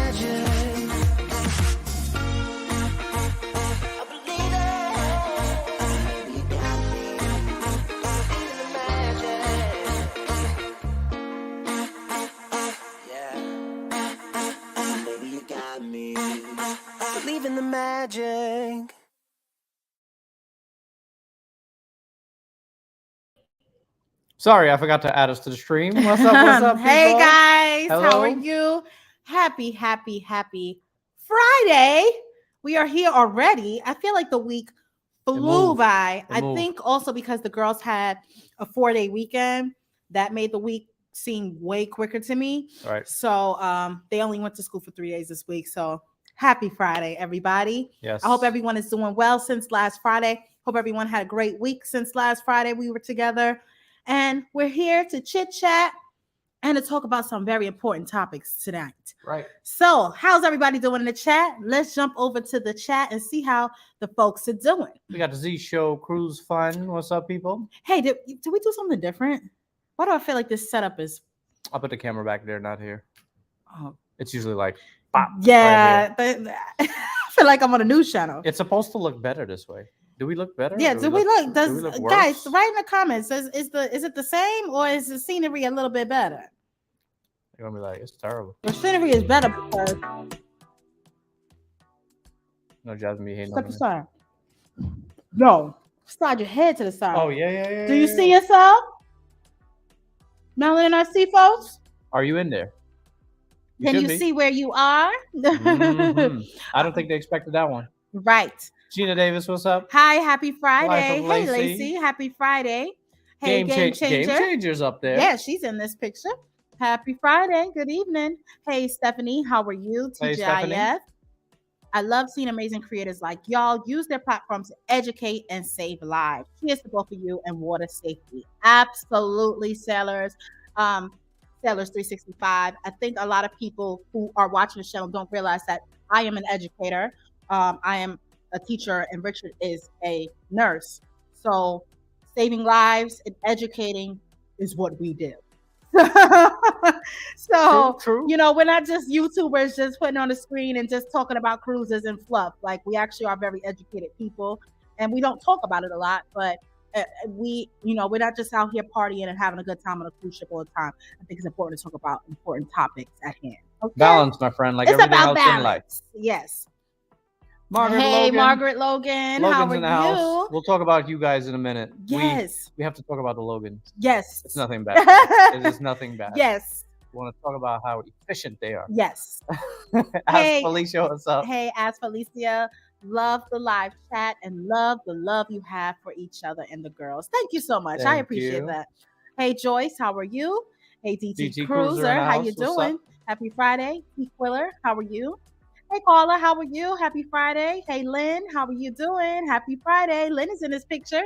Believe in the magic. Sorry, I forgot to add us to the stream. What's up? What's up, people? Hey guys, Hello? how are you? Happy Friday. We are here already. I feel like the week flew by. I think also because the girls had a 4-day weekend that made the week seem way quicker to me. All right. So they only went to school for 3 days this week. So happy Friday, everybody. Yes. I hope everyone is doing well since last Friday. Hope everyone had a great week since last Friday we were together. And we're here to chit chat and to talk about some very important topics tonight. Right. So, how's everybody doing in the chat? Let's jump over to the chat and see how the folks are doing. We got the Z Show Cruise Fun. What's up, people? Hey, did we do something different? Why do I feel like this setup is? I'll put the camera back there, not here. Oh, it's usually like, pop, yeah. Right I feel like I'm on a news channel. It's supposed to look better this way. Do we look better? Yeah, do we look worse? Guys, write in the comments. Is it the same or is the scenery a little bit better? You're gonna be like, it's terrible. The scenery is better because no Jasmine hating step on me. aside. No. Slide your head to the side. Oh yeah. Do you see yourself? Melanie and I see folks? Are you in there? Can you see where you are? Mm-hmm. I don't think they expected that one. Right. Gina Davis, what's up? Hi, happy Friday. Hey, Lacey, happy Friday. Hey, Game Changer. Game Changer's up there. Yeah, she's in this picture. Happy Friday. Good evening. Hey, Stephanie, how are you? TGIF. Hey, I love seeing amazing creators like y'all use their platforms to educate and save lives. Cheers to both of you and water safety. Absolutely, Sailors. Sailors 365. I think a lot of people who are watching the show don't realize that I am an educator. I am a teacher and Richard is a nurse. So saving lives and educating is what we do. So, true. You know, we're not just YouTubers just putting on the screen and just talking about cruises and fluff. Like, we actually are very educated people and we don't talk about it a lot, but we're not just out here partying and having a good time on a cruise ship all the time. I think it's important to talk about important topics at hand. Okay? Balance, my friend, like it's everything about else balance. in life. Yes. Margaret Logan. Logan's How are in the you? house. We'll talk about you guys in a minute. Yes. We have to talk about the Logans. Yes. It's nothing bad. It is nothing bad. Yes. We want to talk about how efficient they are. Yes. Ask Felicia, what's up? Hey, Ask Felicia. Love the live chat and love the love you have for each other and the girls. Thank you so much. I appreciate that. Hey, Joyce, how are you? Hey, DT Cruiser, how you doing? Happy Friday. P. Quiller, how are you? Hey, Carla, how are you? Happy Friday. Hey, Lynn, how are you doing? Happy Friday. Lynn is in this picture.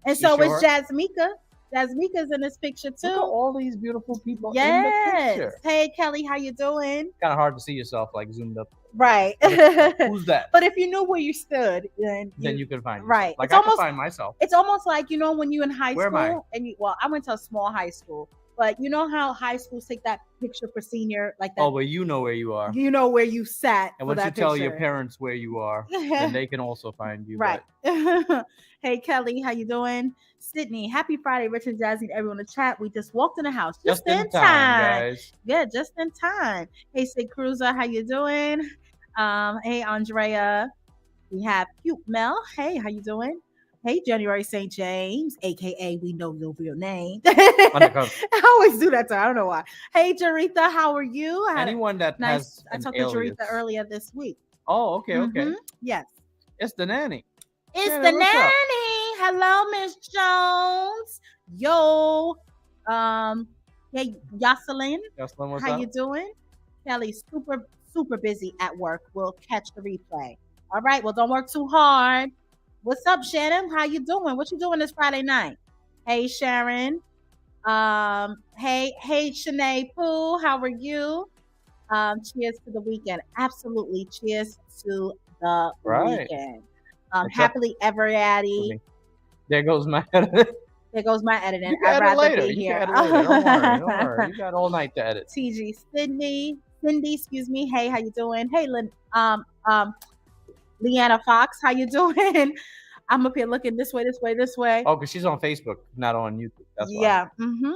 And so is Jasmika. Jasmika's in this picture, too. Look at all these beautiful people in the picture. Hey, Kelly, how you doing? Kind of hard to see yourself, like, zoomed up. Right. Who's that? But if you knew where you stood, then you could find yourself. Right. Like, I can find myself. It's almost like, when you in high school. Where am I? And I went to a small high school. But you know how high schools take that picture for senior, like that. Oh, but you know where you are. You know where you sat. And once you tell your parents where you are, then they can also find you. Right. Hey, Kelly, how you doing? Sydney, happy Friday, Rich and Jazzy, and everyone in the chat. We just walked in the house just in time, guys. Yeah, just in time. Hey, Sid Cruiser, how you doing? Hey, Andrea. We have Cute Mel. Hey, how you doing? Hey, January St. James, a.k.a. we know your real name. I always do that to her. I don't know why. Hey, Jaretha, how are you? Anyone that has I talked to Jaretha earlier this week. Oh, okay. Yes. It's the nanny. It's the nanny. Hello, Miss Jones. Yo. Hey, Jocelyn. Jocelyn, what's how up? You doing? Kelly's super busy at work. We'll catch the replay. All right. Well, don't work too hard. What's up, Shannon? How you doing? What you doing this Friday night? Hey, Sharon. Hey, Shanae Pooh. How are you? Cheers to the weekend. Absolutely. Cheers to the weekend. Happily ever Addy. There goes my editing. There goes my editing. I'd rather be here. Don't worry. You got all night to edit. TG Sydney. Cindy, excuse me. Hey, how you doing? Hey, Leanna Fox, how you doing? I'm up here looking this way. Oh, because she's on Facebook, not on YouTube. That's why. Yeah. Mm-hmm.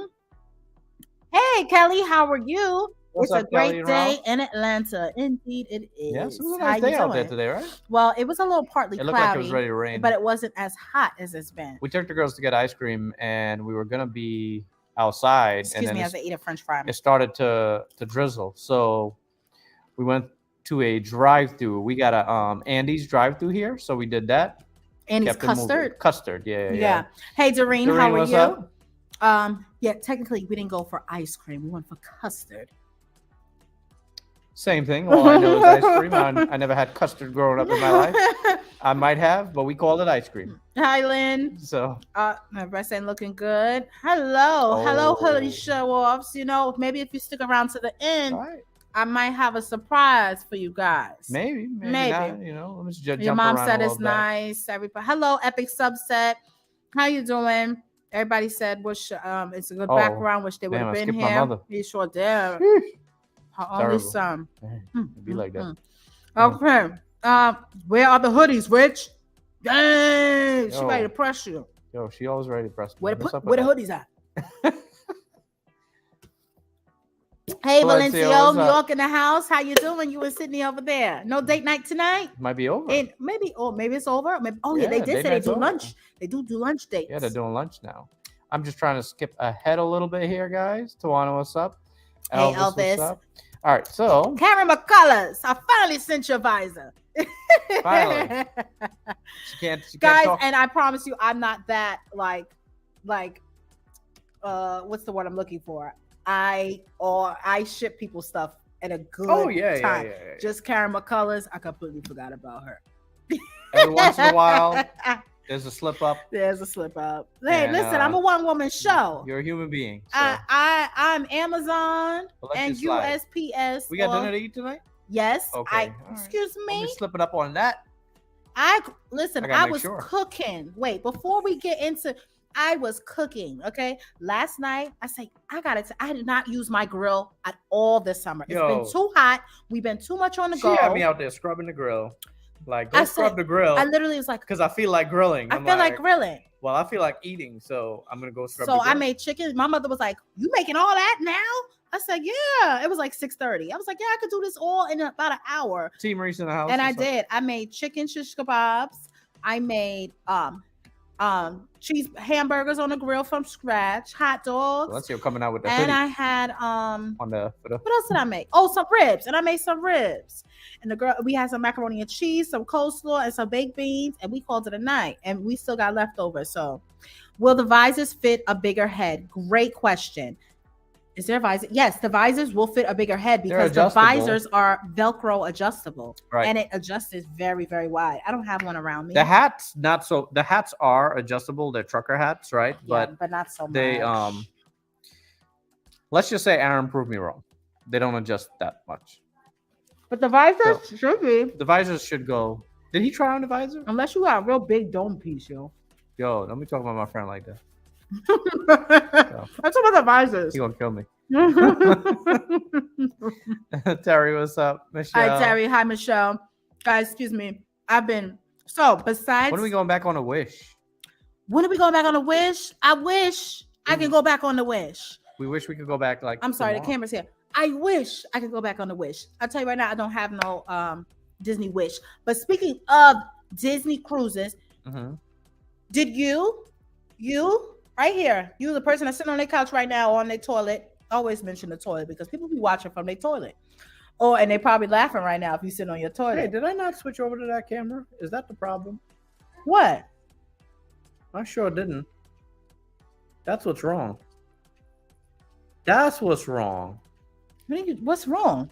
Hey, Kelly, how are you? What's It's up, a great Kelly and day Ralph? in Atlanta. Indeed, it is. Yes, it was a How nice day you out there doing? today, right? Well, it was a little partly It looked like cloudy, it was ready to rain. but it wasn't as hot as it's been. We took the girls to get ice cream, and we were gonna be outside. Excuse and me then as I eat a French fry. it started to drizzle. So we went to a drive-through. We got a Andy's drive-through here, so we did that. Andy's Kept it moving. custard. Custard, yeah. Hey, Doreen, Doreen, how are what's you? up? Yeah, technically we didn't go for ice cream. We went for custard. Same thing. All I know is ice cream. I never had custard growing up in my life. I might have, but we called it ice cream. Hi, Lynn. So my breast ain't looking good. Hello, hoodie show offs. You know, maybe if you stick around to the end, all right. I might have a surprise for you guys. Maybe. Not, you know, let me just jump Your mom around said a it's little bit. nice. Everybody, hello, Epic Subset. How you doing? Everybody said, "Wish it's a good background. Wish they would have been skipped my here." mother. You sure did. Her only Terrible. son. It'd be like that. Okay. Where are the hoodies, Rich? Dang, she Yo. ready to press you. Yo, she always ready to press me. Where What's up the with hoodies at? Hey, Valencia, Valencio, what's New up? York in the house. How you doing? You and Sydney over there. No date night tonight? Might be over. Maybe it's over. Maybe, they Yeah, did date say they night's do over. lunch. They do lunch dates. Yeah, they're doing lunch now. I'm just trying to skip ahead a little bit here, guys. Tawana, what's up? Hey, Elvis, Elvis. what's up? All right, so Karen McCullers, I finally sent your visor. Finally. she can't Guys, talk. and I promise you, I'm not that like what's the word I'm looking for? I ship people stuff at a good time. Yeah. Just Karen McCullers, I completely forgot about her. Every once in a while, there's a slip up. There's a slip up. Hey, And, listen, I'm a one-woman show. You're a human being. So I'm Amazon let and this slide. USPS. We got dinner to eat tonight? Yes. Okay. All right. Excuse Don't me. be slipping up on that. I gotta make was sure. cooking. Wait, before we get into, I was cooking. Okay, last night I say I did not use my grill at all this summer. It's been too hot. We've been too much on the go. She had me out there scrubbing the grill. Like, go scrub the grill. I literally was like, because I feel like grilling. I feel like grilling. Well, I feel like eating, so I'm gonna go scrub. So I made chicken. My mother was like, "You making all that now?" I said, "Yeah." It was like 6:30. I was like, "Yeah, I could do this all in about an hour." Team Reese in the house. And I did. I made chicken shish kebabs. I made cheese hamburgers on the grill from scratch, hot dogs. Let's see you coming out with the and hoodie I had on the. what else did I make? Oh, some ribs. And I made some ribs. And we had some macaroni and cheese, some coleslaw, and some baked beans, and we called it a night. And we still got leftovers. So, will the visors fit a bigger head? Great question. Is there a visor? Yes, the visors will fit a bigger head because the visors are Velcro adjustable, right? And it adjusts very, very wide. I don't have one around me. The hats, not so. The hats are adjustable. They're trucker hats, right? Yeah, but not so much. They let's just say Aaron proved me wrong. They don't adjust that much. But the visors should be. The visors should go. Did he try on the visor? Unless you got a real big dome piece, yo. Yo, don't be talking about my friend like that. I'm talking about the visors. He gonna kill me. Terry, what's up? Michelle. Hi, Terry. Hi, Michelle. Guys, excuse me. Besides. When are we going back on a Wish? When are we going back on a Wish? I wish I can go back on the Wish. We wish we could go back like. I'm sorry, tomorrow. the camera's here. I wish I could go back on the Wish. I'll tell you right now, I don't have no Disney Wish. But speaking of Disney cruises, did you right here, you the person that's sitting on their couch right now on their toilet, always mention the toilet because people be watching from their toilet. And they probably laughing right now if you sit on your toilet. Hey, did I not switch over to that camera? Is that the problem? What? I sure didn't. That's what's wrong. That's what's wrong. What's wrong?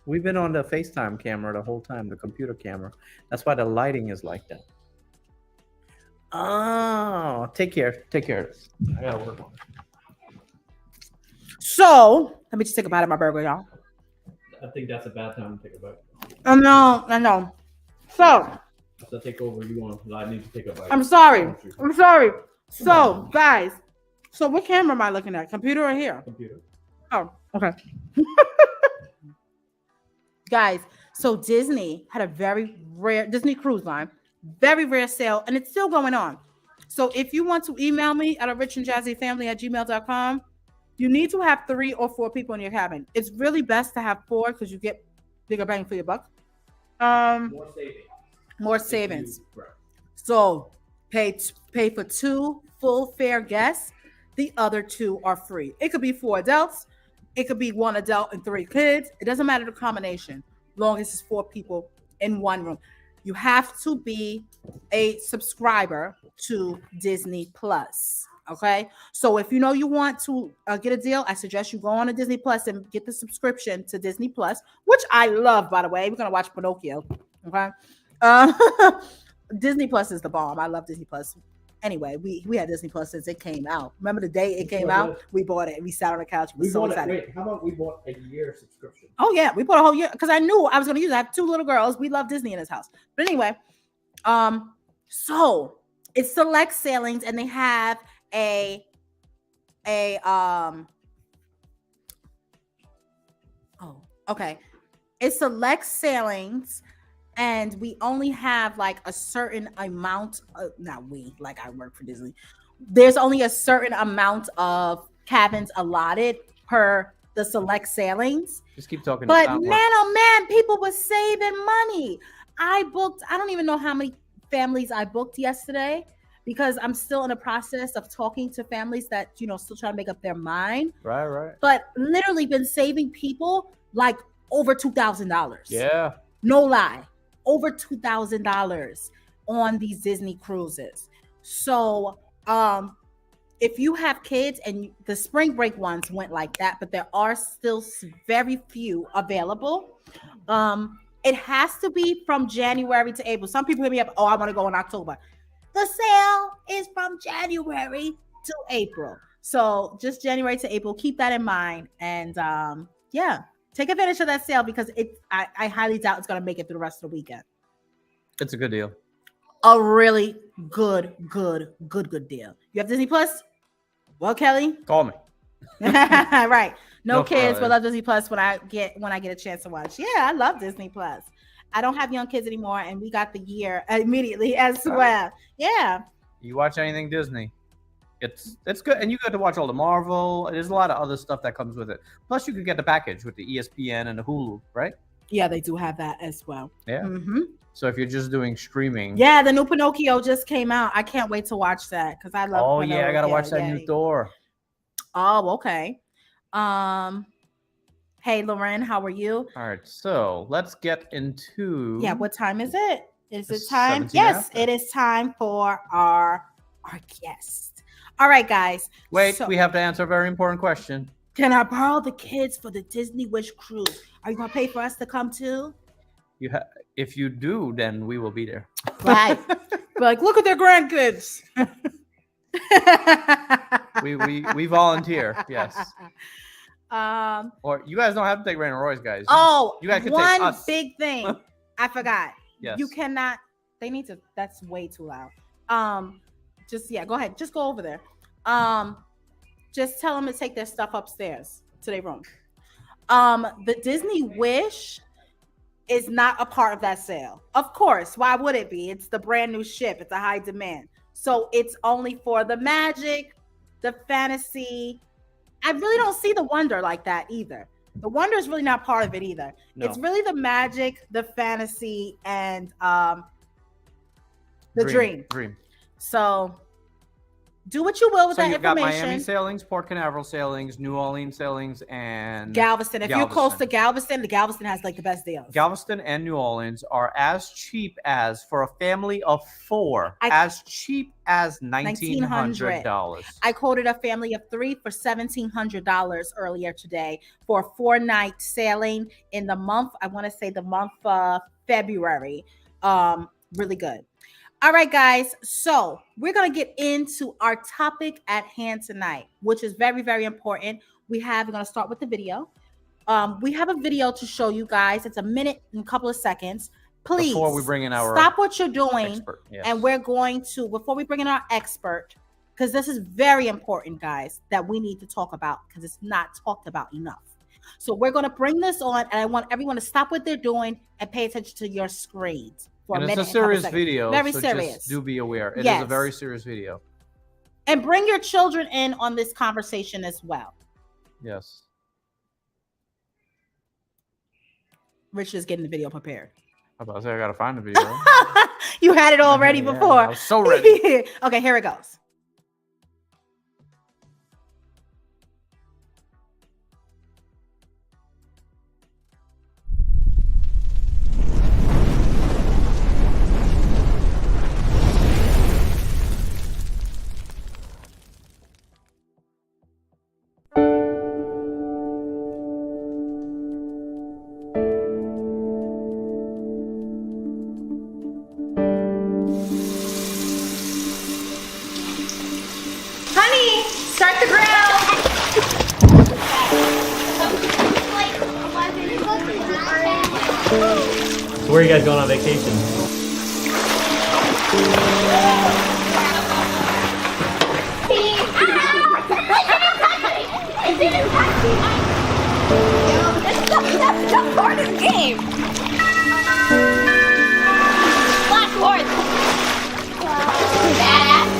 We've been on the FaceTime camera the whole time, the computer camera. That's why the lighting is like that. Oh, take care. Take care. I gotta work on it. So, let me just take a bite of my burger, y'all. I think that's a bad time to take a bite. I know. So, So take over. I need to take a bite. I'm sorry. So, guys, what camera am I looking at? Computer or here? Computer. Oh, okay. Guys, so Disney had a very rare Disney Cruise Line, very rare sale, and it's still going on. So if you want to email me at richandjazzyfamily@gmail.com, you need to have 3 or 4 people in your cabin. It's really best to have 4 because you get bigger bang for your buck. More savings. So pay for 2 full fare guests. The other 2 are free. It could be 4 adults. It could be 1 adult and 3 kids. It doesn't matter the combination, long as it's 4 people in one room. You have to be a subscriber to Disney Plus. Okay. So if you know you want to get a deal, I suggest you go on to Disney Plus and get the subscription to Disney Plus, which I love, by the way. We're going to watch Pinocchio. Okay. Disney Plus is the bomb. I love Disney Plus. Anyway, we had Disney Plus since it came out. Remember the day it came out? We bought it. We sat on the couch. We were so excited. Wait, how about we bought a year subscription? Oh yeah, we bought a whole year because I knew I was going to use it. I have 2 little girls. We love Disney in this house. But anyway, so it's select sailings, and they have it's select sailings. And we only have like a certain amount of, not we, like I work for Disney. There's only a certain amount of cabins allotted per the select sailings. Just keep talking. But man, oh man, people were saving money. I don't even know how many families I booked yesterday because I'm still in the process of talking to families that, still trying to make up their mind. Right. But literally been saving people like over $2,000. Yeah. No lie. Over $2,000 on these Disney cruises. So if you have kids, and the spring break ones went like that, but there are still very few available. It has to be from January to April. Some people hit me up, I want to go in October. The sale is from January to April. So just January to April. Keep that in mind. And take advantage of that sale because I highly doubt it's going to make it through the rest of the weekend. It's a good deal. A really good deal. You have Disney Plus? Well, Kelly? Call me. Right. No kids, problem. but love Disney Plus when I get a chance to watch. Yeah, I love Disney Plus. I don't have young kids anymore, and we got the year immediately as well. Yeah. You watch anything Disney? It's good, and you get to watch all the Marvel. There's a lot of other stuff that comes with it. Plus, you could get the package with the ESPN and the Hulu, right? Yeah, they do have that as well. Yeah. Mm-hmm. So if you're just doing streaming, yeah, the new Pinocchio just came out. I can't wait to watch that because I love. Oh Pinocchio. yeah, I gotta watch that new Thor. Oh, okay. Hey, Lauren, how are you? All right, so let's get into. Yeah, what time is it? Is it time? Yes, it is time for our guest. All right, guys. Wait, we have to answer a very important question. Can I borrow the kids for the Disney Wish cruise? Are you gonna pay for us to come too? If you do, then we will be there. Right. Like, look at their grandkids. we volunteer. Yes. Or you guys don't have to take Rain and Roy's, guys. Oh, you guys can one take us. big thing. I forgot. Yes. You cannot. They need to. That's way too loud. Go ahead. Just go over there. Just tell them to take their stuff upstairs to their room. The Disney Wish is not a part of that sale. Of course, why would it be? It's the brand new ship. It's a high demand. So it's only for the magic, the fantasy. I really don't see the wonder like that either. The wonder is really not part of it either. No. It's really the magic, the fantasy, and the dream. So do what you will with that information. So you've got Miami sailings, Port Canaveral sailings, New Orleans sailings, and Galveston. If you're close to Galveston, the Galveston has like the best deals. Galveston and New Orleans are as cheap as, for a family of 4, as cheap as $1,900. I quoted a family of 3 for $1,700 earlier today for a 4-night sailing in the month. I want to say the month of February. Really good. All right, guys. So we're going to get into our topic at hand tonight, which is very, very important. We're going to start with the video. We have a video to show you guys. It's a minute and a couple of seconds. Please, before we bring in our stop what you're doing. Expert, yes. And we're going to, before we bring in our expert, because this is very important, guys, that we need to talk about because it's not talked about enough. So we're going to bring this on, and I want everyone to stop what they're doing and pay attention to your screens for And a it's minute. a serious video. Very so serious. Just do be aware. It is Yes. a very serious video. And bring your children in on this conversation as well. Yes. Rich is getting the video prepared. I was about to say, I got to find the video. You had it all ready before. I was so ready. Okay, here it goes. Honey, start the grill. So where are you guys going on vacation? That's part of the game. Black horse. Badass.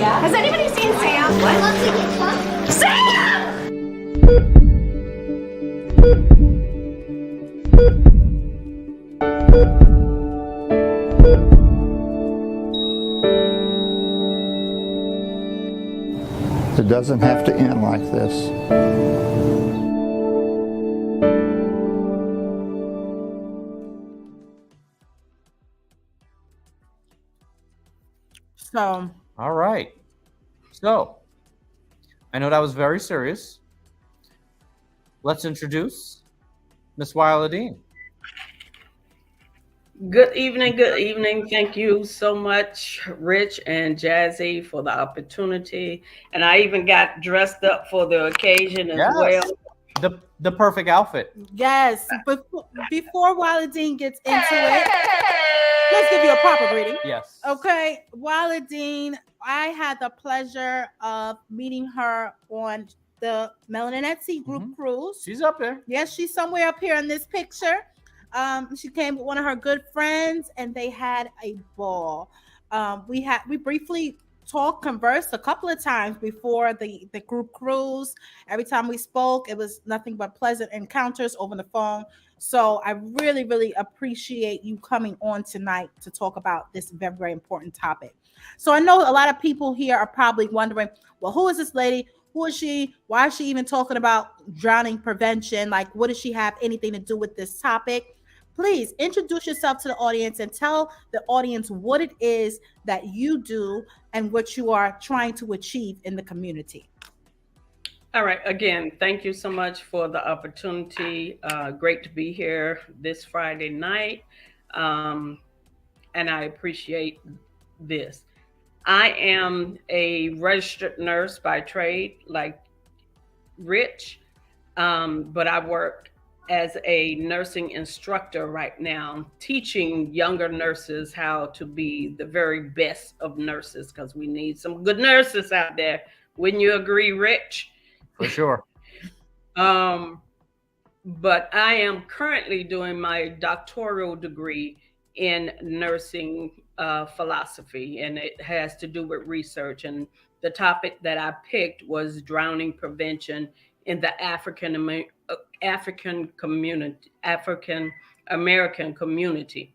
Has anybody seen Sam? What? Sam! It doesn't have to end like this. So, All right. So, I know that was very serious. Let's introduce Miss Wylodean. Good evening, good evening. Thank you so much, Rich and Jazzy, for the opportunity. And I even got dressed up for the occasion as well. The perfect outfit. yes, before Wylodean gets into it, let's give you a proper greeting. Yes. Okay, Wylodean, I had the pleasure of meeting her on the Melanin Etsy group cruise. She's up there. Yes, she's somewhere up here in this picture. She came with one of her good friends, and they had a ball. We briefly conversed a couple of times before the group cruise. Every time we spoke, it was nothing but pleasant encounters over the phone. So I really, really appreciate you coming on tonight to talk about this very, very important topic. So I know a lot of people here are probably wondering, well, who is this lady? Who is she? Why is she even talking about drowning prevention? Like, what does she have anything to do with this topic? Please introduce yourself to the audience and tell the audience what it is that you do and what you are trying to achieve in the community. All right. Again, thank you so much for the opportunity. Great to be here this Friday night. And I appreciate this. I am a registered nurse by trade, like Rich, but I work as a nursing instructor right now, teaching younger nurses how to be the very best of nurses, because we need some good nurses out there. Wouldn't you agree, Rich? For sure. But I am currently doing my doctoral degree in nursing philosophy, and it has to do with research. And the topic that I picked was drowning prevention in the African American community,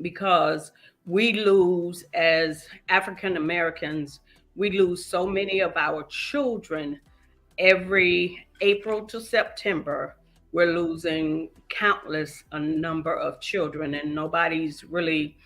because we lose, as African Americans, we lose so many of our children every April to September. We're losing countless a number of children, and nobody's really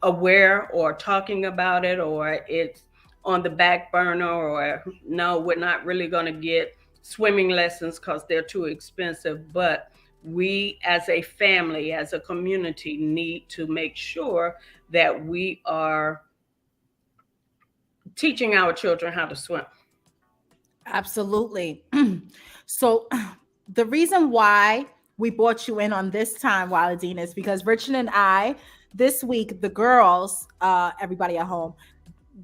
aware or talking about it, or it's on the back burner, or no, we're not really going to get swimming lessons because they're too expensive. But we as a family, as a community, need to make sure that we are teaching our children how to swim. Absolutely. So the reason why we brought you in on this time, Wylodean, is because Richard and I, this week, the girls, everybody at home,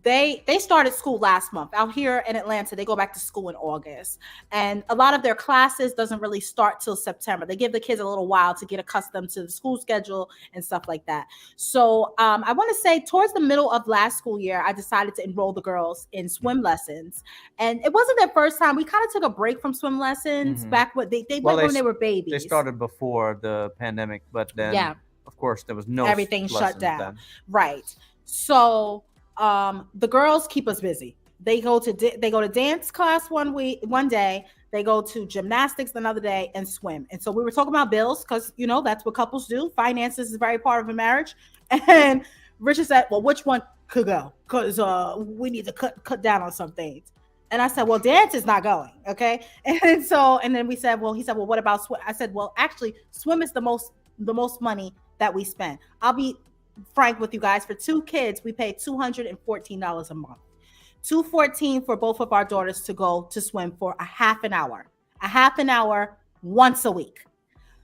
they started school last month out here in Atlanta. They go back to school in August, and a lot of their classes doesn't really start till September. They give the kids a little while to get accustomed to the school schedule and stuff like that. So I want to say towards the middle of last school year, I decided to enroll the girls in swim lessons, and it wasn't their first time. We kind of took a break from swim lessons back when they went when they were babies. They started before the pandemic, but then of course there was no everything shut down. Then. Right. So the girls keep us busy. They go to dance class one day, they go to gymnastics another day, and swim. And so we were talking about bills because that's what couples do. Finances is very part of a marriage. And Richard said, well, which one could go? Because we need to cut down on some things. And I said, well, dance is not going. Okay. And then he said, well, what about swim? I said, well, actually swim is the most money that we spend. I'll be frank with you guys. For 2 kids, we pay $214 a month. $214 for both of our daughters to go to swim for a half an hour once a week.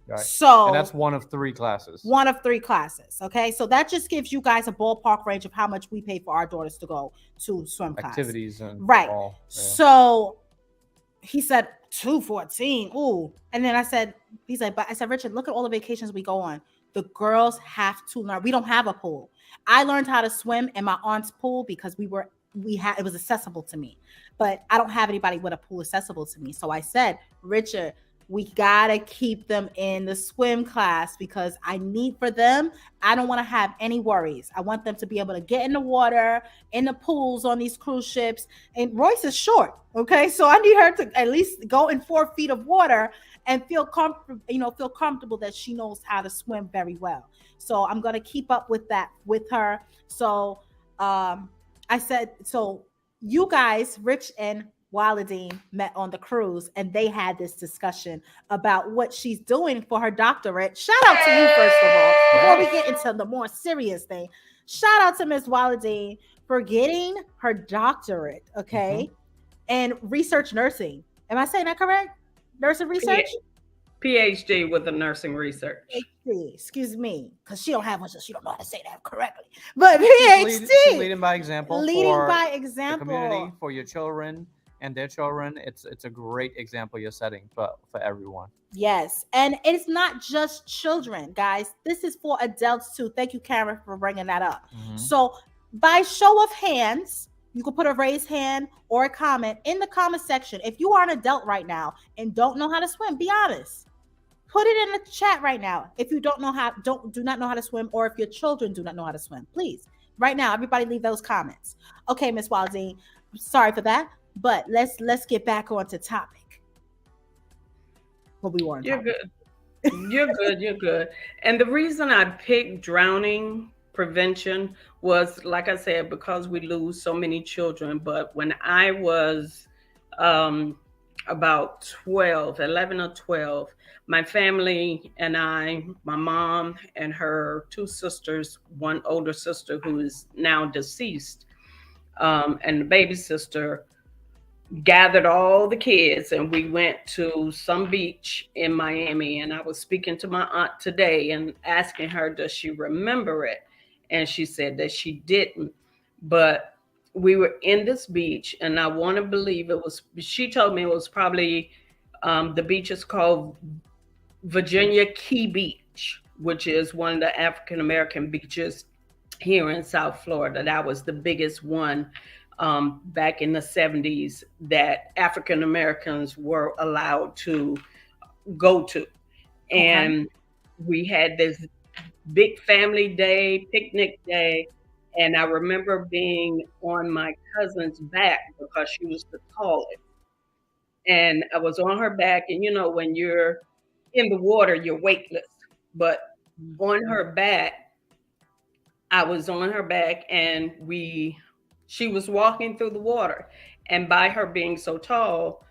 Right. So and that's one of 3 classes. Okay. So that just gives you guys a ballpark range of how much we pay for our daughters to go to swim class. Activities and right. all. Yeah. So he said $214. Ooh. And then I said, Richard, look at all the vacations we go on. The girls have to learn. We don't have a pool. I learned how to swim in my aunt's pool because it was accessible to me, but I don't have anybody with a pool accessible to me. So I said, Richard, we gotta keep them in the swim class because I need for them. I don't want to have any worries. I want them to be able to get in the water, in the pools on these cruise ships. And Royce is short, okay? So I need her to at least go in 4 feet of water and feel comfortable that she knows how to swim very well. So I'm gonna keep up with that with her. So I said, so you guys, Rich and Wylodean, met on the cruise, and they had this discussion about what she's doing for her doctorate. Shout out to you, first of all, before we get into the more serious thing. Shout out to Miss Wylodean for getting her doctorate, okay, in research nursing. Am I saying that correct? Nursing research? PhD with the nursing research. PhD, excuse me, because she don't have one, so she don't know how to say that correctly. But PhD. She's leading by example. The community, for your children and their children. It's a great example you're setting for everyone. Yes. And it's not just children, guys. This is for adults too. Thank you, Karen, for bringing that up. So by show of hands, you can put a raised hand or a comment in the comment section. If you are an adult right now and don't know how to swim, be honest. Put it in the chat right now. If you do not know how to swim, or if your children do not know how to swim, please. Right now, everybody leave those comments. Okay, Miss Wylodean, sorry for that. But let's get back onto topic. What we want. You're good. You're good. And the reason I picked drowning prevention was, like I said, because we lose so many children. But when I was about 11 or 12, my family and I, my mom and her 2 sisters, one older sister who is now deceased, and the baby sister, gathered all the kids, and we went to some beach in Miami. And I was speaking to my aunt today and asking her, does she remember it? And she said that she didn't. But we were in this beach, and I want to believe she told me it was probably, the beach is called Virginia Key Beach, which is one of the African-American beaches here in South Florida. That was the biggest one back in the 70s that African Americans were allowed to go to. And we had this big family day, picnic day. And I remember being on my cousin's back because she was the tallest. And I was on her back. And when you're in the water, you're weightless. But on her back, I was on her back, and she was walking through the water, and by her being so tall,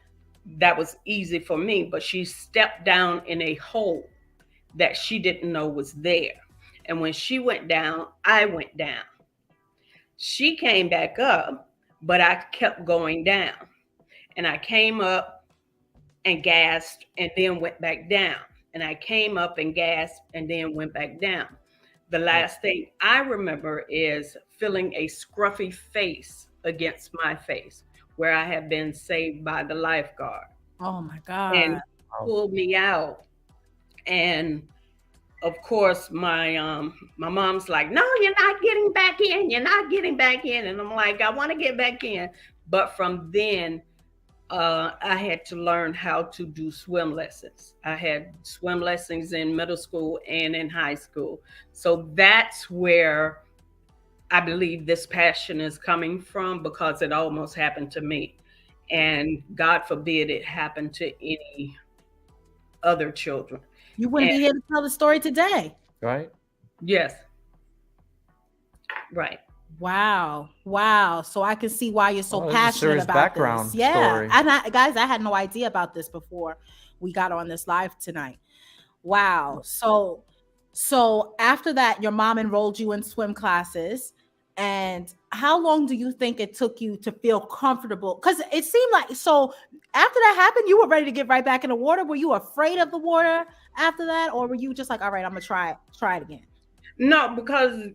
that was easy for me. But she stepped down in a hole that she didn't know was there. And when she went down, I went down. She came back up, but I kept going down. And I came up and gasped and then went back down. and I came up and gasped and then went back down. The last thing I remember is feeling a scruffy face against my face where I had been saved by the lifeguard. Oh my God. And pulled me out. And of course, my mom's like, no, you're not getting back in. You're not getting back in. And I'm like, I want to get back in. But from then, I had to learn how to do swim lessons. I had swim lessons in middle school and in high school. So that's where I believe this passion is coming from, because it almost happened to me. And God forbid it happened to any other children. You wouldn't be here to tell the story today. Right? Yes. Right. Wow. Wow. So I can see why you're so Oh, there's a passionate serious about background this. Yeah. story. And guys, I had no idea about this before we got on this live tonight. Wow. So after that, your mom enrolled you in swim classes. And how long do you think it took you to feel comfortable? Because it seemed like, so after that happened, you were ready to get right back in the water. Were you afraid of the water after that? Or were you just like, all right, I'm going to try it again? No, because,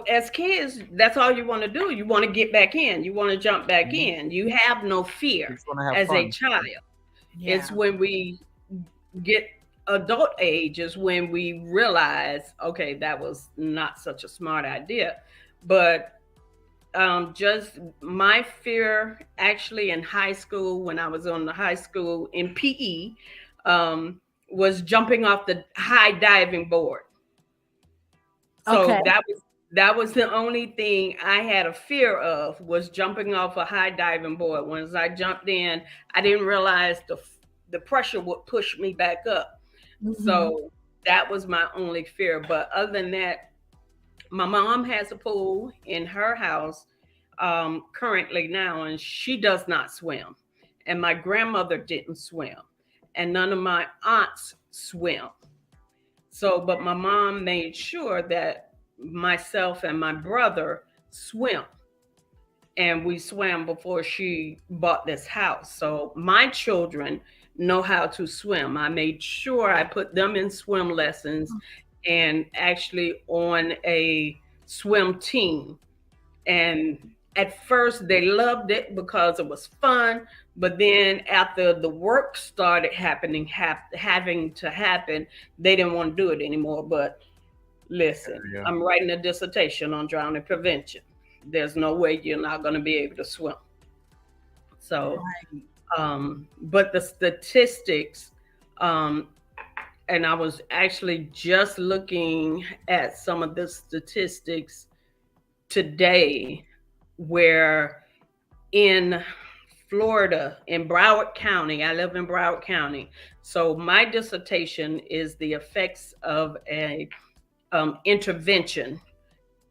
as kids, that's all you want to do. You want to get back in. You want to jump back in. You have no fear as a child. Yeah. It's when we get adult age is when we realize, okay, that was not such a smart idea. But just my fear actually in high school, when I was on the high school in PE, was jumping off the high diving board. So Okay. that was the only thing I had a fear of, was jumping off a high diving board. Once I jumped in, I didn't realize the pressure would push me back up. Mhm. So that was my only fear. But other than that, my mom has a pool in her house currently now, and she does not swim. And my grandmother didn't swim, and none of my aunts swim. So, but my mom made sure that myself and my brother swim. And we swam before she bought this house. So my children know how to swim. I made sure I put them in swim lessons and actually on a swim team. And at first they loved it because it was fun. But then after the work started having to happen, they didn't want to do it anymore. But listen, I'm writing a dissertation on drowning prevention. There's no way you're not going to be able to swim. So, but the statistics, and I was actually just looking at some of the statistics today, where in Florida, in Broward County, I live in Broward County. So my dissertation is the effects of a intervention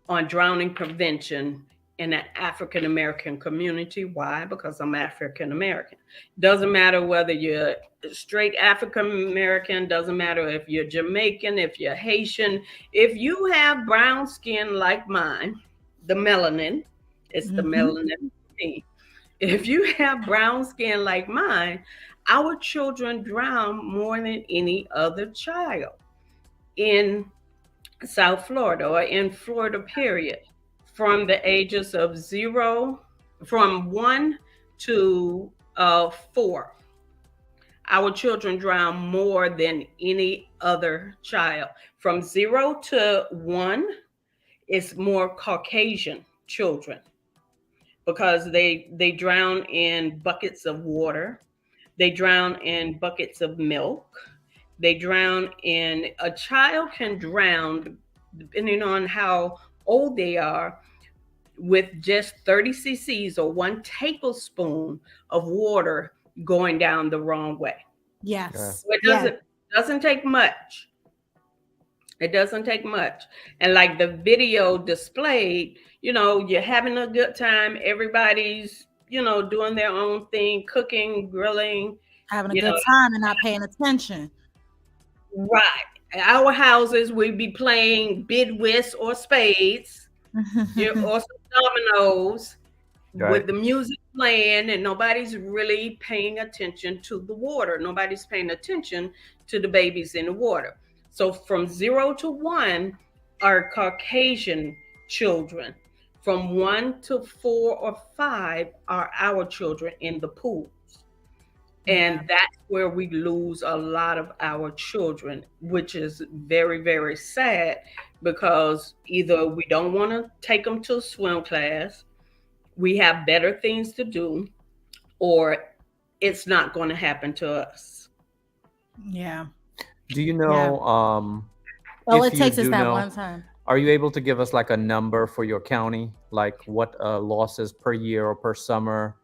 on drowning prevention in an African American community. Why? Because I'm African American. Doesn't matter whether you're straight African American, doesn't matter if you're Jamaican, if you're Haitian, if you have brown skin like mine, the melanin, it's the melanin. If you have brown skin like mine, our children drown more than any other child in South Florida, or in Florida, period, from the ages of 1 to 4. Our children drown more than any other child. From 0 to 1, it's more Caucasian children, because they drown in buckets of water. They drown in buckets of milk. They drown in, a child can drown, depending on how old they are, with just 30 cc's or 1 tablespoon of water going down the wrong way. Yes. So it doesn't take much. It doesn't take much. And like the video displayed, you're having a good time. Everybody's, doing their own thing, cooking, grilling. Having a good time and not paying attention. Right. Our houses, we'd be playing bid whist or spades, or some dominoes, with the music playing, and nobody's really paying attention to the water. Nobody's paying attention to the babies in the water. So from 0 to 1 are Caucasian children. From 1 to 4 or 5 are our children in the pools. And that's where we lose a lot of our children, which is very, very sad, because either we don't want to take them to a swim class, we have better things to do, or it's not going to happen to us. Yeah. Do you know? All if it you takes is do that know, one time. Are you able to give us like a number for your county, like what losses per year or per summer,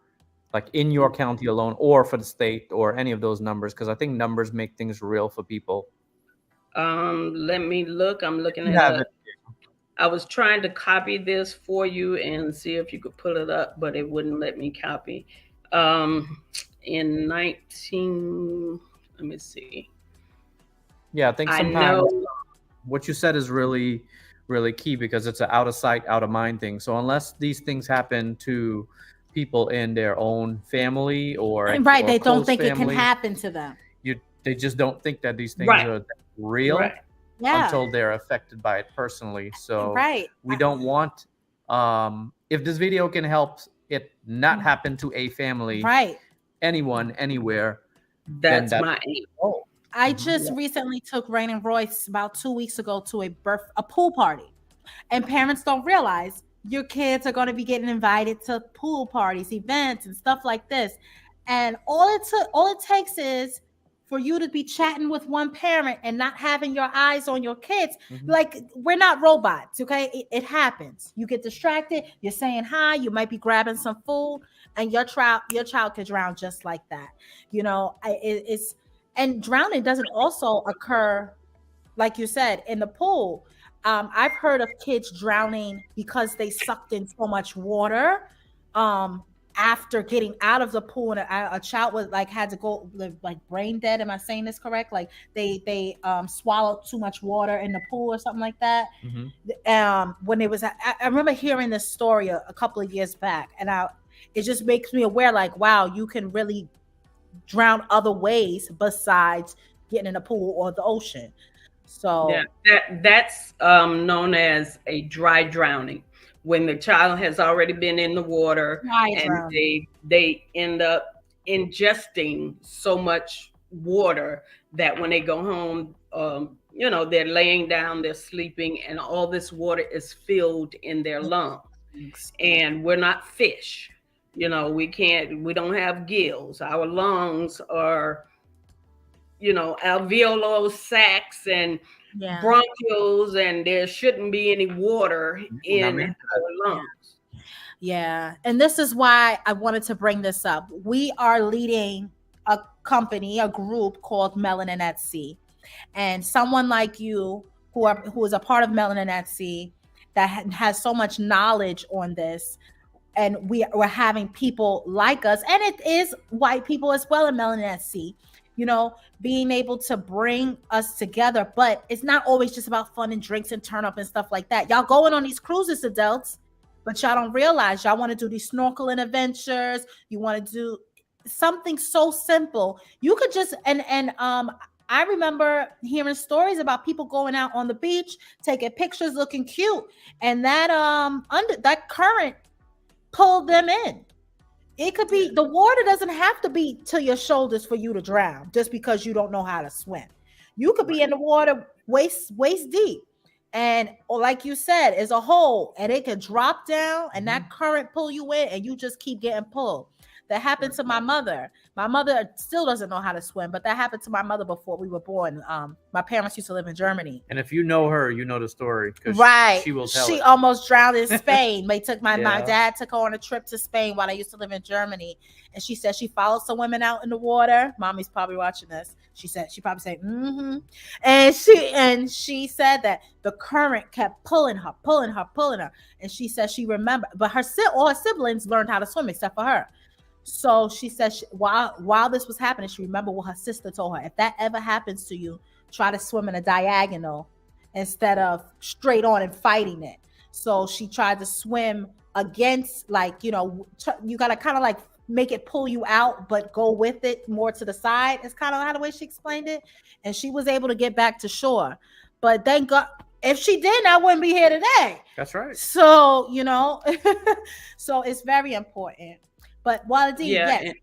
like in your county alone, or for the state, or any of those numbers? Because I think numbers make things real for people. Let me look. I'm looking You at have it. I was trying to copy this for you and see if you could pull it up, but it wouldn't let me copy. In 19, let me see. Yeah, I think I sometimes know. what you said is really, really key, because it's an out of sight, out of mind thing. So unless these things happen to people in their own family or Right, or they don't close think it can family, happen to them. they just don't think that these things Right. are real Right. Yeah. until they're affected by it personally. So Right. we don't want, if this video can help it not happen to a family, Right. anyone, anywhere, That's then my aim. oh, I just recently took Rain and Royce about 2 weeks ago to a pool party, and parents don't realize your kids are going to be getting invited to pool parties, events, and stuff like this. And all it takes is for you to be chatting with one parent and not having your eyes on your kids. Like, we're not robots, okay? It happens. You get distracted. You're saying hi. You might be grabbing some food, and your child could drown just like that. You know, it's. And drowning doesn't also occur, like you said, in the pool. I've heard of kids drowning because they sucked in so much water after getting out of the pool, and a child was like had to go like brain dead. Am I saying this correct? Like they swallowed too much water in the pool or something like that. When it was, I remember hearing this story a couple of years back, and it just makes me aware, like, wow, you can really drown other ways besides getting in a pool or the ocean. So yeah, that's known as a dry drowning, when the child has already been in the water and they end up ingesting so much water that when they go home, they're laying down, they're sleeping, and all this water is filled in their lungs. And we're not fish. We don't have gills. Our lungs are, alveolar sacs and bronchioles, and there shouldn't be any water in our lungs. Yeah. And this is why I wanted to bring this up. We are leading a group called Melanin at Sea. And someone like you who is a part of Melanin at Sea that has so much knowledge on this, and we're having people like us, and it is white people as well in Melanin at Sea, being able to bring us together. But it's not always just about fun and drinks and turn up and stuff like that. Y'all going on these cruises, adults, but y'all don't realize y'all want to do these snorkeling adventures. You want to do something so simple. You could just I remember hearing stories about people going out on the beach, taking pictures, looking cute, and that that current pulled them in. It could be, the water doesn't have to be to your shoulders for you to drown just because you don't know how to swim. You could be in the water waist deep, and like you said, is a hole, and it could drop down, and that current pull you in, and you just keep getting pulled. That happened to my mother. My mother still doesn't know how to swim, but that happened to my mother before we were born. My parents used to live in Germany. And if you know her, you know the story. Right. She will tell She it. almost drowned in Spain. They took my Yeah. dad took her on a trip to Spain while I used to live in Germany. And she said she followed some women out in the water. Mommy's probably watching this. She probably said, mm-hmm. And she said that the current kept pulling her. And she said she remembered, but all her siblings learned how to swim except for her. So she said while this was happening, she remembered what her sister told her. If that ever happens to you, try to swim in a diagonal instead of straight on and fighting it. So she tried to swim against, you got to kind of like make it pull you out, but go with it more to the side. It's kind of how the way she explained it. And she was able to get back to shore. But thank God, if she didn't, I wouldn't be here today. That's right. So, you know, so it's very important. But Wylodean, Yeah. yes.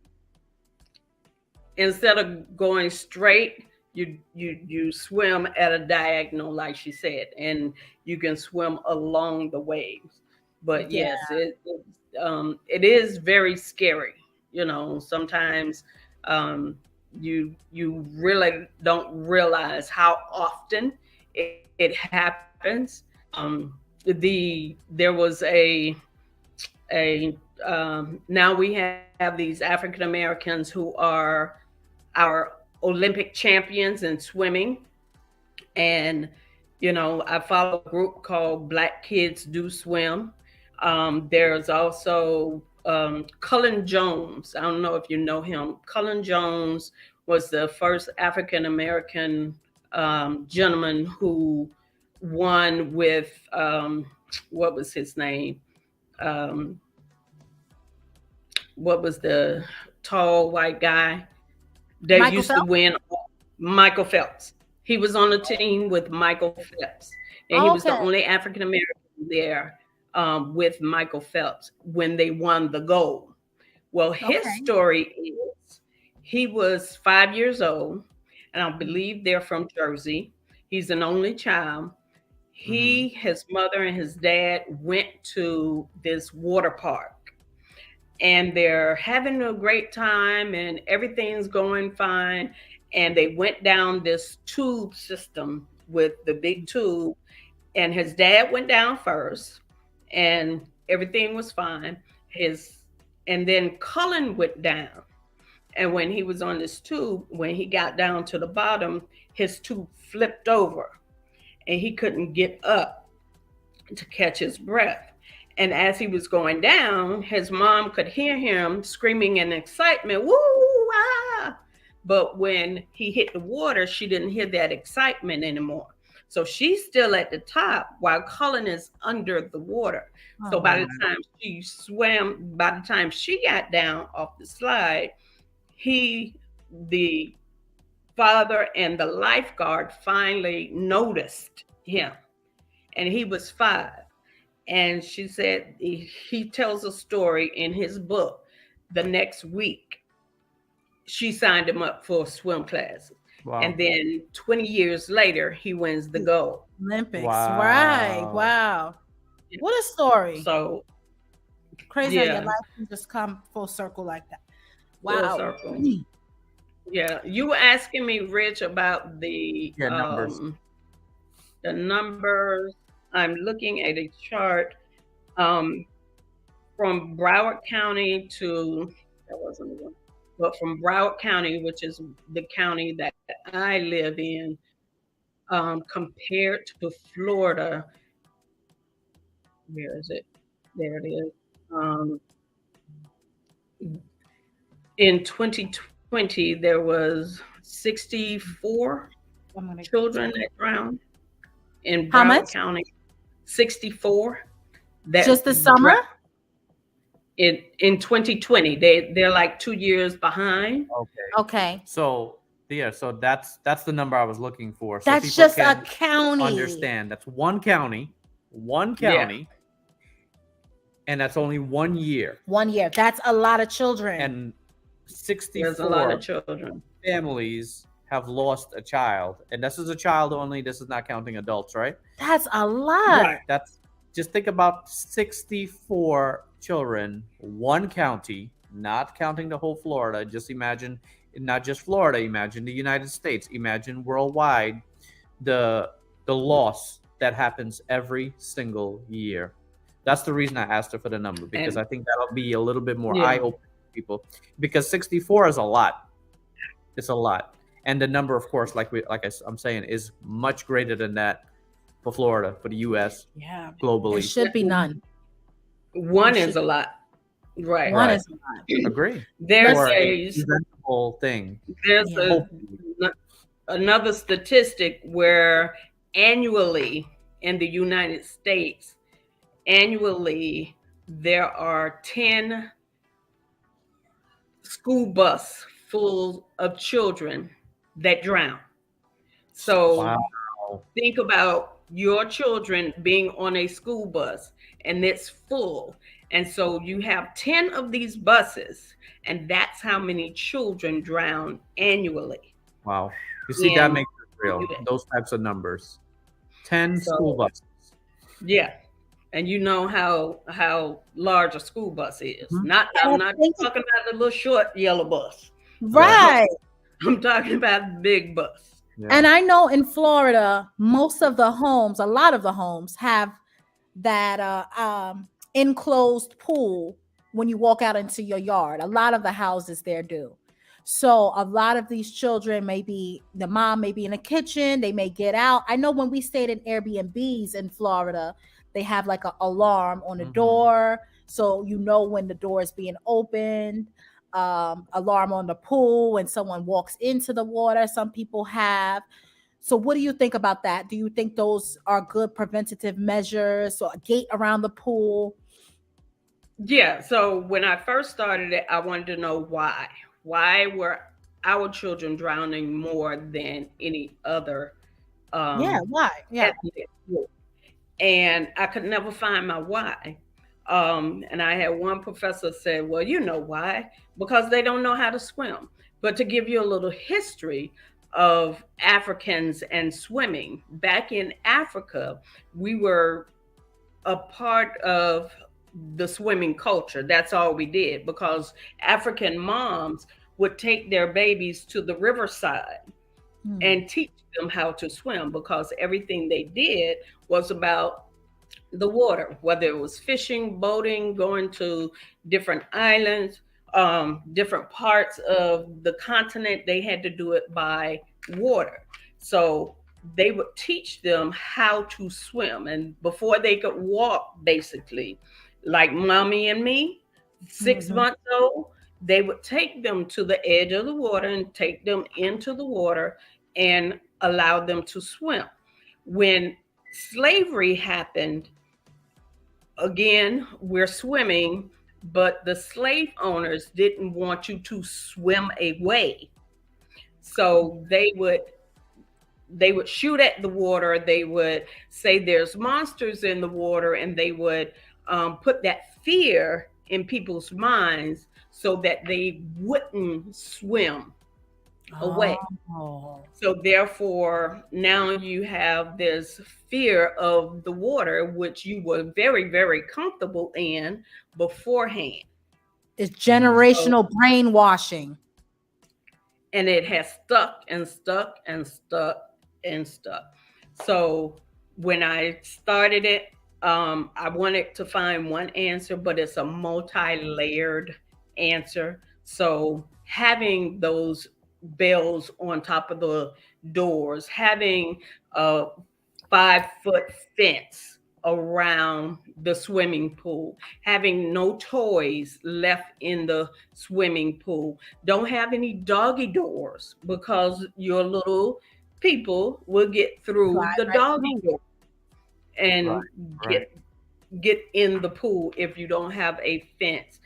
Instead of going straight, you swim at a diagonal, like she said, and you can swim along the waves. But yes, it is very scary. You know, sometimes you really don't realize how often it happens. There was now we have these African Americans who are our Olympic champions in swimming. And, you know, I follow a group called Black Kids Do Swim. There's also Cullen Jones. I don't know if you know him. Cullen Jones was the first African American gentleman who won with, what was his name? What was the tall white guy that Michael used Phelps? to win? Michael Phelps. He was on the team with Michael Phelps, and he was the only African American there with Michael Phelps when they won the gold. Well, his story is he was 5 years old, and I believe they're from Jersey. He's an only child. He, his mother, and his dad went to this water park. And they're having a great time and everything's going fine. And they went down this tube system with the big tube. And his dad went down first and everything was fine. And then Cullen went down. And when he was on this tube, when he got down to the bottom, his tube flipped over and he couldn't get up to catch his breath. And as he was going down, his mom could hear him screaming in excitement, woo, ah. But when he hit the water, she didn't hear that excitement anymore. So she's still at the top while Cullen is under the water. So by the time she swam, by the time she got down off the slide, the father and the lifeguard finally noticed him. And he was 5. And she said he tells a story in his book. The next week, she signed him up for swim classes. Wow. And then 20 years later, he wins the gold. Olympics. Wow. Right. Wow. What a story. So crazy how your life can just come full circle like that. Wow. Full circle. Yeah. You were asking me, Rich, about the numbers. The numbers. I'm looking at a chart from Broward County to, that wasn't the one, but from Broward County, which is the county that I live in, compared to Florida. Where is it? There it is. In 2020, there was 64 children that drowned in Broward County. 64. Just the summer? In 2020, they're like 2 years behind. Okay. So so that's the number I was looking for. So that's just a county. Understand that's one county, and that's only 1 year. 1 year. That's a lot of children. And 64 There's a lot of children. Families have lost a child, and this is a child only. This is not counting adults, right? That's a lot. Right. That's just think about 64 children, one county, not counting the whole Florida. Just imagine, not just Florida. Imagine the United States. Imagine worldwide, the loss that happens every single year. That's the reason I asked her for the number, because I think that'll be a little bit more eye-opening to people. Because 64 is a lot. It's a lot. And the number, of course, I'm saying, is much greater than that for Florida, for the U.S., globally. There should be none. One is a lot. Right. One is a lot. Agree. There's a whole thing. There's another statistic where annually in the United States, there are 10 school bus full of children that drown. So Wow. think about your children being on a school bus and it's full. And so you have 10 of these buses, and that's how many children drown annually. Wow. You see, that in makes it real. the US. Those types of numbers. 10 school So, buses. yeah. And you know how large a school bus is. Mhm. Not And I'm I not think- talking about the little short yellow bus. Right. I'm talking about the big bus. Yeah. And I know in Florida, most of the homes, a lot of the homes have that enclosed pool when you walk out into your yard. A lot of the houses there do. So a lot of these children, maybe the mom may be in the kitchen, they may get out. I know when we stayed in Airbnbs in Florida, they have like an alarm on the Mhm. door, so you know when the door is being opened. Alarm on the pool when someone walks into the water. Some people have. So what do you think about that? Do you think those are good preventative measures? So a gate around the pool? Yeah. So when I first started it, I wanted to know why. Why were our children drowning more than any other Yeah, why? Yeah. ethnic group? And I could never find my why. And I had one professor said, well, you know why? Because they don't know how to swim. But to give you a little history of Africans and swimming, back in Africa, we were a part of the swimming culture. That's all we did, because African moms would take their babies to the riverside and teach them how to swim, because everything they did was about the water, whether it was fishing, boating, going to different islands, different parts of the continent. They had to do it by water. So they would teach them how to swim. And before they could walk, basically, like mommy and me, 6 months old, they would take them to the edge of the water and take them into the water and allow them to swim. When slavery happened, again, we're swimming, but the slave owners didn't want you to swim away. So they would shoot at the water. They would say there's monsters in the water, and they would put that fear in people's minds so that they wouldn't swim away. Oh. So therefore, now you have this fear of the water, which you were very, very comfortable in beforehand. It's generational brainwashing. And it has stuck and stuck and stuck and stuck. So when I started it, I wanted to find one answer, but it's a multi-layered answer. So having those bells on top of the doors, having a 5-foot fence around the swimming pool, having no toys left in the swimming pool, don't have any doggy doors, because your little people will get through Slide the right doggy through. door and get in the pool if you don't have a fence.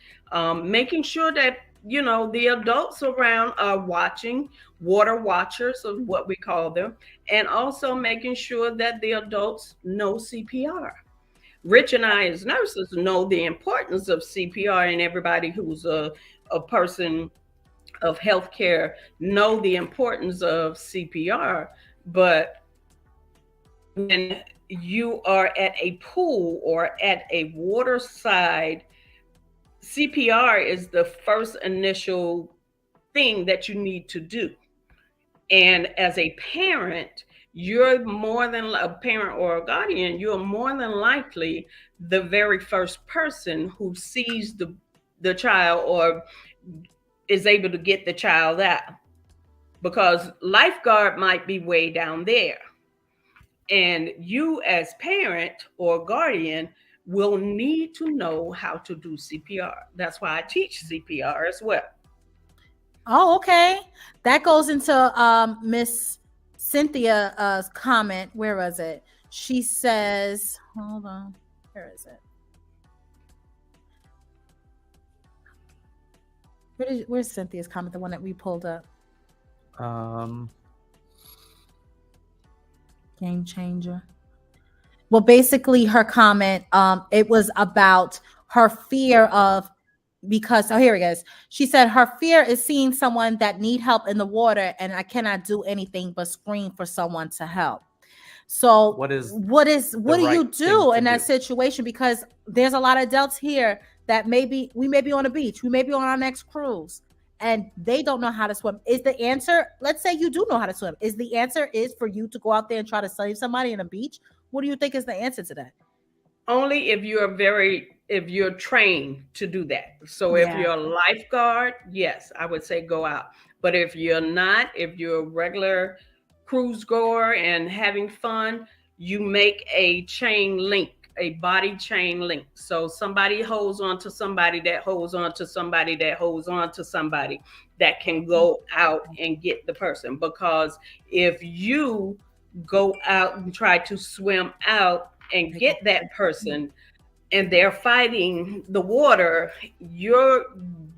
Making sure that the adults around are watching, water watchers is what we call them, and also making sure that the adults know CPR. Rich and I, as nurses, know the importance of CPR, and everybody who's a person of healthcare know the importance of CPR. But when you are at a pool or at a waterside, CPR is the first initial thing that you need to do. And as a parent, you're more than a parent or a guardian, you're more than likely the very first person who sees the child or is able to get the child out, because lifeguard might be way down there. And you as parent or guardian will need to know how to do CPR. That's why I teach CPR as well. Oh, okay. That goes into Miss Cynthia's comment. Where was it? She says, hold on. Where is it? Where's Cynthia's comment? The one that we pulled up. Game changer. Well, basically her comment, it was about her fear of, because, oh, here it is. She said her fear is seeing someone that need help in the water and I cannot do anything but scream for someone to help. So what do you do in that situation? Because there's a lot of adults here that we may be on a beach, we may be on our next cruise, and they don't know how to swim. Is the answer, let's say you do know how to swim, is the answer is for you to go out there and try to save somebody in a beach? What do you think is the answer to that? Only if you're trained to do that. So if you're a lifeguard, yes, I would say go out. But if you're not, if you're a regular cruise goer and having fun, you make a chain link, a body chain link. So somebody holds on to somebody that holds on to somebody that holds on to somebody that can go out and get the person. Because if you go out and try to swim out and get that person and they're fighting the water, you're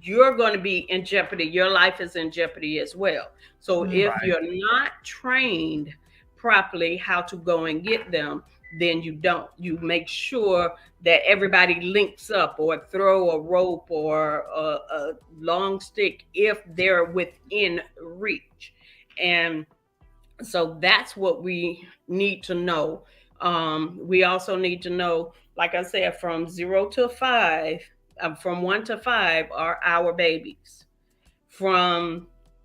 going to be in jeopardy. Your life is in jeopardy as well. So if you're not trained properly how to go and get them, then you make sure that everybody links up or throw a rope or a long stick if they're within reach. And so that's what we need to know. We also need to know, like I said, from 0 to 5, from 1 to 5 are our babies.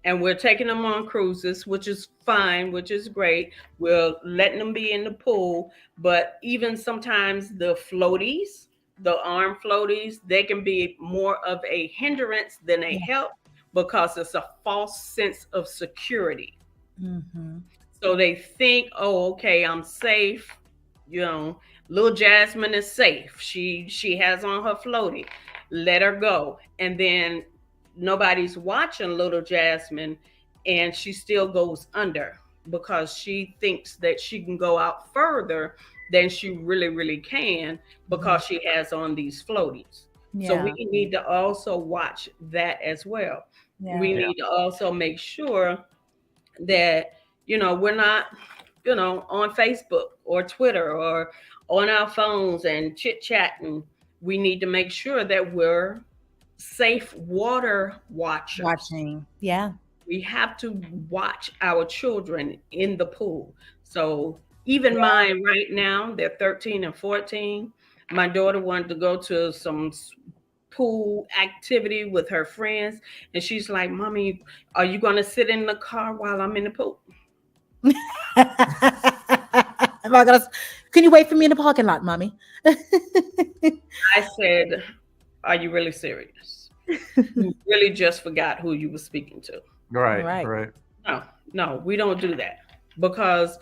And we're taking them on cruises, which is fine, which is great. We're letting them be in the pool, but even sometimes the floaties, the arm floaties, they can be more of a hindrance than a help because it's a false sense of security. Mm-hmm. So they think, oh, okay, I'm safe. You know, little Jasmine is safe. She has on her floaty. Let her go. And then nobody's watching little Jasmine and she still goes under because she thinks that she can go out further than she really, really can because she has on these floaties. Yeah. So we need to also watch that as well. Yeah. We need to also make sure that, we're not, on Facebook or Twitter or on our phones and chit-chatting. We need to make sure that we're safe water watching. Yeah. We have to watch our children in the pool. So even mine right now, they're 13 and 14. My daughter wanted to go to some pool activity with her friends. And she's like, Mommy, are you going to sit in the car while I'm in the pool? Can you wait for me in the parking lot, Mommy? I said, are you really serious? You really just forgot who you were speaking to. Right. No, we don't do that because,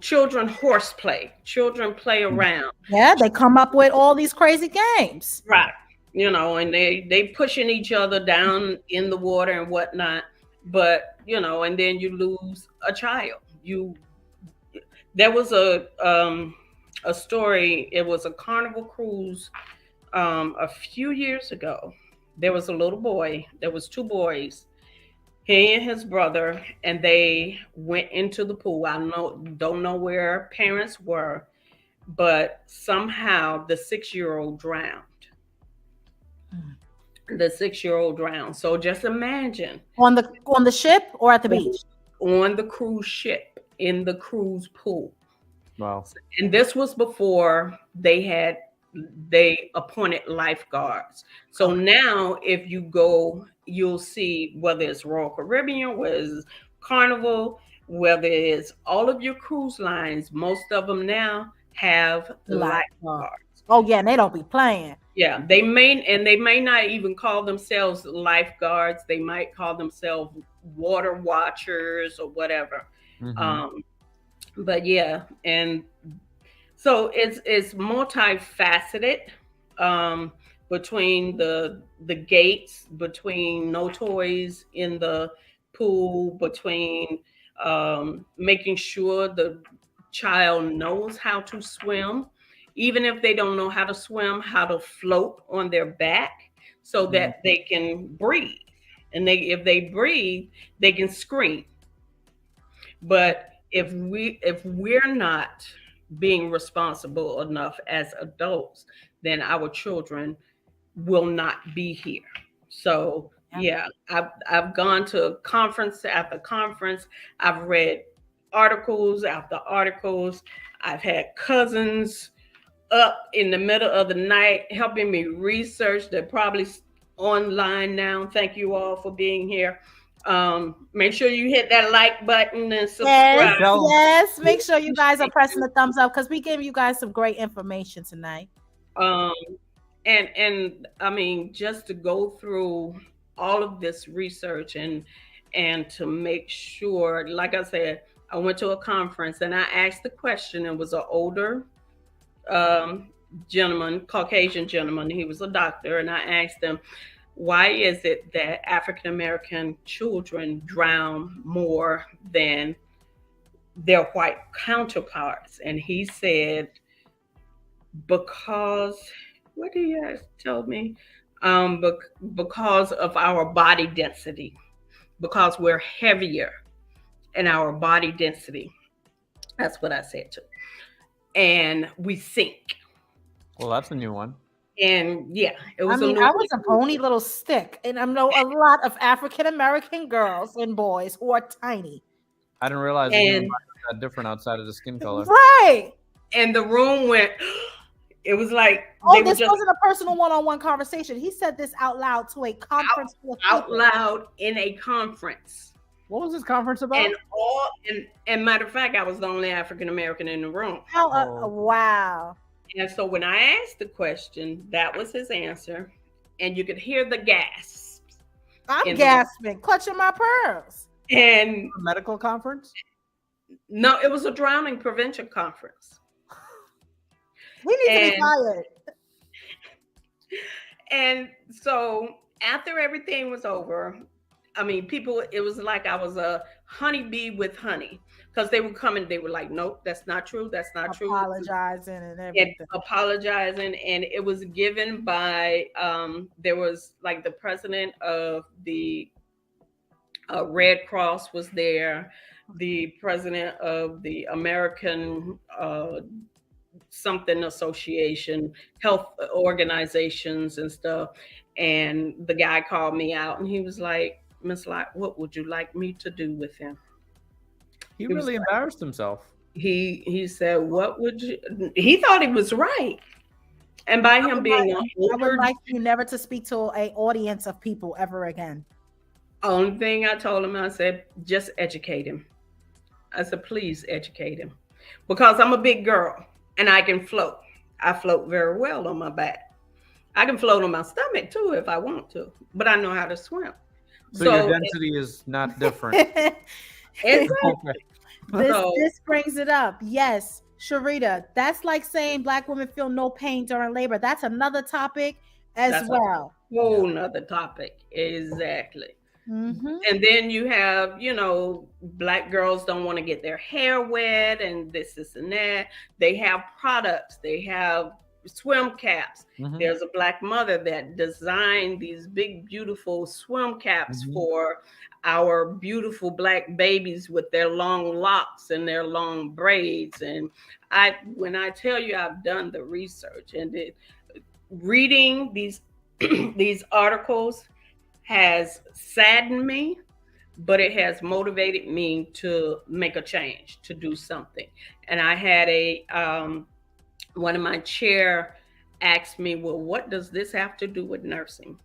children horseplay. Children play around. Yeah, they come up with all these crazy games. Right. And they pushing each other down in the water and whatnot. But, and then you lose a child. There was a story. It was a Carnival cruise a few years ago. There was a little boy. There was 2 boys, he and his brother, and they went into the pool. I don't know where parents were, but somehow the 6-year-old drowned. The 6-year-old drowned. So just imagine on the ship or at the beach? On the cruise ship, in the cruise pool. Wow. And this was before they appointed lifeguards. So now if you go, you'll see whether it's Royal Caribbean, whether it's Carnival, whether it's all of your cruise lines, most of them now have lifeguards. Oh yeah, and they don't be playing. Yeah, they may not even call themselves lifeguards. They might call themselves water watchers or whatever. Mm-hmm. But yeah, and so it's multifaceted between the gates, between no toys in the pool, between making sure the child knows how to swim, even if they don't know how to swim, how to float on their back so that they can breathe. And if they breathe, they can scream. But if we're not being responsible enough as adults, then our children will not be here. So yeah, I've gone to conference after conference. I've read articles after articles. I've had cousins up in the middle of the night helping me research. They're probably online now. Thank you all for being here. Make sure you hit that like button and subscribe. Yes. Make sure you guys are pressing the thumbs up because we gave you guys some great information tonight. And I mean, just to go through all of this research and to make sure, like I said, I went to a conference and I asked the question. It was an older gentleman, Caucasian gentleman. He was a doctor, and I asked him, why is it that African American children drown more than their white counterparts? And he said, because, what did he tell me? Because of our body density, because we're heavier in our body density. That's what I said too. And we sink. Well, that's a new one. And yeah, it was. I mean, I was a bony little stick, and I know a lot of African American girls and boys who are tiny. I didn't realize it was that different outside of the skin color. Right. And the room went. It was like, this wasn't a personal one-on-one conversation. He said this out loud to a conference. Out loud in a conference. What was this conference about? And matter of fact, I was the only African American in the room. Wow. And so when I asked the question, that was his answer, and you could hear the gasps. I'm gasping, clutching my pearls. And a medical conference? No, it was a drowning prevention conference. We need to be fired. And so after everything was over, I mean, people, it was like I was a honeybee with honey, because they were coming. They were like, nope, that's not true. That's not true. Apologizing and everything. Apologizing. And it was given by, there was like the president of the Red Cross was there, the president of the American something association, health organizations and stuff. And the guy called me out and he was like, Miss Lott, what would you like me to do with him? He really embarrassed himself. He said, what would you, he thought he was right. And by him being I would like you never to speak to an audience of people ever again. Only thing I told him, I said, just educate him. I said, please educate him. Because I'm a big girl and I can float. I float very well on my back. I can float on my stomach too if I want to, but I know how to swim. So your density is not different. Exactly. This brings it up. Yes, Sharita, that's like saying Black women feel no pain during labor. That's another topic as well. A whole nother topic. Exactly. Mm-hmm. And then you have, you know, Black girls don't want to get their hair wet and this and that. They have products. They have swim caps. Mm-hmm. There's a Black mother that designed these big, beautiful swim caps for our beautiful Black babies with their long locks and their long braids. And when I tell you I've done the research and reading these these articles has saddened me, but it has motivated me to make a change, to do something. And I had one of my chair asked me, well, what does this have to do with nursing?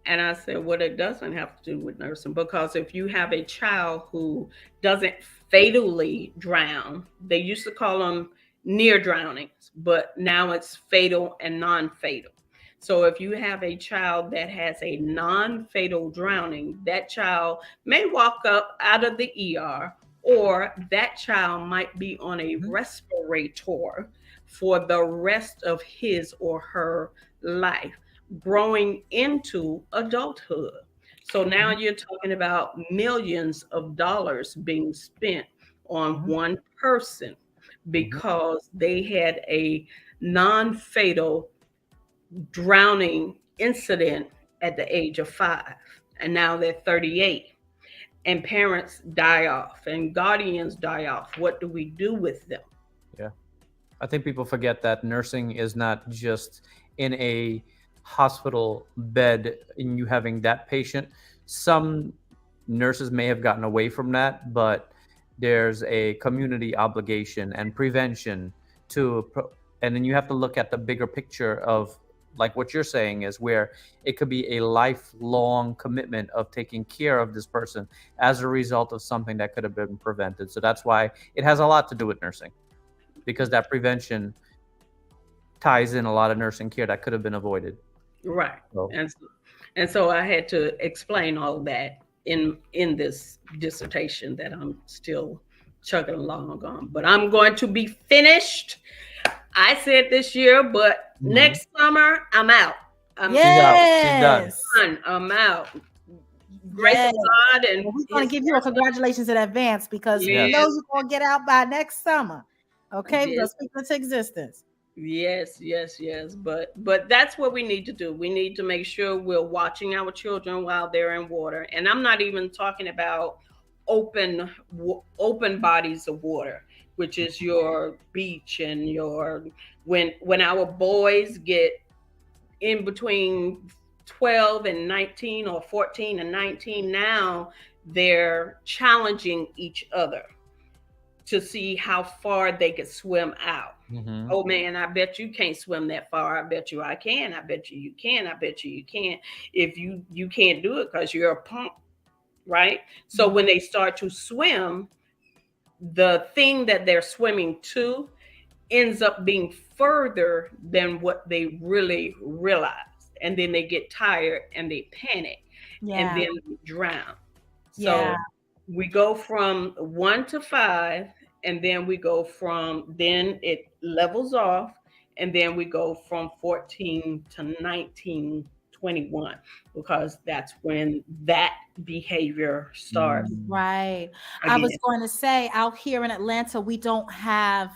And I said, well, it doesn't have to do with nursing, because if you have a child who doesn't fatally drown, they used to call them near drownings, but now it's fatal and non-fatal. So if you have a child that has a non-fatal drowning, that child may walk up out of the ER, or that child might be on a respirator for the rest of his or her life, growing into adulthood. So now you're talking about millions of dollars being spent on one person because they had a non-fatal drowning incident at the age of 5, and now they're 38, and parents die off and guardians die off. What do we do with them? Yeah. I think people forget that nursing is not just in a hospital bed and you having that patient. Some nurses may have gotten away from that, but there's a community obligation and prevention and then you have to look at the bigger picture of, like what you're saying, is where it could be a lifelong commitment of taking care of this person as a result of something that could have been prevented. So that's why it has a lot to do with nursing, because that prevention ties in a lot of nursing care that could have been avoided. Right. So, And so I had to explain all that in this dissertation that I'm still chugging along on. But I'm going to be finished. I said this year, but next summer I'm out. Yes. She's done. I'm out. Grace of God, and we're going to give you a congratulations in advance, because we know you're going to get out by next summer. Okay, we're going to speak into existence. Yes. But that's what we need to do. We need to make sure we're watching our children while they're in water. And I'm not even talking about open bodies of water, which is your beach and your when our boys get in between 12 and 19 or 14 and 19, now they're challenging each other to see how far they could swim out. Mm-hmm. Oh man, I bet you can't swim that far. I bet you I can. I bet you can. I bet you can. If you can't do it because you're a punk, right? So when they start to swim, the thing that they're swimming to ends up being further than what they really realize. And then they get tired and they panic and then drown. So we go from 1 to 5, and then we go then it levels off, and then we go from 14 to 19, 21, because that's when that behavior starts. Right. I was going to say, out here in Atlanta, we don't have,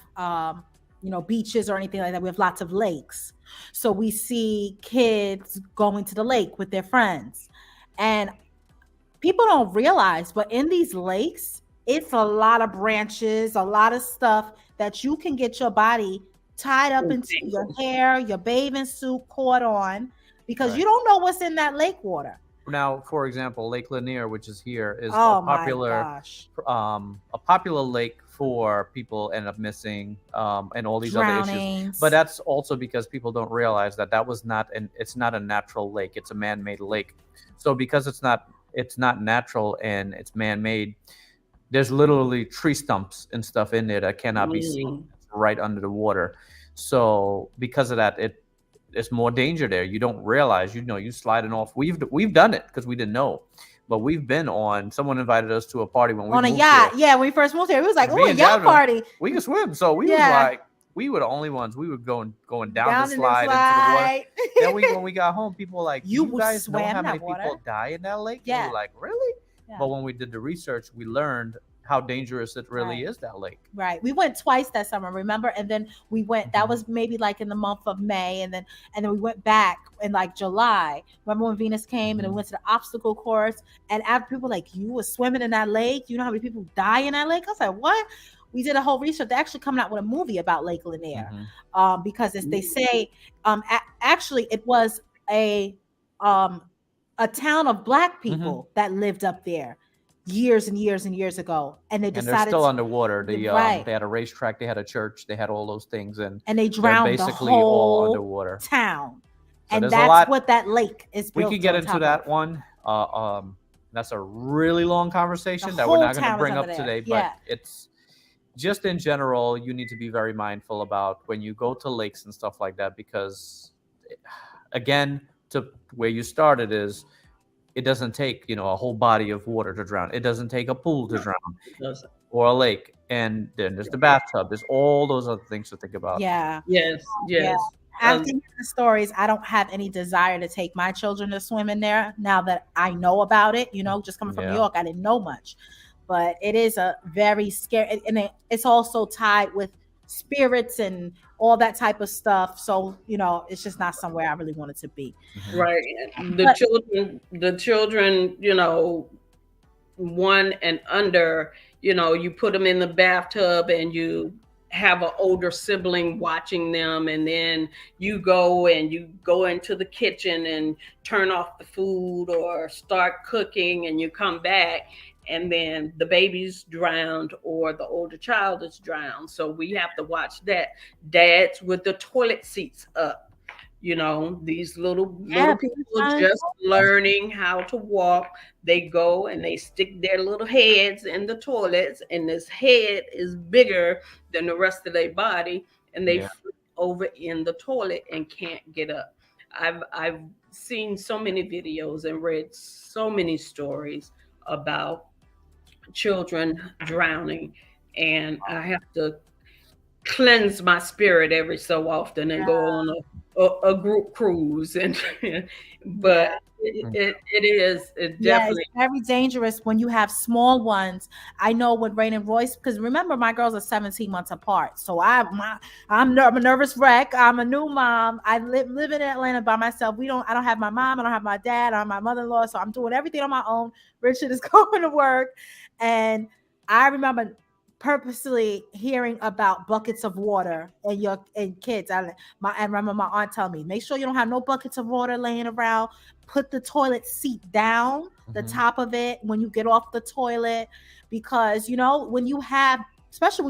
beaches or anything like that. We have lots of lakes. So we see kids going to the lake with their friends, and people don't realize, but in these lakes, it's a lot of branches, a lot of stuff that you can get your body tied up into your hair, your bathing suit caught on, because you don't know what's in that lake water. Now, for example, Lake Lanier, which is here, is a popular lake for people end up missing and all these other issues. But that's also because people don't realize that it's not a natural lake; it's a man-made lake. So because it's not natural and it's man-made, there's literally tree stumps and stuff in there that cannot be seen right under the water. So because of that, it's more danger there. You don't realize, you sliding off. We've done it because we didn't know, but we've been someone invited us to a party when we on a yacht. When we first moved here, it was like, oh, a yacht party. We can swim. So we was like, we were the only ones. We were going down the slide into the water. Then when we got home, people were like, you guys know how many people die in that lake? Yeah. We were like, really? Yeah. But when we did the research, we learned how dangerous it really is, that lake. Right. We went twice that summer, remember? And then we went, that was maybe like in the month of May. And then we went back in like July. Remember when Venus came and we went to the obstacle course, and after people were like, you were swimming in that lake? You know how many people die in that lake? I was like, what? We did a whole research. They're actually coming out with a movie about Lake Lanier, because as they say, actually it was a town of Black people that lived up there years and years and years ago, and they decided, and they're still underwater. They had a racetrack, they had a church, they had all those things, and they drowned basically the whole all underwater town. So and that's what that lake is built. We could get into that one. That's a really long conversation that we're not going to bring up today, but it's just in general, you need to be very mindful about when you go to lakes and stuff like that, because again, to where you started is, it doesn't take, a whole body of water to drown. It doesn't take a pool to drown or a lake. And then there's the bathtub. There's all those other things to think about. Yeah. Yes. After hearing the stories, I don't have any desire to take my children to swim in there now that I know about it. Just coming from New York, I didn't know much. But it is a very scary, and it's also tied with spirits and all that type of stuff. So, it's just not somewhere I really wanted to be. Right. But- The children, 1 and under, you put them in the bathtub and you have an older sibling watching them, and then you go into the kitchen and turn off the food or start cooking, and you come back and then the baby's drowned or the older child is drowned. So we have to watch that. Dads with the toilet seats up. These little people just learning how to walk. They go and they stick their little heads in the toilets, and this head is bigger than the rest of their body, and they flip over in the toilet and can't get up. I've seen so many videos and read so many stories about children drowning, and I have to cleanse my spirit every so often and go on a group cruise, and but it definitely it's very dangerous when you have small ones. I know when Rain and Royce, because remember my girls are 17 months apart, so I'm a nervous wreck. I'm a new mom. I live in Atlanta by myself. I don't have my mom, I don't have my dad, I don't have my mother-in-law, so I'm doing everything on my own. Richard is going to work, and I remember purposely hearing about buckets of water and kids. I remember my aunt telling me, make sure you don't have no buckets of water laying around. Put the toilet seat down, the top of it, when you get off the toilet, because especially when you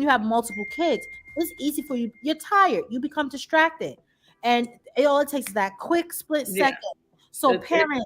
have multiple kids, it's easy for you. You're tired. You become distracted, and all it takes is that quick split second. So parents,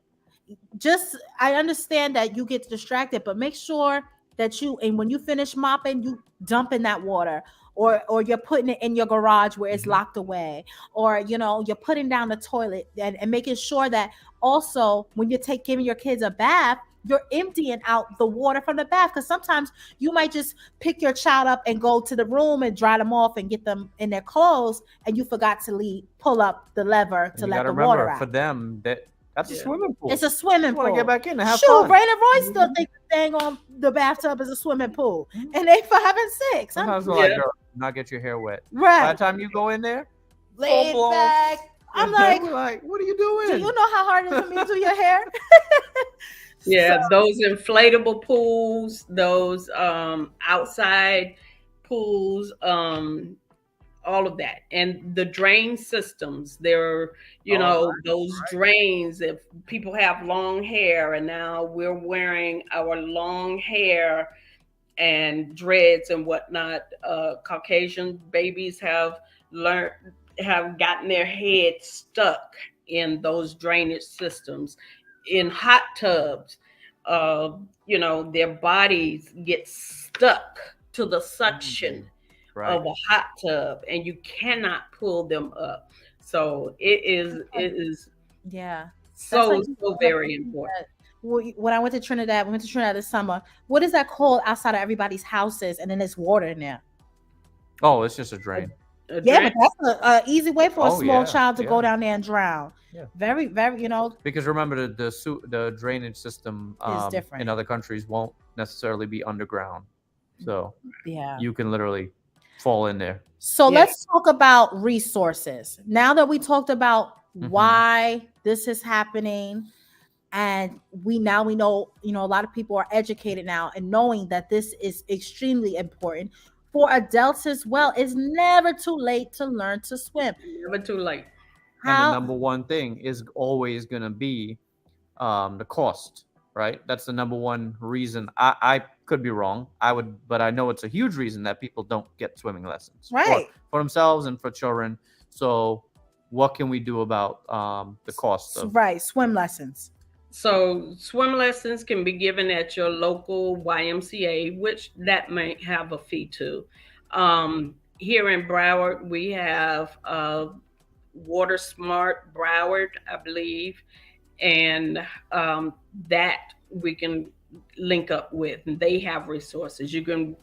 I understand that you get distracted, but make sure that when you finish mopping, you dump in that water, or you're putting it in your garage where it's locked away, or you're putting down the toilet, and making sure that also when you're giving your kids a bath, you're emptying out the water from the bath, because sometimes you might just pick your child up and go to the room and dry them off and get them in their clothes, and you forgot to pull up the lever to let the water out. For them, that's a swimming pool. It's a swimming pool. Want to get back in and have fun. Rain and Royce still think the thing on the bathtub is a swimming pool, and they 5 and 6. Sometimes we're like, girl, not get your hair wet. Right. By the time you go in there, laid back. I'm like, what are you doing? Do you know how hard it is for me to do your hair? Those inflatable pools, those outside pools, all of that, and the drain systems. There are, those drains. If people have long hair, and now we're wearing our long hair and dreads and whatnot, Caucasian babies have gotten their head stuck in those drainage systems. In hot tubs, their bodies get stuck to the suction of a hot tub, and you cannot pull them up. So it is so very important. When I went to Trinidad, this summer. What is that called outside of everybody's houses, and then there's water in there? Oh, it's just a drain. But that's an easy way for a small child to go down there and drown. Yeah. Very, very, Because remember, the drainage system is different in other countries won't necessarily be underground, so you can literally fall in there. So let's talk about resources. Now that we talked about why this is happening, and we know, a lot of people are educated now and knowing that this is extremely important for adults as well. It's never too late to learn to swim. Never too late. And the number one thing is always going to be the cost, right? That's the number one reason. I could be wrong. But I know it's a huge reason that people don't get swimming lessons, right, for themselves and for children. So what can we do about the cost of swim lessons? So swim lessons can be given at your local YMCA, which that may have a fee too. Here in Broward, we have Water Smart Broward, I believe, and that we can link up with, and they have resources. You can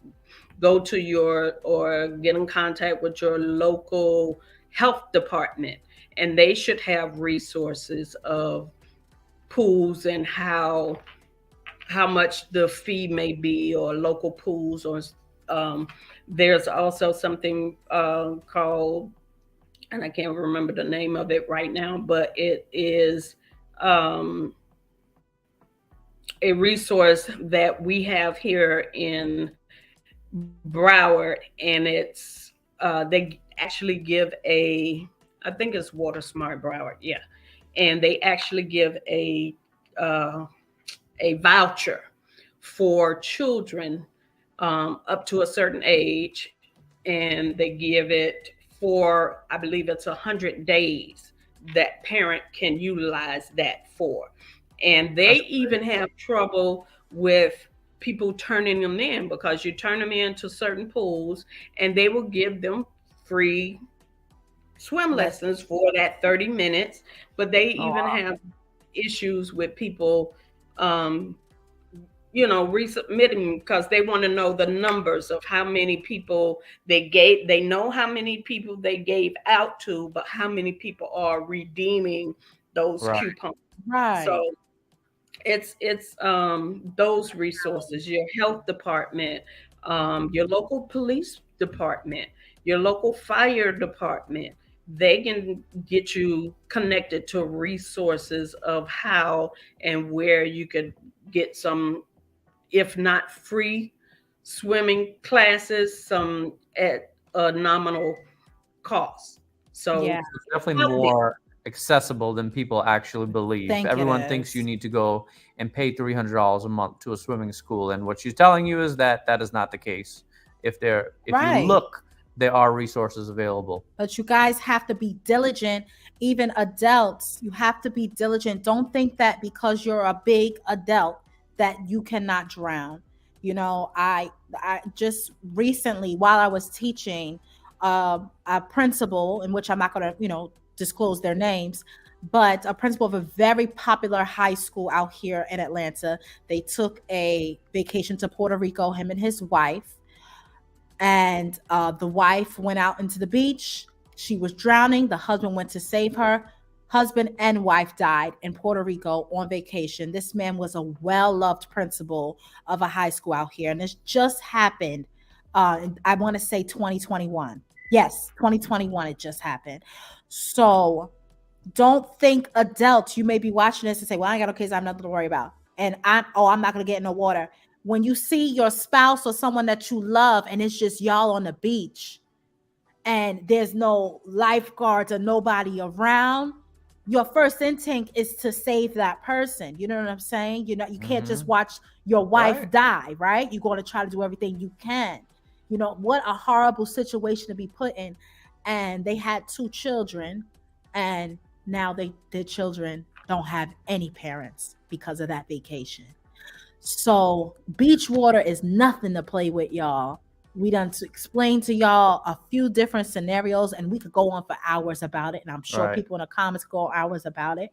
go to or get in contact with your local health department, and they should have resources of pools and how much the fee may be, or local pools, or There's also something called, and I can't remember the name of it right now, but it is um, a resource that we have here in Broward, and they actually give I think it's Water Smart Broward, yeah, and they actually give uh, a voucher for children up to a certain age, and they give it for, I believe it's 100 days that parent can utilize that for, and they even have trouble with people turning them in, because you turn them into certain pools and they will give them free swim lessons for that 30 minutes, but they even have issues with people um, resubmitting, because they want to know the numbers of how many people they know how many people they gave out to, but how many people are redeeming those coupons. Right. So it's those resources, your health department, your local police department, your local fire department. They can get you connected to resources of how and where you could get some, if not free swimming classes, some at a nominal cost. So Yeah. It's definitely more accessible than people actually believe. Think it Everyone thinks you is. need to go and pay $300 a month to a swimming school, and what she's telling you is that that is not the case. If you Right. look, there are resources available. But you guys have to be diligent. Even adults, you have to be diligent. Don't think that because you're a big adult that you cannot drown. You know, I just recently, while I was teaching a principal, in which I'm not going to, disclose their names, but a principal of a very popular high school out here in Atlanta, they took a vacation to Puerto Rico, him and his wife. And the wife went out into the beach. She was drowning. The husband went to save her. Husband and wife died in Puerto Rico on vacation. This man was a well-loved principal of a high school out here. And this just happened, I want to say 2021. Yes, 2021, it just happened. So don't think adults, you may be watching this and say, well, I ain't got no kids, I have nothing to worry about. And I'm not going to get in the water. When you see your spouse or someone that you love and it's just y'all on the beach and there's no lifeguards or nobody around, your first instinct is to save that person. You know what I'm saying? You can't just watch your wife die, right? You're going to try to do everything you can. What a horrible situation to be put in. And they had 2 children, and now their children don't have any parents because of that vacation. So beach water is nothing to play with, y'all. We done to explain to y'all a few different scenarios, and we could go on for hours about it. And I'm sure people in the comments go on hours about it.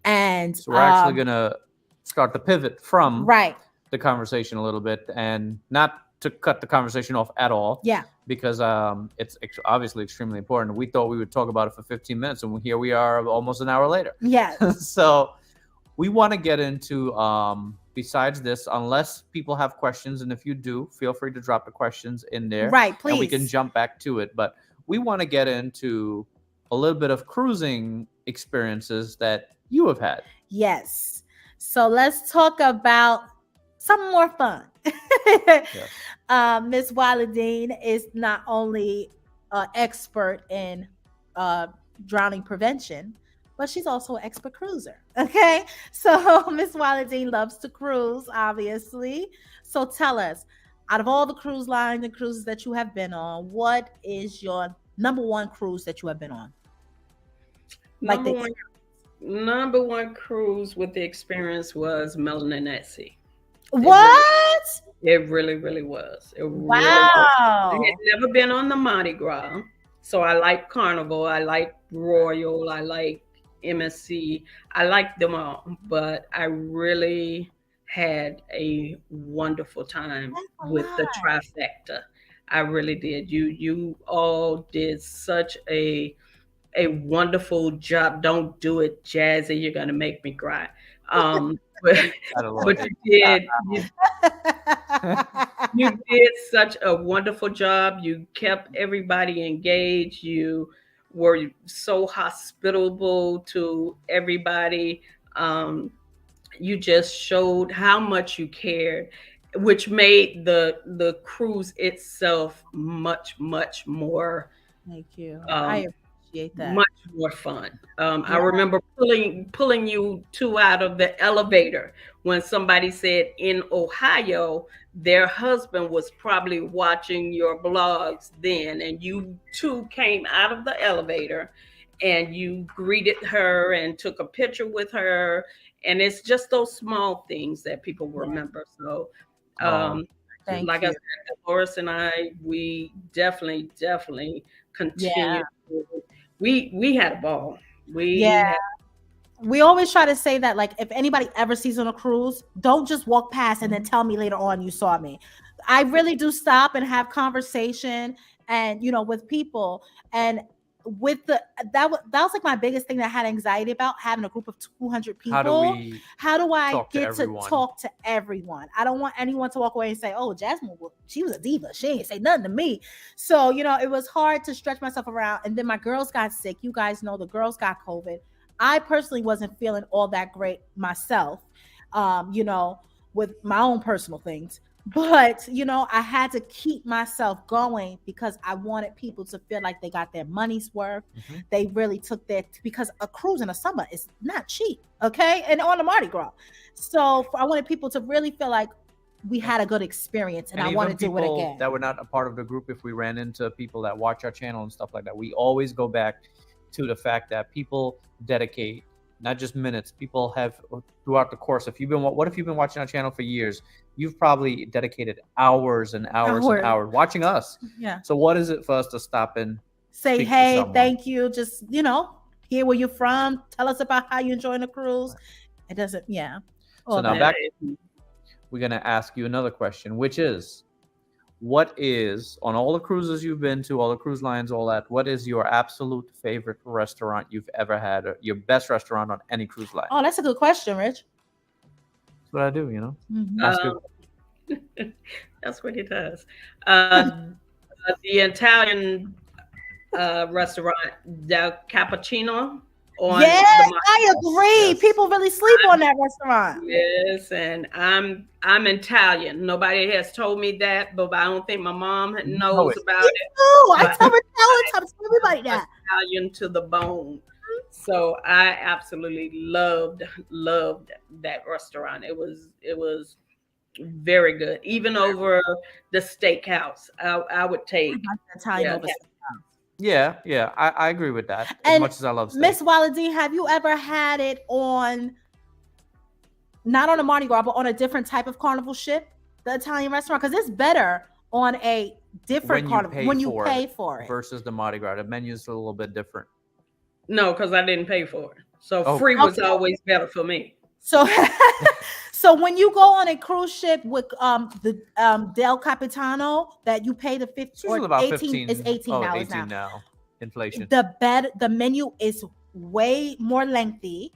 And So we're actually going to start to pivot from the conversation a little bit, and not to cut the conversation off at all. Yeah. Because it's obviously extremely important. We thought we would talk about it for 15 minutes, and here we are almost an hour later. Yes. So we want to get into, besides this, unless people have questions, and if you do, feel free to drop the questions in there. Right, please. And we can jump back to it. But we want to get into a little bit of cruising experiences that you have had. Yes. So let's talk about some more fun. Miss Wylodean is not only an expert in drowning prevention, but she's also an expert cruiser. Okay. So Miss Wylodean loves to cruise, obviously. So tell us, out of all the cruise lines and cruises that you have been on, what is your number one cruise that you have been on? Number one cruise with the experience was Melanin at Sea. What? It really, really was. Wow. I had never been on the Mardi Gras. So I like Carnival. I like Royal. I like MSC. I like them all. But I really had a wonderful time with the trifecta. I really did. You all did such a wonderful job. Don't do it, Jazzy. You're going to make me cry. But, Gotta love but it. you did such a wonderful job. You kept everybody engaged. You were so hospitable to everybody. You just showed how much you cared, which made the cruise itself much more Thank you. um, I appreciate that. much more fun. I Yeah. remember pulling you two out of the elevator when somebody said in Ohio their husband was probably watching your blogs then, and you two came out of the elevator and you greeted her and took a picture with her, and it's just those small things that people remember. So Thank like you. I said, Dolores and I, we definitely continue. We had a ball. We always try to say that, like, if anybody ever sees on a cruise, don't just walk past and then tell me later on you saw me. I really do stop and have conversation, and with people. And with that was like my biggest thing that I had anxiety about, having a group of 200 people. How do I get to talk to everyone? I don't want anyone to walk away and say, oh, Jasmine, she was a diva, she ain't say nothing to me. So it was hard to stretch myself around. And then my girls got sick. You guys know the girls got COVID. I personally wasn't feeling all that great myself, with my own personal things. But, I had to keep myself going because I wanted people to feel like they got their money's worth. Mm-hmm. They really took because a cruise in the summer is not cheap, okay? And on the Mardi Gras. So I wanted people to really feel like we had a good experience, and I want to do it again. That were not a part of the group, if we ran into people that watch our channel and stuff like that, we always go back to the fact that people dedicate not just minutes. People have throughout the course. What if you've been watching our channel for years? You've probably dedicated hours and hours and hours watching us. Yeah. So what is it for us to stop and say, hey, thank you? Just hear where you're from. Tell us about how you enjoying the cruise. It doesn't. Yeah. So now back, we're gonna ask you another question, which is, what is, on all the cruises you've been to, all the cruise lines, all that, what is your absolute favorite restaurant you've ever had, or your best restaurant on any cruise line? Oh, that's a good question, Rich. That's what I do, Mm-hmm. That's what he does. The Italian restaurant, Del Cappuccino. Yes, I agree. Yes. People really sleep on that restaurant. Yes, and I'm Italian. Nobody has told me that, but I don't think my mom knows about it. I tell everybody that. Italian to the bone. So I absolutely loved that restaurant. It was very good. Even over the steakhouse, I would take Italian over. Yeah, I agree with that. As much as I love steak. Miss Wylodean, have you ever had it on, not on a Mardi Gras, but on a different type of carnival ship, the Italian restaurant? Because it's better on a different carnival when you pay for it versus the Mardi Gras. The menu's a little bit different. No, because I didn't pay for it. So free was always better for me. So so when you go on a cruise ship with the Del Capitano, that you pay the 15 or about 18, it's $18 now. Inflation. The menu is way more lengthy,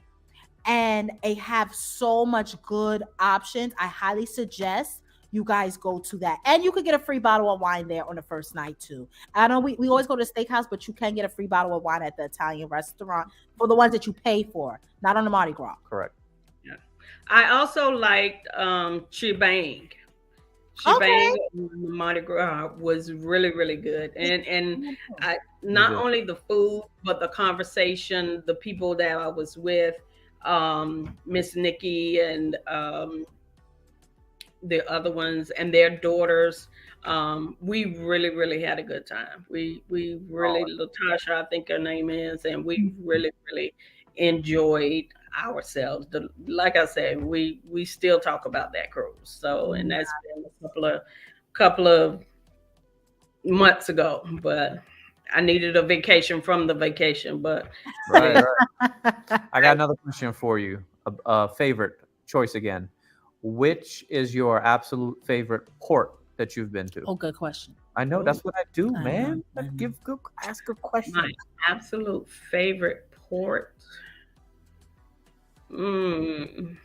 and they have so much good options. I highly suggest you guys go to that. And you could get a free bottle of wine there on the first night too. I know we always go to the steakhouse, but you can get a free bottle of wine at the Italian restaurant for the ones that you pay for, not on the Mardi Gras. Correct. I also liked Shebang. Shebang Mardi Gras was really, really good. And I, not only the food, but the conversation, the people that I was with, Miss Nikki and the other ones and their daughters. We really, really had a good time. We really, Latasha, I think her name is, and we really, really enjoyed ourselves. Like I said, we still talk about that cruise. So, and that's been a couple of months ago, but I needed a vacation from the vacation. But right. I got another question for you. A favorite choice again. Which is your absolute favorite port that you've been to? Oh, good question. I know that's what I do, man. Ask a question. My absolute favorite port. Mm,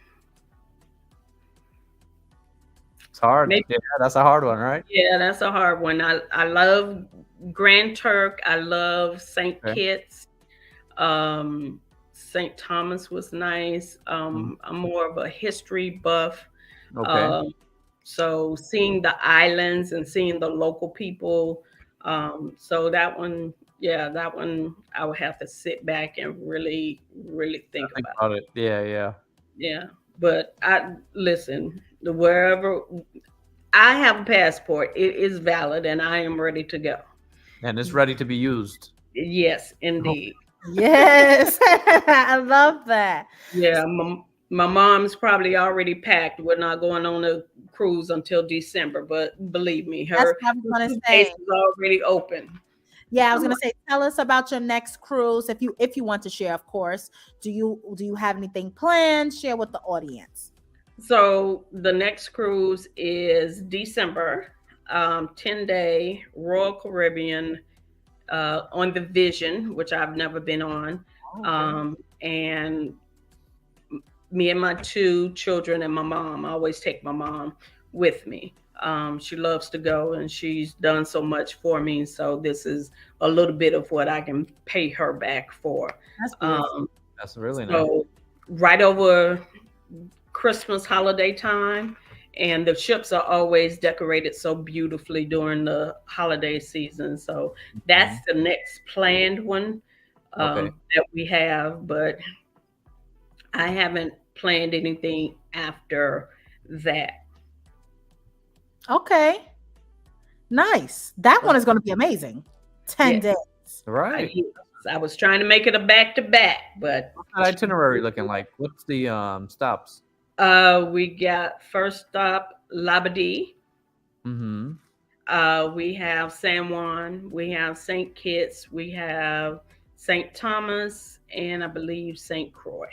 It's hard. maybe, Yeah, that's a hard one, right? yeah, that's a hard one. I love Grand Turk. I love St. Okay. Kitts. Um, St. Thomas was nice. I'm more of a history buff. Okay. Um, so seeing the islands and seeing the local people. So that one, yeah, that one I would have to sit back and really, really think Think about. about it. Yeah, yeah. Yeah. But I listen, wherever I have a passport, it is valid and I am ready to go. And it's ready to be used. Yes, indeed. Yes. I love that. Yeah, my mom's probably already packed. We're not going on a cruise until December, but believe me, That's her what I was gonna suitcase say. is already open. Yeah, I was gonna say, tell us about your next cruise, if you want to share, of course. Do you have anything planned? Share with the audience. So the next cruise is December, 10-day Royal Caribbean on the Vision, which I've never been on. And me and my 2 children and my mom, I always take my mom with me. She loves to go and she's done so much for me. So this is a little bit of what I can pay her back for. That's beautiful. That's really nice. So right over Christmas holiday time, and the ships are always decorated so beautifully during the holiday season. So that's the next planned one that we have, but I haven't planned anything after that. Okay. Nice. That one is going to be amazing. 10 days. Right. I was trying to make it a back-to-back, but what's that itinerary looking like? What's the stops? We got first stop Labadee. We have San Juan. We have St. Kitts. We have St. Thomas, and I believe St. Croix.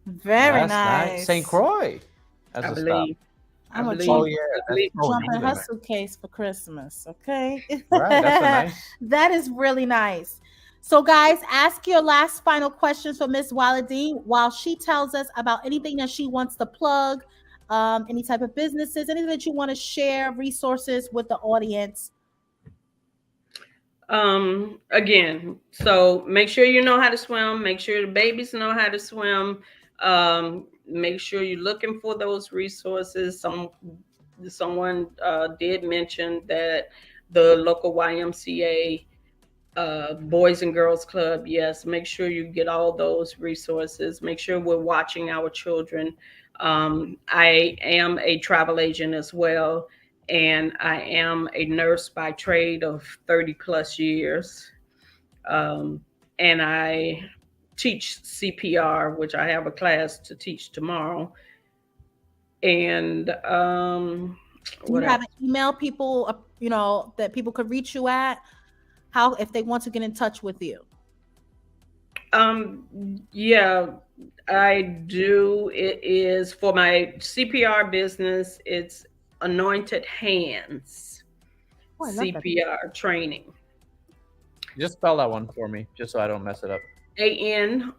Very nice. St. Croix. I believe. I'm gonna jump in her suitcase for Christmas. Okay. Right, that's nice. That is really nice. So, guys, ask your last final questions for Miss Wylodean while she tells us about anything that she wants to plug, any type of businesses, anything that you want to share, resources with the audience. Again, so make sure you know how to swim. Make sure the babies know how to swim. Make sure you're looking for those resources. Someone did mention that the local YMCA Boys and Girls Club. Yes, make sure you get all those resources. Make sure we're watching our children. I am a travel agent as well, and I am a nurse by trade of 30 plus years. And I teach CPR, which I have a class to teach tomorrow. And do you have an email people, that people could reach you at? How, if they want to get in touch with you? Yeah, I do. It is for my CPR business. It's Anointed Hands CPR training. Just spell that one for me, just so I don't mess it up. ANOITED.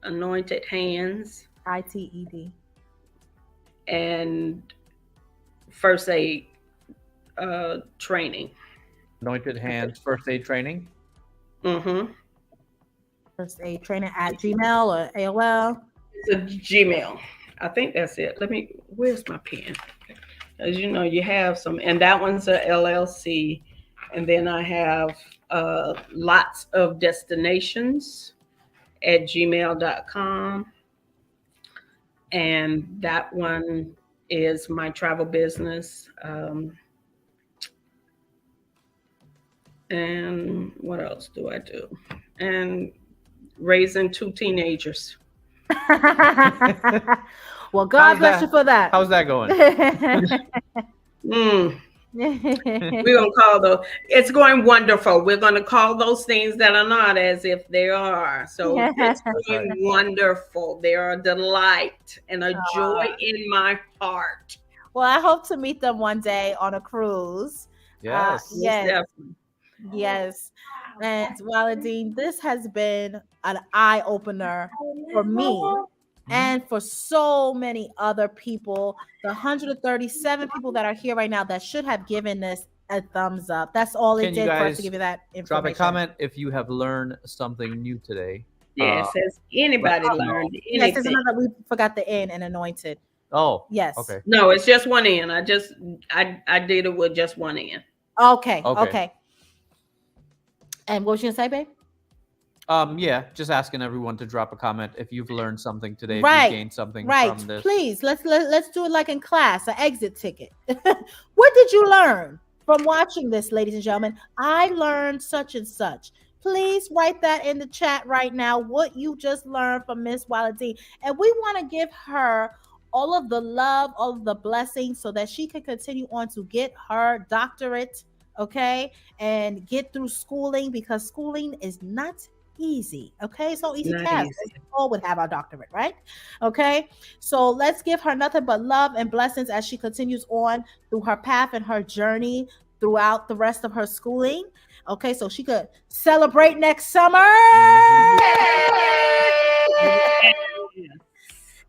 Anointed Hands. ITED. And first aid training. Anointed Hands first aid training. First aid training at Gmail or AOL. It's a Gmail. I think that's it. Where's my pen? As you know, you have some, and that one's a LLC. And then I have lots of destinations at gmail.com. And that one is my travel business. And what else do I do? And raising 2 teenagers. Well, God bless you for that. How's that going? We're gonna call it's going wonderful. We're gonna call those things that are not as if they are. So it's going wonderful. They are a delight and a joy in my heart. Well, I hope to meet them one day on a cruise. Yes. Yes. Yes. And Wylodean, this has been an eye opener for me and for so many other people. The 137 people that are here right now that should have given this a thumbs up. That's all it Can you did for us guys to give you that drop a information. comment if you have learned something new today? Yes, has anybody let us know. learned Yes, there's anything? another. We forgot the N and anointed. Oh, Yes. okay. No, it's just one end. I did it with just one end. Okay. Okay. Okay. And what was you gonna say, babe? Yeah, just asking everyone to drop a comment if you've learned something today, if Right, you gained something Right. from this. Please, let's do it like in class, an exit ticket. What did you learn from watching this, ladies and gentlemen? I learned such and such. Please write that in the chat right now, what you just learned from Miss Wylodean. And we want to give her all of the love, all of the blessings so that she can continue on to get her doctorate, okay? And get through schooling, because schooling is not easy, okay? It's no easy Not task. easy. We all would have our doctorate, right? Okay, so let's give her nothing but love and blessings as she continues on through her path and her journey throughout the rest of her schooling. Okay, so she could celebrate next summer.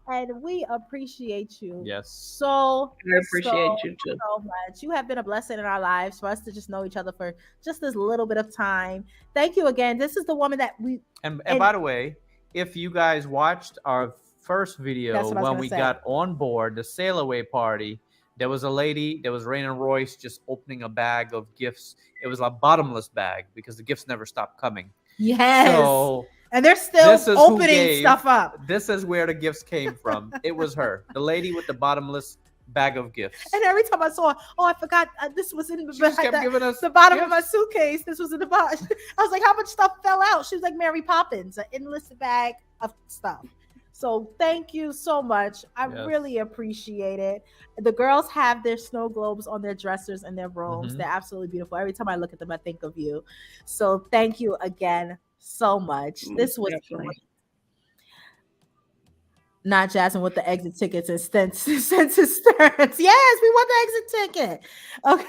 And we appreciate you. Yes. So I appreciate you too. so much. You have been a blessing in our lives for us to just know each other for just this little bit of time. Thank you again. This is the woman that we And by the way, if you guys watched our first video That's what I was when gonna we say. got on board the sail away party, there was a lady, there was Rain and Royce just opening a bag of gifts. It was a bottomless bag because the gifts never stopped coming. yes, So and they're still this is who opening gave- stuff up. this is where the gifts came from. It was her, the lady with the bottomless bag of gifts. And every time I saw it, oh, I forgot this was in She just kept the, giving us the bottom of gifts. my suitcase. This was in the bottom. I was like, how much stuff fell out? She was like Mary Poppins, an endless bag of stuff. So thank you so much. I Yes. really appreciate it. The girls have their snow globes on their dressers and their rooms. Mhm. They're absolutely beautiful. Every time I look at them, I think of you. So thank you again so much. This was Definitely. great. Not Jasmine with the exit tickets and census Stearns. Yes, we want the exit ticket. Okay.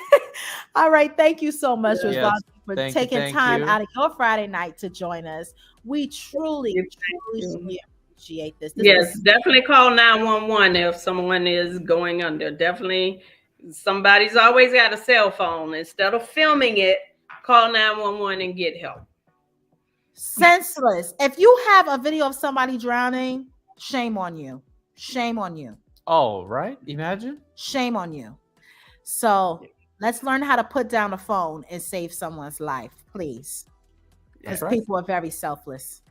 All right. Thank you so much, Yes. Osvaldo, for Thank you, taking thank time you. out of your Friday night to join us. We truly, Thank truly appreciate this. This Yes, was- definitely call 911 if someone is going under. Definitely, somebody's always got a cell phone. Instead of filming it, call 911 and get help. senseless. If you have a video of somebody drowning, shame on you. Shame on you. Oh, right. Imagine. Shame on you. So let's learn how to put down the phone and save someone's life, please. Because That's right. people are very selfless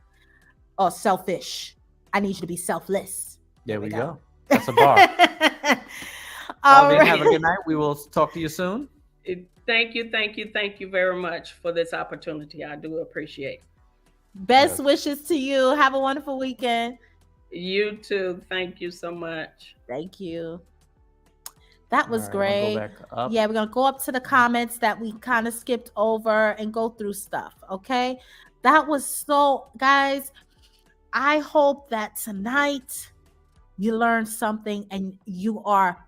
or selfish. I need you to be selfless. There we go. go. That's a bar. All Well, then, have a right. good night. We will talk to you soon. Thank you very much for this opportunity. I do appreciate it. Best Yes. wishes to you. Have a wonderful weekend. You too. Thank you so much. Thank you. That was All right, I'm great. gonna go back up. Yeah, we're gonna go up to the comments that we kind of skipped over and go through stuff. Okay. That was so, guys. I hope that tonight you learned something and you are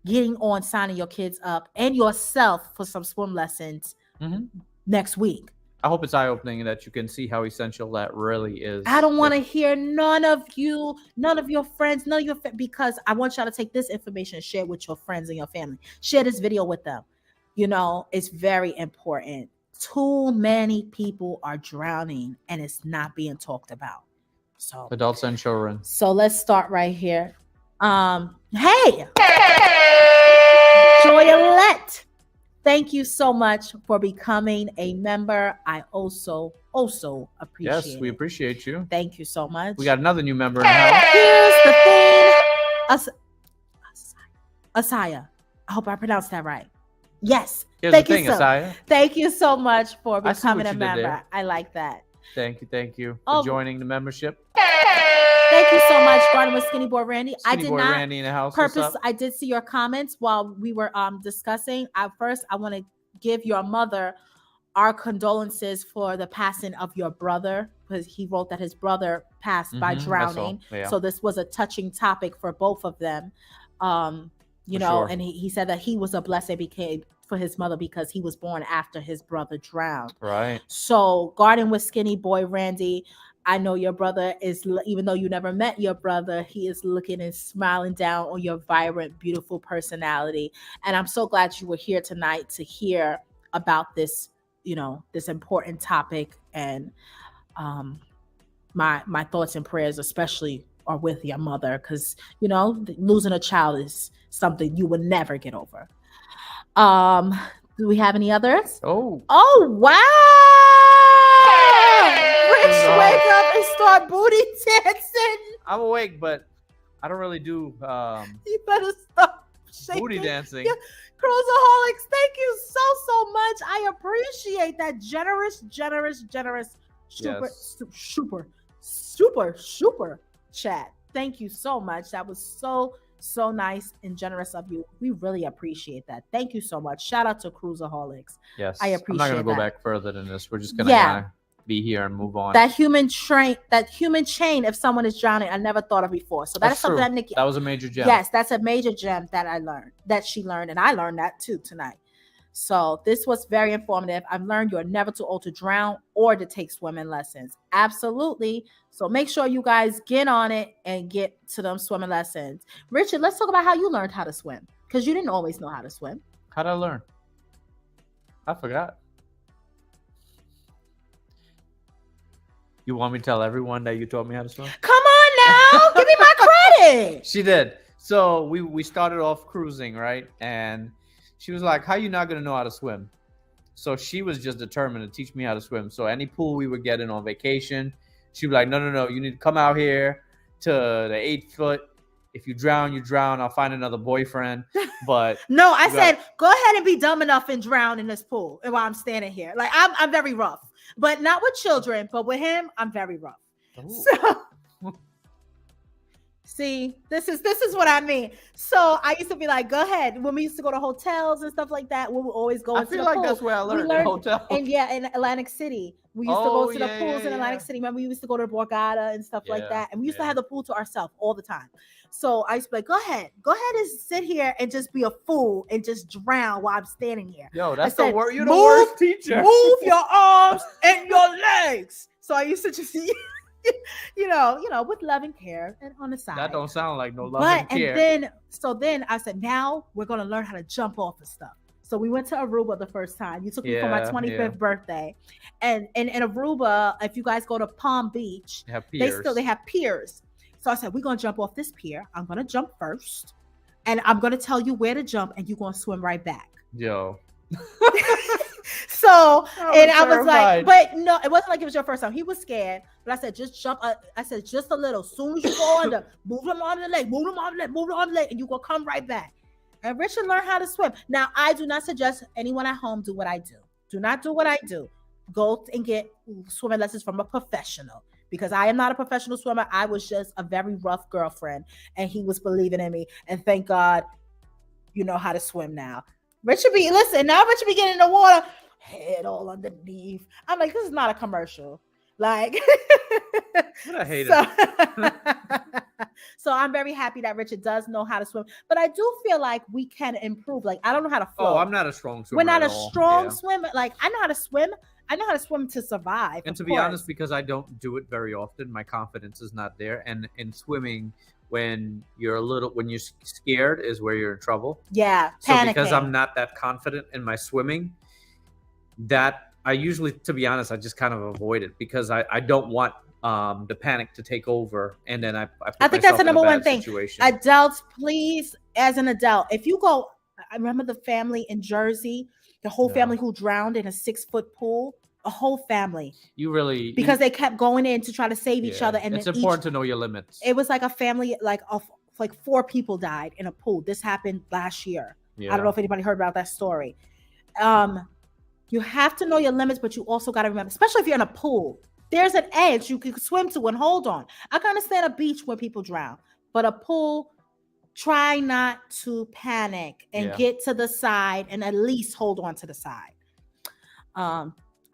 getting on signing your kids up and yourself for some swim lessons Mhm. next week. I hope it's eye-opening and that you can see how essential that really is. I don't want to hear none of you, none of your friends, none of your because I want y'all to take this information and share it with your friends and your family. Share this video with them. You know, it's very important. Too many people are drowning and it's not being talked about. So, Adults and children. so let's start right here. Hey, Joyolette, thank you so much for becoming a member. I also appreciate Yes, we it. appreciate you. Thank you so much. We got another new member in the house. Here's the thing. Asaya. I hope I pronounced that right. Yes. Here's Thank the you thing, so Asaya. Thank you so much for I see what becoming a you did member. there. I like that. Thank you for Oh. joining the membership. Thank you so much, Garden with Skinny Boy Randy. I Skinny did Boy not Randy in the house. What's purpose. up? I did see your comments while we were discussing. First, I want to give your mother our condolences for the passing of your brother, because he wrote that his brother passed by Mhm, I saw. drowning. Yeah. So this was a touching topic for both of them. You For know, sure. and he said that he was a blessing for his mother because he was born after his brother drowned. Right. So Garden with Skinny Boy Randy, I know your brother is, even though you never met your brother, he is looking and smiling down on your vibrant, beautiful personality. And I'm so glad you were here tonight to hear about this, this important topic. And my thoughts and prayers especially are with your mother, because losing a child is something you will never get over. Do we have any others? Oh Wow! Rich, wake up and start booty dancing. I'm awake, but I don't really do You better stop shaking. booty dancing. Yeah. Cruisaholics, thank you so much. I appreciate that generous, super chat. Thank you so much. That was so nice and generous of you. We really appreciate that. Thank you so much. Shout out to Cruisaholics. Yes, I appreciate I'm not gonna go that. back further than this. We're just gonna be here and move on. That human chain, if someone is drowning, I never thought of before. So that's something true. that Nikki. That was a major gem. Yes, that's a major gem that I learned, that she learned, and I learned that too tonight. So this was very informative. I've learned you're never too old to drown or to take swimming lessons. Absolutely. So make sure you guys get on it and get to them swimming lessons. Richard, let's talk about how you learned how to swim, because you didn't always know how to swim. How'd I learn? I forgot. You want me to tell everyone that you taught me how to swim? Come on now, give me my credit. She did. So we started off cruising, right? And she was like, how you not going to know how to swim? So she was just determined to teach me how to swim. So any pool we would get in on vacation, she'd be like, no. You need to come out here to the 8 foot. If you drown, you drown. I'll find another boyfriend. But no, I said, go ahead and be dumb enough and drown in this pool while I'm standing here. Like I'm very rough, but not with children, but with him, I'm very rough. Ooh. So see, this is what I mean. So I used to be like, go ahead. When we used to go to hotels and stuff like that, we would always go into the pool. I feel like that's where I learned in hotel. And in Atlantic City. We used to go to the pools in Atlantic City. Remember, we used to go to Borgata and stuff like that. And we used to have the pool to ourselves all the time. So I used to be like, go ahead and sit here and just be a fool and just drown while I'm standing here. Yo, that's the worst. You're the worst teacher. Move your arms and your legs. So I used to just with love and care and on the side. That don't sound like no love and care. And then I said, now we're gonna learn how to jump off of stuff. So we went to Aruba the first time. You took me for my 25th birthday, and in Aruba, if you guys go to Palm Beach, they have piers. So I said, we're gonna jump off this pier. I'm gonna jump first, and I'm gonna tell you where to jump, and you're gonna swim right back. Yo. So I was like, but no, it wasn't like it was your first time. He was scared, but I said, just jump. I said, just a little. As soon as you go under, move them on the leg, and you gonna come right back. And Richard learned how to swim. Now, I do not suggest anyone at home do what I do. Do not do what I do. Go and get swimming lessons from a professional, because I am not a professional swimmer. I was just a very rough girlfriend, and he was believing in me. And thank God, you know how to swim now. Richard be getting in the water, head all underneath. I'm like, this is not a commercial. Like, what a hater. So I'm very happy that Richard does know how to swim, but I do feel like we can improve. Like, I don't know how to float. Oh, I'm not a strong swimmer. We're not a strong swimmer. Like, I know how to swim. I know how to swim to survive. And to be honest, because I don't do it very often, my confidence is not there. And in swimming, when you're scared is where you're in trouble. Yeah, panicking. So because I'm not that confident in my swimming, that I usually, to be honest, I just kind of avoid it, because I don't want the panic to take over, and then I think that's the number one thing. Situation. Adults, please, as an adult, if you go, I remember the family in Jersey, the whole family who drowned in a 6-foot pool. A whole family. Because they kept going in to try to save each other, and it's important to know your limits. It was like a family, like 4 people died in a pool. This happened last year. I don't know if anybody heard about that story. You have to know your limits, but you also got to remember, especially if you're in a pool, there's an edge you can swim to and hold on. I can understand a beach where people drown, but a pool, try not to panic and get to the side and at least hold on to the side.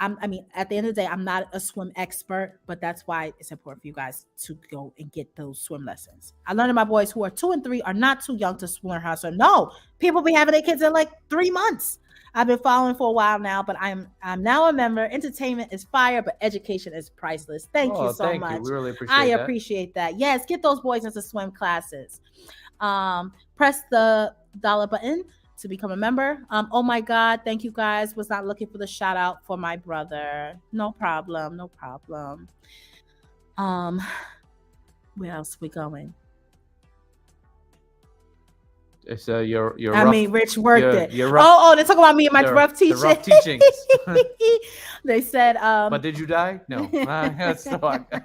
I mean, at the end of the day, I'm not a swim expert, but that's why it's important for you guys to go and get those swim lessons. I learned that my boys who are 2 and 3 are not too young to learn how to swim. No, people be having their kids in like 3 months. I've been following for a while now, but I'm now a member. Entertainment is fire, but education is priceless. Thank you so much. We really appreciate I that. appreciate that. Yes, get those boys into swim classes. Press the dollar button to become a member. Oh my God, thank you guys. Was not looking for the shout out for my brother. No problem, no problem. Where else we going? It's your I rough, mean, Rich worked it. Your rough, Oh, they talk about me and my rough teaching. The rough teachings. They said, but did you die? No. So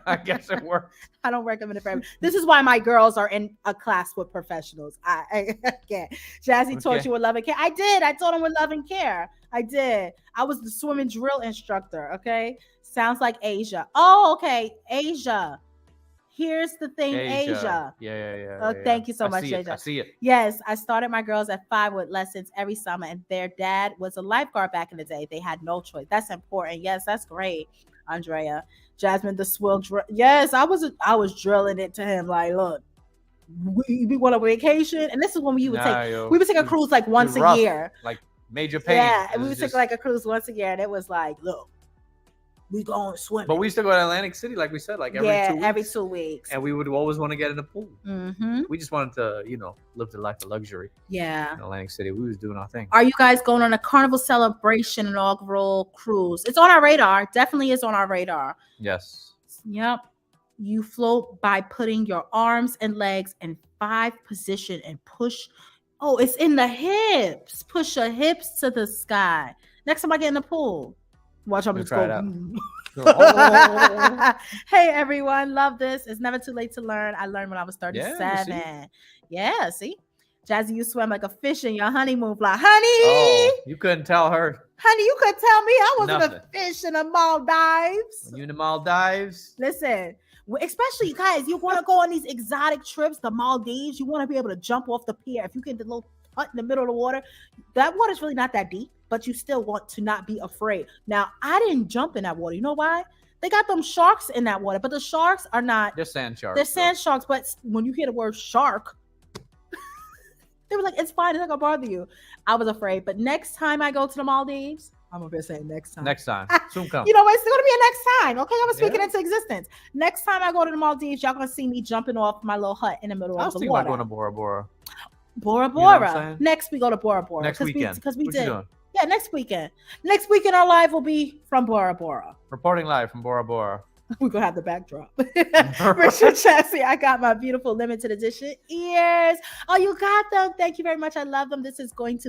I guess it worked. I don't recommend it for everyone. This is why my girls are in a class with professionals. I can't. Jazzy taught you with love and care. I did. I taught them with love and care. I did. I was the swimming drill instructor. Okay. Sounds like Asia. Oh, okay. Asia. Here's the thing, Asia. Yeah. Thank you so much, Asia. I see it. Yes, I started my girls at 5 with lessons every summer, and their dad was a lifeguard back in the day. They had no choice. That's important. Yes, that's great, Andrea. Jasmine, the swill drill. Yes, I was drilling it to him. Like, look, we went on vacation, and this is when we would take a cruise like once a year, like major pain. Yeah, and we would take like a cruise once a year, and it was like, look, we going swimming. But we used to go to Atlantic City, like we said, like every 2 weeks. And we would always want to get in the pool. Mm-hmm. We just wanted to, live the life of luxury. Yeah. In Atlantic City, we was doing our thing. Are you guys going on a Carnival Celebration inaugural cruise? It's on our radar. Definitely is on our radar. Yes. Yep. You float by putting your arms and legs in 5 position and push. Oh, it's in the hips. Push your hips to the sky. Next time I get in the pool. Watch, I'm just going. Hey everyone, love this. It's never too late to learn. I learned when I was 37. Yeah, see? Jazzy, you swim like a fish in your honeymoon fly. Honey! Oh, you couldn't tell her. Honey, you couldn't tell me I wasn't Nothing. a fish in the Maldives. When you in the Maldives. Listen, especially guys, you want to go on these exotic trips, the Maldives, you want to be able to jump off the pier. If you get the little hut in the middle of the water, that water's really not that deep, but you still want to not be afraid. Now, I didn't jump in that water. You know why? They got them sharks in that water, but the sharks are not. They're sand sharks. They're sand sharks, but when you hear the word shark, they were like, it's fine. It's not going to bother you. I was afraid, but next time I go to the Maldives, I'm going to say next time. Next time. Soon come. You know what? It's going to be a next time. Okay, I'm speaking into existence. Next time I go to the Maldives, y'all going to see me jumping off my little hut in the middle of the water. I was thinking about going to Bora Bora. Bora Bora. Next we go to Bora Bora. Next weekend. Because we did. Yeah, next weekend. Next weekend our live will be from Bora Bora. Reporting live from Bora Bora. We're going to have the backdrop. Richard Chassie, I got my beautiful limited edition ears. Oh, you got them. Thank you very much. I love them. This is going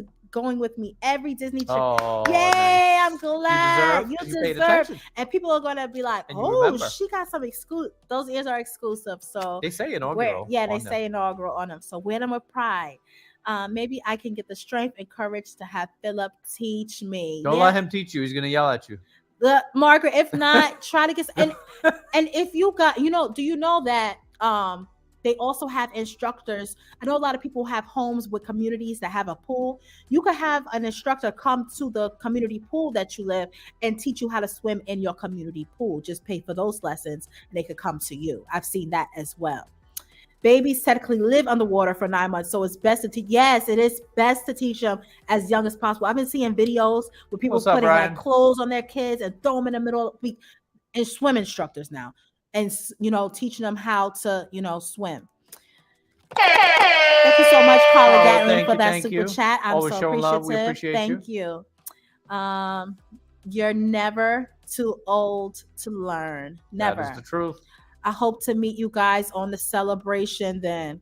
with me every Disney trip. Oh, yay, nice. I'm glad. You deserve. And people are going to be like, oh, she got some exclusive. Those ears are exclusive. So they say inaugural. They say inaugural on them. So wear them with pride. Maybe I can get the strength and courage to have Philip teach me. Don't let him teach you. He's going to yell at you. Margaret, if not, try to get and if you got, do you know that they also have instructors? I know a lot of people have homes with communities that have a pool. You could have an instructor come to the community pool that you live and teach you how to swim in your community pool. Just pay for those lessons and they could come to you. I've seen that as well. Babies technically live underwater for 9 months, so it's best to teach. Yes, it is best to teach them as young as possible. I've been seeing videos where people putting like clothes on their kids and throw them in the middle of the and swim instructors now, and teaching them how to swim. Thank you so much, Carla Gatlin, for that super chat. I'm always so appreciative. Love. We appreciate Thank you. You're never too old to learn. Never. That is the truth. I hope to meet you guys on the celebration then.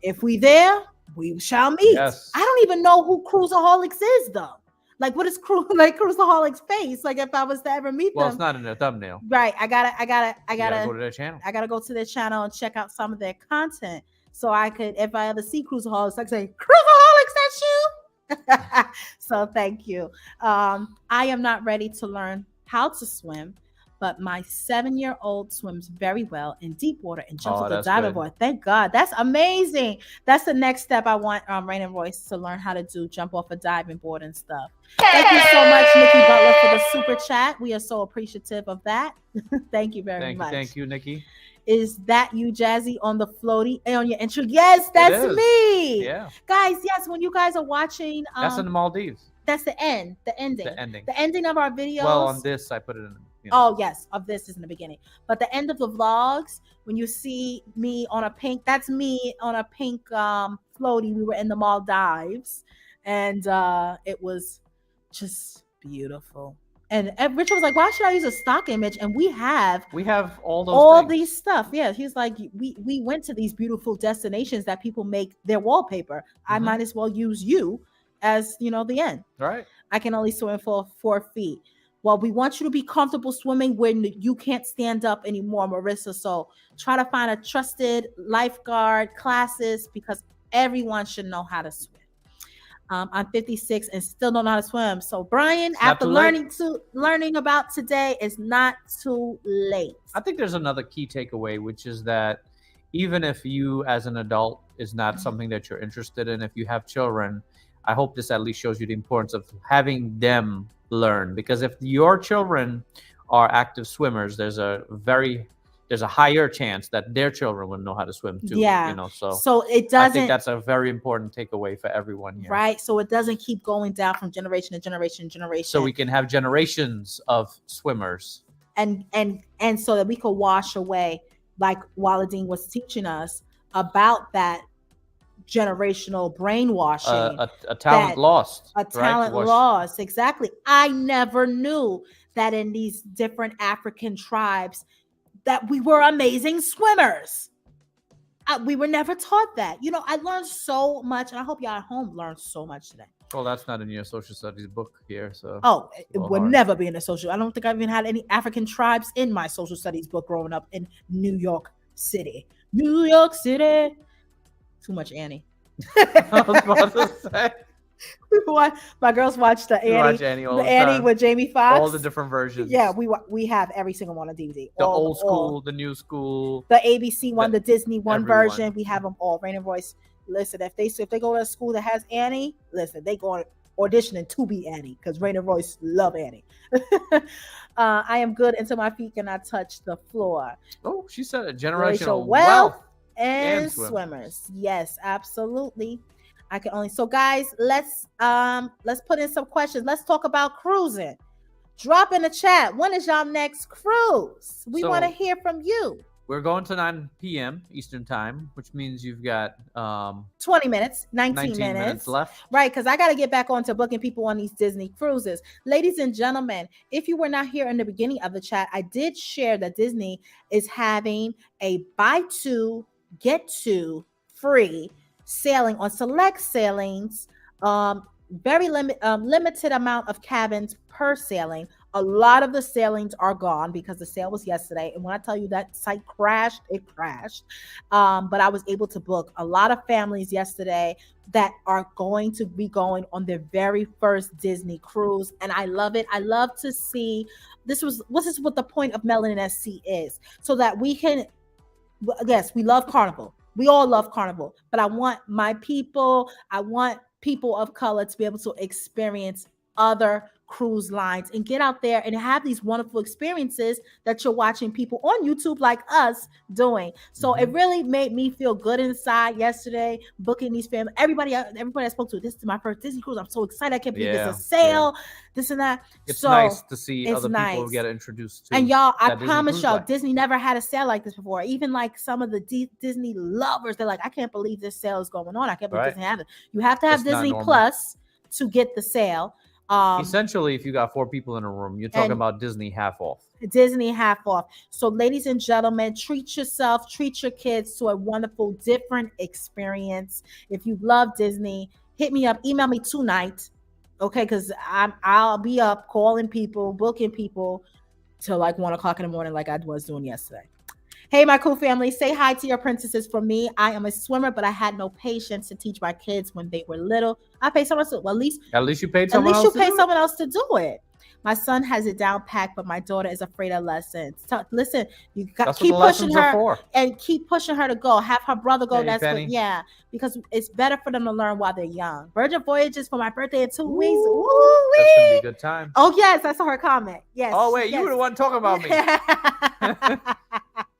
If we there, we shall meet. Yes. I don't even know who Cruisaholics is though. Like what is Cruisaholics face? Like if I was to ever meet them. Well, it's not in their thumbnail. Right. I gotta go to their channel. I gotta go to their channel and check out some of their content. So I could, if I ever see Cruisaholics, I can say, Cruisaholics, that's you. So thank you. I am not ready to learn how to swim, but my 7-year-old swims very well in deep water and jumps Oh, with the that's diving good. board. Thank God. That's amazing. That's the next step I want Rain and Royce to learn how to do, jump off a diving board and stuff. Thank you so much, Nikki Butler, for the super chat. We are so appreciative of that. Thank you very much. Thank you, Nikki. Is that you, Jazzy, on the floaty and on your intro? Yes, that's is. me. Yeah. Guys, yes, when you guys are watching, That's in the Maldives. that's the ending. The ending. The ending of our videos. Well, on this, I put it in. Oh, yes, of this is in the beginning. But the end of the vlogs, when you see me on a pink, that's me on a pink floaty. We were in the Maldives, and it was just beautiful. And Richard was like, why should I use a stock image? And we have all those things. these stuff. Yeah, he's like, we went to these beautiful destinations that people make their wallpaper. I might as well use you as, the end. Right. I can only swim for 4 feet. Well, we want you to be comfortable swimming when you can't stand up anymore, Marissa. So try to find a trusted lifeguard classes, because everyone should know how to swim. I'm 56 and still don't know how to swim. So Brian, after learning about today, it's not too late. I think there's another key takeaway, which is that even if you as an adult is not something that you're interested in, if you have children, I hope this at least shows you the importance of having them learn. Because if your children are active swimmers, there's a higher chance that their children will know how to swim too. Yeah. So it doesn't. I think that's a very important takeaway for everyone here. Right. So it doesn't keep going down from generation to generation to generation. So we can have generations of swimmers. And so that we could wash away, like Wylodean was teaching us about that generational brainwashing. A talent lost. A talent lost. Exactly. I never knew that in these different African tribes that we were amazing swimmers. We were never taught that. I learned so much, and I hope y'all at home learned so much today. Well, that's not in your social studies book here, so. Oh, it would never be in a social. I don't think I even had any African tribes in my social studies book growing up in New York City. New York City. Too much Annie. I was about to say. My girls watched the Annie with Jamie Foxx. All the different versions. Yeah, we have every single one on DVD. The old school, the new school, the ABC one, the Disney one version. We have them all. Rain and Royce. Listen, if they go to a school that has Annie, listen, they go auditioning to be Annie, because Rain and Royce love Annie. I am good until my feet cannot touch the floor. Oh, she said it. Generational wealth and swimmers. Yes, absolutely. I can only. So guys, let's put in some questions. Let's talk about cruising. Drop in the chat. When is y'all next cruise? We want to hear from you. We're going to 9 p.m. Eastern time, which means you've got 20 minutes, 19 minutes left. Right, because I got to get back on to booking people on these Disney cruises. Ladies and gentlemen, if you were not here in the beginning of the chat, I did share that Disney is having a buy 2, get 2 free sailing on select sailings. Very limited amount of cabins per sailing. A lot of the sailings are gone because the sale was yesterday. And when I tell you that site crashed, it crashed. But I was able to book a lot of families yesterday that are going to be going on their very first Disney cruise. And I love it. I love to see this is what the point of Melanin SC is, so that we can, yes, we love Carnival. We all love Carnival, but I want people of color to be able to experience other cruise lines and get out there and have these wonderful experiences that you're watching people on YouTube like us doing. So it really made me feel good inside yesterday, booking these families. Everybody I spoke to, this is my first Disney cruise. I'm so excited. I can't believe it's a sale, this and that. It's nice to see other people get introduced to. And y'all, I promise y'all, Disney never had a sale like this before. Even like some of the Disney lovers, they're like, I can't believe this sale is going on. I can't believe Disney has it. You have to have Disney Plus to get the sale. Essentially, if you got 4 people in a room, you're talking about Disney half off. Disney half off. So, ladies and gentlemen, treat yourself, treat your kids to a wonderful, different experience. If you love Disney, hit me up, email me tonight, okay? Because I'll be up calling people, booking people till like 1 o'clock in the morning, like I was doing yesterday. Hey, my cool family, say hi to your princesses for me. I am a swimmer, but I had no patience to teach my kids when they were little. I paid someone else. Well, at least you paid someone else. Someone else to do it. My son has it down packed, but my daughter is afraid of lessons. So, listen, you got That's keep what the pushing lessons are her for. and keep pushing her to go. Have her brother go. Hey, That's Penny. good. Yeah, because it's better for them to learn while they're young. Virgin Voyages for my birthday in 2 weeks. That's Woo-wee. gonna be a good time. Oh yes, I saw her comment. Yes. Oh wait, you yes. were the one talking about me. me.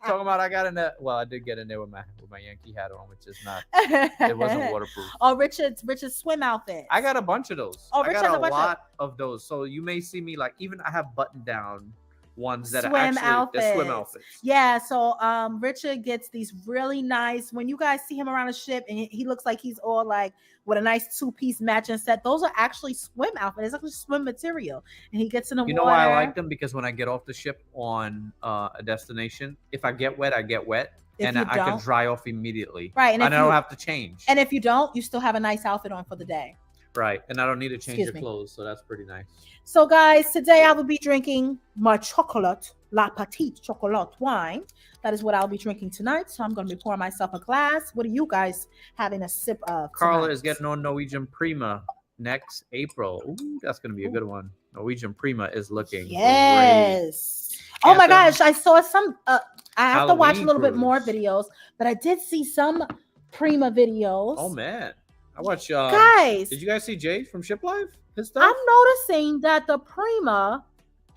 Talking about I got in there. Well, I did get in there with my Yankee hat on, which is not. It wasn't waterproof. Oh, Richard's swim outfit. I got a bunch of those. Oh, I Richard got has a a bunch lot of those. So you may see me like even I have button down ones that Swim are actually they're swim outfits. outfits. Yeah, so Richard gets these really nice. When you guys see him around the ship, and he looks like he's all like with a nice 2-piece matching set. Those are actually swim outfits. It's actually swim material, and he gets in the water. You know why I like them? Because when I get off the ship on a destination, if I get wet, I get wet, If and you I can don't- dry off immediately. Right, and And if I don't you- have to change. And if you don't, you still have a nice outfit on for the day. Right, and I don't need to change Excuse your me. clothes, so that's pretty nice. So, guys, today I will be drinking my chocolate, La Petite Chocolat wine. That is what I'll be drinking tonight. So I'm going to be pouring myself a glass. What are you guys having a sip of Carla tonight? is getting on Norwegian Prima next April. Ooh, that's going to be a good one. Norwegian Prima is looking great. Yes. Oh my Anthem. gosh, I saw some. I have to watch a Halloween little bit more cruise. videos, but I did see some Prima videos. Oh man, I watch. Guys, Did you guys see Jay from Ship Life? His stuff. I'm noticing that the Prima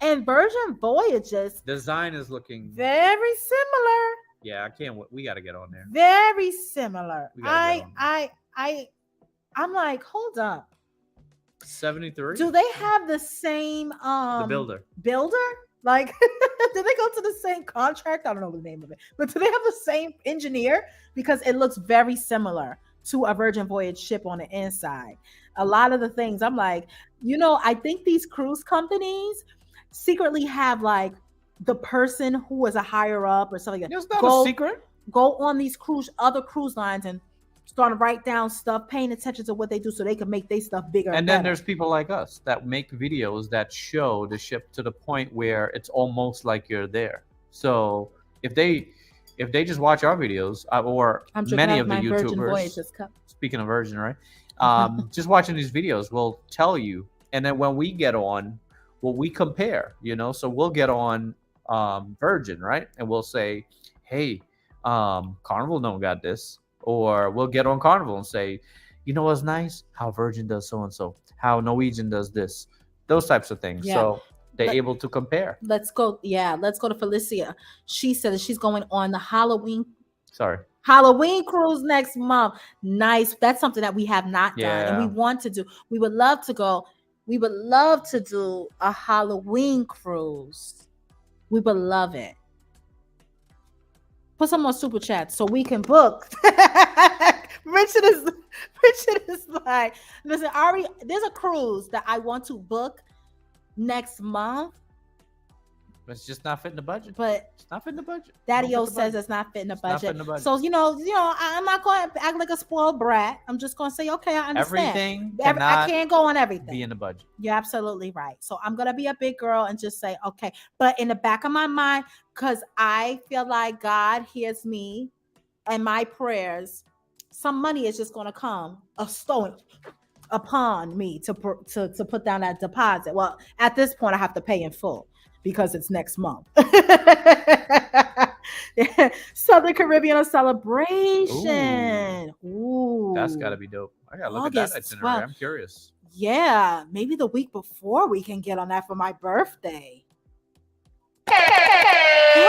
and Virgin Voyages Design is looking. very similar. Yeah, I can't. We got to get on there. Very similar. We gotta get on I'm like, hold up. 73. Do they have the same The builder. builder? Like, do they go to the same contract? I don't know the name of it, but do they have the same engineer? Because it looks very similar to a Virgin Voyage ship on the inside. A lot of the things I'm like, I think these cruise companies secretly have like the person who is a higher up or something like that. It's not a secret. Go on these other cruise lines and start to write down stuff, paying attention to what they do so they can make their stuff bigger. And And then better. there's people like us that make videos that show the ship to the point where it's almost like you're there. So if they just watch our videos or I'm drinking many out of the my Virgin YouTubers, Voyages cup. speaking of Virgin, right? Just watching these videos will tell you. And then when we get on, well, we compare, so we'll get on Virgin, right? And we'll say, hey, Carnival don't got this. Or we'll get on Carnival and say, you know what's nice? How Virgin does so-and-so. How Norwegian does this. Those types of things. Yeah. So they're But- able to compare. Let's go. Yeah, let's go to Felicia. She said that she's going on the Halloween cruise next month. Nice. That's something that we have not done, and Yeah. we want to do. We would love to go. We would love to do a Halloween cruise. We would love it. Put some more super chats so we can book. Richard is like, listen, Ari, there's a cruise that I want to book next month, It's just not fitting the budget. but It's not fitting the budget. Daddy Don't O fit the says budget. it's not fitting the It's not budget. fitting the budget. So I'm not going to act like a spoiled brat. I'm just going to say, okay, I understand. Everything I cannot can't go on everything. be in the budget. You're absolutely right. So I'm gonna be a big girl and just say, okay. But in the back of my mind, because I feel like God hears me and my prayers, some money is just gonna come upon me to put down that deposit. Well, at this point, I have to pay in full because it's next month. Southern Caribbean celebration. Ooh. That's got to be dope. I got to look at that August itinerary. 12th. I'm curious. Yeah, maybe the week before we can get on that for my birthday. Hey,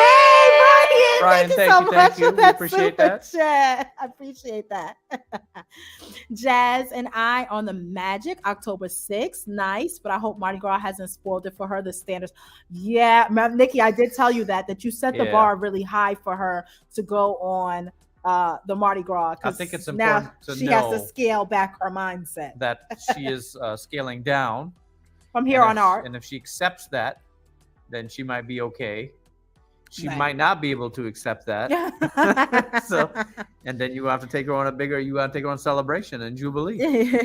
Brian! Brian, thank you. We appreciate that. Chat. I appreciate that. Jazz and I on the Magic, October 6th. Nice, but I hope Mardi Gras hasn't spoiled it for her. The standards. Yeah, Nikki, I did tell you that you set the Yeah. bar really high for her to go on the Mardi Gras. I think it's now important to she has to know scale back her mindset that she is scaling down. from here on out. And if she accepts that, then she might be okay. She Right. might not be able to accept that. So, and then you have to take her on a celebration and Jubilee.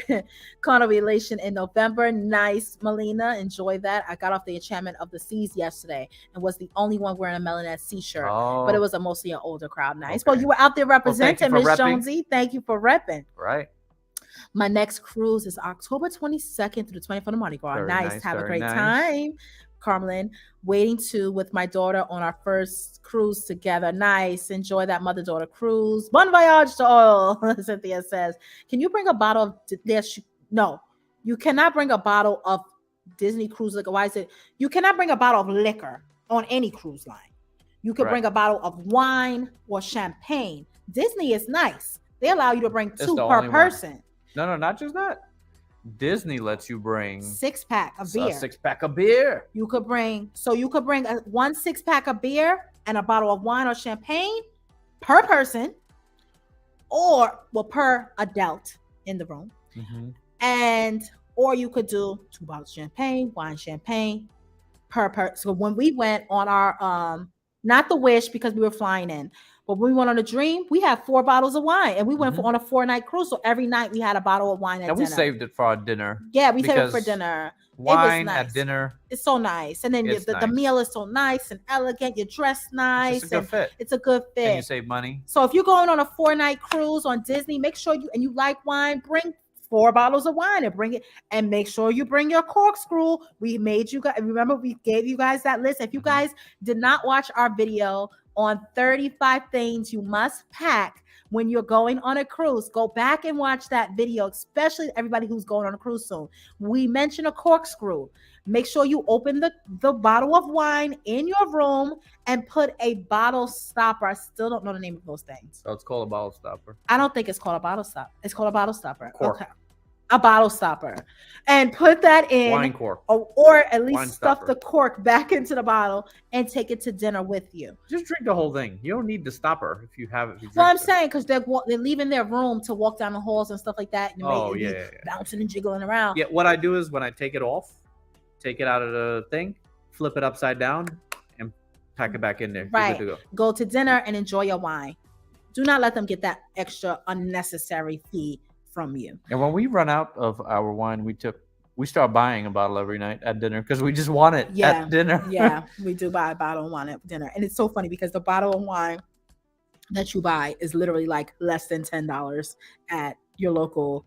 Carnival Relation in November. Nice, Melina. Enjoy that. I got off the Enchantment of the Seas yesterday and was the only one wearing a Melanet sea shirt. Oh, But it was mostly an older crowd. Nice. Okay. Well, you were out there Well, thank you representing, for Miss repping. Jonesy. Thank you for repping. right. My next cruise is October 22nd through the 24th of Mardi Gras. Very Nice. nice, Have a very great nice. time. Carmelin, waiting to with my daughter on our first cruise together. Nice. Enjoy that mother-daughter cruise. Bon voyage to all, Cynthia says. Can you bring a bottle of no, you cannot bring a bottle of Disney cruise liquor. Why is it? You cannot bring a bottle of liquor on any cruise line. You could Right. bring a bottle of wine or champagne. Disney is nice. They allow you to bring It's 2 the per only one. person. No, not just that. Disney lets you bring 6-pack of a beer. 6-pack of beer. You could bring one 6-pack of beer and a bottle of wine or champagne per person, or per adult in the room. Or you could do 2 bottles of champagne, wine, champagne per person. So when we went on our not the Wish because we were flying in, but when we went on a Dream, we had 4 bottles of wine, and we went on a 4-night cruise. So every night we had a bottle of wine at And dinner. we saved it for our dinner. Yeah, we saved it for because dinner. Wine nice. at dinner. It's so nice, and then It's the nice. meal is so nice and elegant. You're dressed nice, It's a good fit. it's a good fit. And you save money. So if you're going on a 4-night cruise on Disney, make sure you like wine, bring 4 bottles of wine and bring it, and make sure you bring your corkscrew. We made you guys, remember we gave you guys that list. If you guys did not watch our video on 35 things you must pack when you're going on a cruise, go back and watch that video, especially everybody who's going on a cruise soon. We mentioned a corkscrew. Make sure you open the bottle of wine in your room and put a bottle stopper. I still don't know the name of those things. So it's called a bottle stopper. I don't think it's called a bottle stopper. It's called a bottle stopper. Cork. Okay. A bottle stopper. And put that in. Wine cork. Or at Wine least stuff stopper. the cork back into the bottle and take it to dinner with you. Just drink the whole thing. You don't need the stopper if you have it. If you Well, drink I'm it. saying because they're leaving their room to walk down the halls and stuff like that. And Oh, be yeah. bouncing and jiggling around. Yeah, what I do is when I take it off, take it out of the thing, flip it upside down, and pack it back in there. You're Right. good to go. Go to dinner and enjoy your wine. Do not let them get that extra unnecessary fee from you. And when we run out of our wine, we start buying a bottle every night at dinner because we just want it at dinner. Yeah, we do buy a bottle of wine at dinner. And it's so funny because the bottle of wine that you buy is literally like less than $10 at your local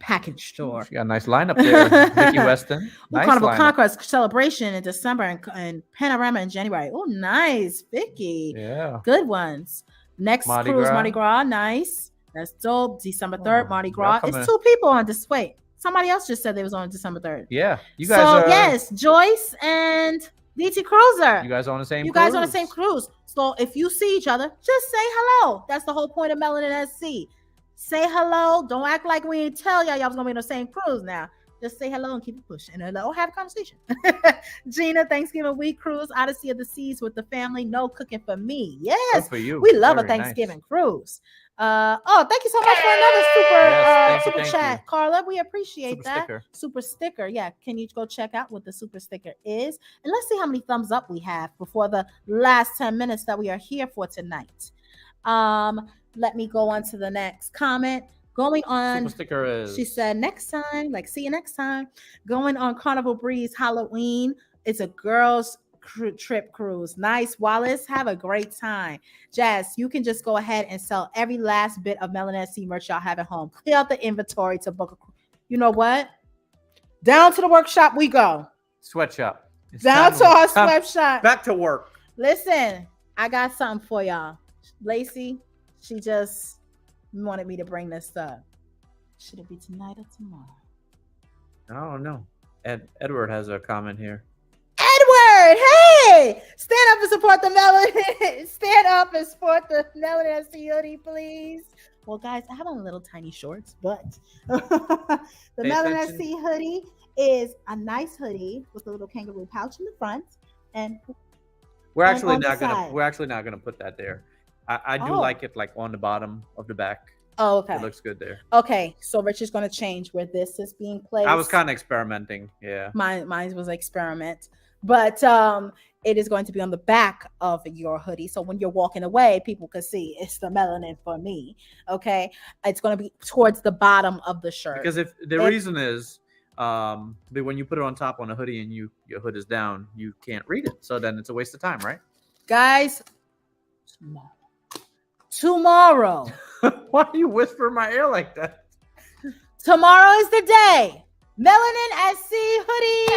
package store. She got a nice lineup there. Vicky Weston. Nice Carnival lineup. Conquest celebration in December and Panorama in January. Oh, nice, Vicky. Yeah. Good ones. Next Mardi cruise, Gras. Mardi Gras. Nice. That's dope. December 3rd, Oh, Mardi y'all Gras. coming. It's 2 people on this. Wait, somebody else just said they was on December 3rd. Yeah. You guys So are yes, Joyce and DT Cruiser. You guys are on the same You cruise. guys on the same cruise. So if you see each other, just say hello. That's the whole point of Melanin at Sea. Say hello. Don't act like we ain't tell y'all was gonna be on the same cruise now. Just say hello and keep it pushing and have a conversation. Gina, Thanksgiving week cruise, Odyssey of the Seas with the family. No cooking for me. Good Yes, for you. we love Very a nice. Thanksgiving cruise. Thank you so much for another Yes, super thank chat, you. Carla. We appreciate Super that. sticker. Super sticker. Yeah, can you go check out what the super sticker is? And let's see how many thumbs up we have before the last 10 minutes that we are here for tonight. Let me go on to the next comment. Going on, Super sticker is. she said, next time, like, see you next time. Going on Carnival Breeze Halloween. It's a girls' trip cruise. Nice, Wallace. Have a great time. Jazz, you can just go ahead and sell every last bit of Melanin at Sea merch y'all have at home. Clear out the inventory to book a cruise. You know what? Down to the workshop we go. Sweatshop. It's Down time to our time- sweatshop. Back to work. Listen, I got something for y'all. Lacey, she just wanted me to bring this up. Should it be tonight or tomorrow? I don't know. Edward has a comment here. Edward, hey! Stand up and support the Melanin. Stand up and support the Melanin at Sea hoodie, please. Well, guys, I have on little tiny shorts, but the Pay Melanin at attention. Sea hoodie is a nice hoodie with a little kangaroo pouch in the front. And We're And actually on the not gonna. side. We're actually not gonna put that there. I do Oh. like it like on the bottom of the back. oh, okay. It looks good there. Okay, so Richard's gonna change where this is being placed. I was kind of experimenting. Yeah. Mine was an experiment, but it is going to be on the back of your hoodie. So when you're walking away, people can see it's the Melanin for me. Okay, it's going to be towards the bottom of the shirt. Because if the reason is, but when you put it on top on a hoodie and your hood is down, you can't read it. So then it's a waste of time, right? Guys, tomorrow, Why do you whisper in my ear like that? Tomorrow is the day. Melanin SC hoodies.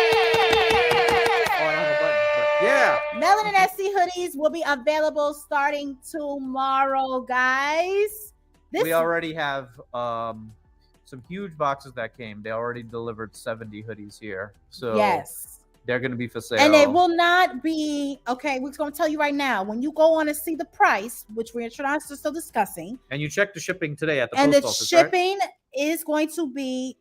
Oh, I don't have a button, but yeah. Melanin SC hoodies will be available starting tomorrow, guys. We already have some huge boxes that came. They already delivered 70 hoodies here. So yes. They're going to be for sale. And it will not be, okay, we're going to tell you right now, when you go on and see the price, which we're still discussing. And you check the shipping today at the and post the office, shipping is going to be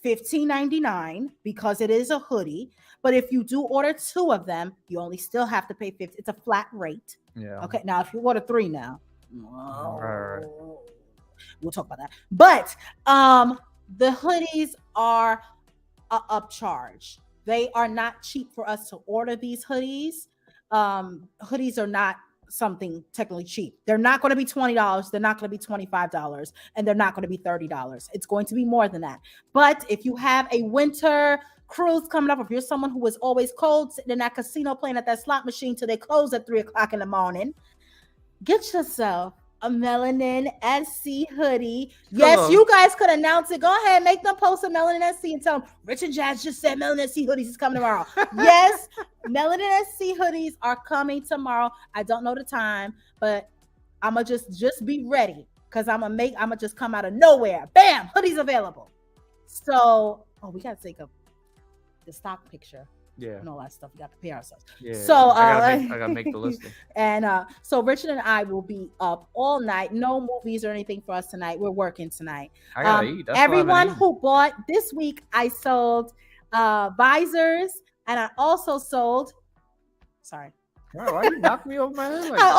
$15.99 because it is a hoodie. But if you do order 2 of them, you only still have to pay $50. It's a flat rate. Yeah. Okay, now if you order 3 now, right. We'll talk about that. But the hoodies are a upcharge. They are not cheap for us to order these hoodies. Hoodies are not something technically cheap. They're not going to be $20. They're not going to be $25, and they're not going to be $30. It's going to be more than that. But if you have a winter cruise coming up, if you're someone who is always cold, sitting in that casino playing at that slot machine till they close at 3:00 in the morning, get yourself a Melanin SC hoodie. Yes, you guys could announce it. Go ahead, make them post a Melanin SC and tell them Rich and Jazz just said Melanin SC hoodies is coming tomorrow. Yes, Melanin SC hoodies are coming tomorrow. I don't know the time, but I'ma just be ready because I'ma just come out of nowhere. Bam, hoodies available. So we gotta take the stock picture. Yeah. And all that stuff. We got to prepare ourselves. Yeah. So I gotta make the listing. And so Richard and I will be up all night. No movies or anything for us tonight. We're working tonight. I gotta eat. That's everyone who bought this week, I sold visors, and I also sold. Sorry. Why you knock me over my head like I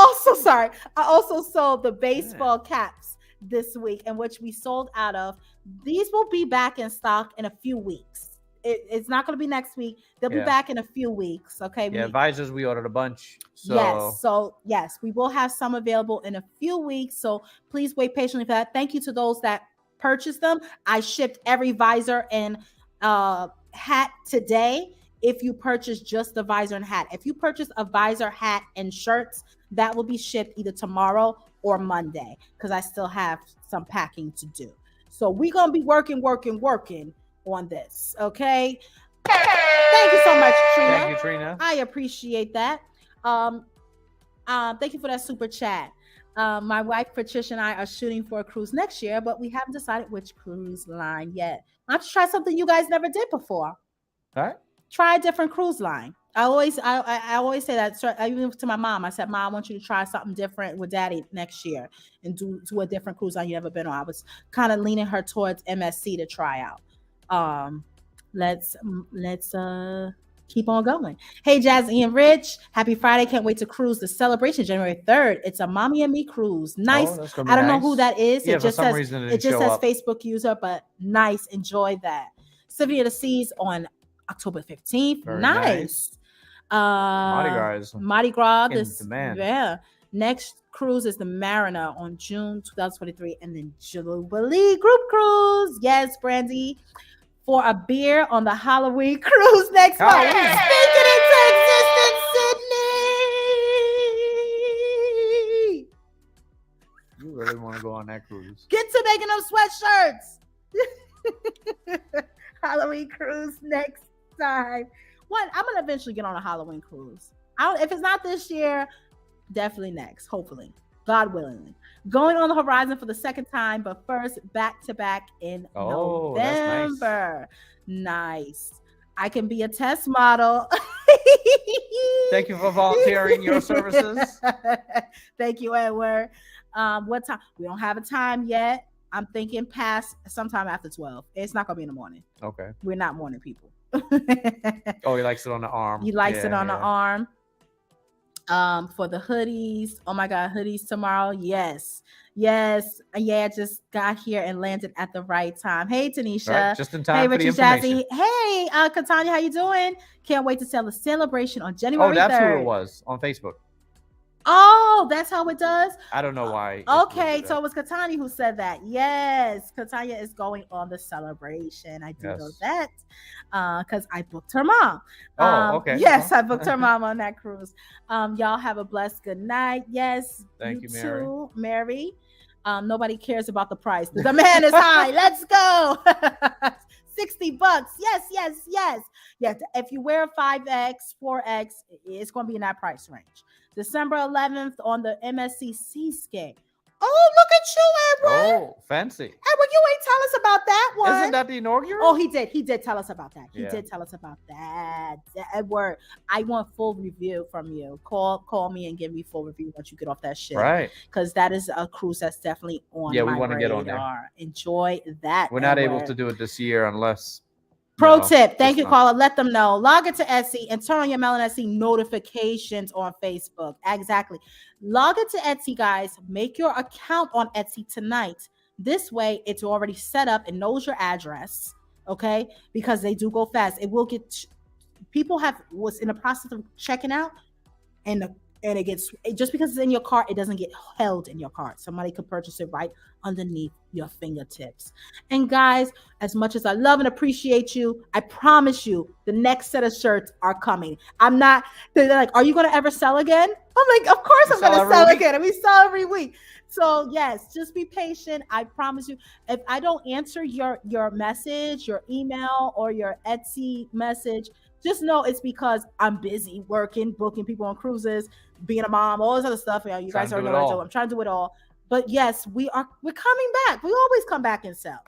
also sold the baseball caps this week, in which we sold out of. These will be back in stock in a few weeks. It's not going to be next week. They'll be back in a few weeks. Okay. Yeah, visors, we ordered a bunch. Yes, we will have some available in a few weeks. So please wait patiently for that. Thank you to those that purchased them. I shipped every visor and hat today. If you purchase just the visor and hat, if you purchase a visor, hat, and shirts, that will be shipped either tomorrow or Monday because I still have some packing to do. So we're going to be working on this. Okay. Thank you so much, Trina. Thank you, Trina. I appreciate that. Thank you for that super chat. My wife Patricia and I are shooting for a cruise next year, but we haven't decided which cruise line yet. I have to try something you guys never did before. All right. Try a different cruise line. I always say that. Even to my mom, I said, "Mom, I want you to try something different with Daddy next year and do a different cruise line you never been on." I was kind of leaning her towards MSC to try out. Let's keep on going. Hey, Jazzy and Rich, happy Friday. Can't wait to cruise the celebration January 3rd. It's a Mommy and Me cruise. Nice. I don't know who that is. Yeah, it just says up. Facebook user, but nice. Enjoy that. Symphony of the Seas on October 15th. Very nice. Mardi Gras in demand. Yeah. Next cruise is the Mariner on June 2023, and then Jubilee Group Cruise. Yes, Brandy. For a beer on the Halloween cruise next month. Speaking into existence, Sydney. You really want to go on that cruise? Get to making them sweatshirts. Halloween cruise next time. What? I'm gonna eventually get on a Halloween cruise. If it's not this year, definitely next. Hopefully, God willing. Going on the horizon for the second time, but first back to back in November. Nice. I can be a test model. Thank you for volunteering your services. Thank you, Edward. What time? We don't have a time yet. I'm thinking past sometime after 12. It's not gonna be in the morning. Okay. We're not morning people. Oh, he likes it on the arm. He likes it on the arm. For the hoodies. Oh my God, hoodies tomorrow. Yes. Yeah, just got here and landed at the right time. Hey, Tanisha. Right, just in time for the information. Hey, Katanya, how you doing? Can't wait to tell the celebration on January 3rd. Oh, that's who it was on Facebook. Oh, that's how it does? I don't know why. Okay, so it was Katanya who said that. Yes, Katanya is going on the celebration. I do know that because I booked her mom. Okay. Yes, I booked her mom on that cruise. Y'all have a blessed good night. Yes. Thank you, Mary. Too, Mary. Nobody cares about the price. The demand is high. Let's go. $60. Yes. Yeah. If you wear 5X, 4X, it's going to be in that price range. December 11th on the MSCC scale. Oh, look at you, Edward. Oh, fancy. Edward, you ain't tell us about that one. Isn't that the inaugural? Oh, he did. He did tell us about that. He Yeah. did tell us about that. Edward, I want full review from you. Call me and give me full review once you get off that shit. Right. Because that is a cruise that's definitely on Yeah, we my wanna radar. get on there. Enjoy that. We're not able Edward. to do it this year unless. Pro tip. Thank you, not. caller. Let them know. Log into Etsy and turn on your Melon Etsy notifications on Facebook. Exactly. Log into Etsy, guys. Make your account on Etsy tonight. This way, it's already set up and knows your address. Okay, because they do go fast. It will get. People was in the process of checking out, and it gets just because it's in your cart, it doesn't get held in your cart. Somebody could purchase it right underneath your fingertips. And guys, as much as I love and appreciate you, I promise you the next set of shirts are coming. They're like, are you going to ever sell again? I'm like, of course I'm going to sell again. And we sell every week. So yes, just be patient. I promise you, if I don't answer your message, your email, or your Etsy message, just know it's because I'm busy working, booking people on cruises, being a mom, all this other stuff. You know, you guys already know what I do. I'm trying to do it all. But yes, we're coming back. We always come back and sell.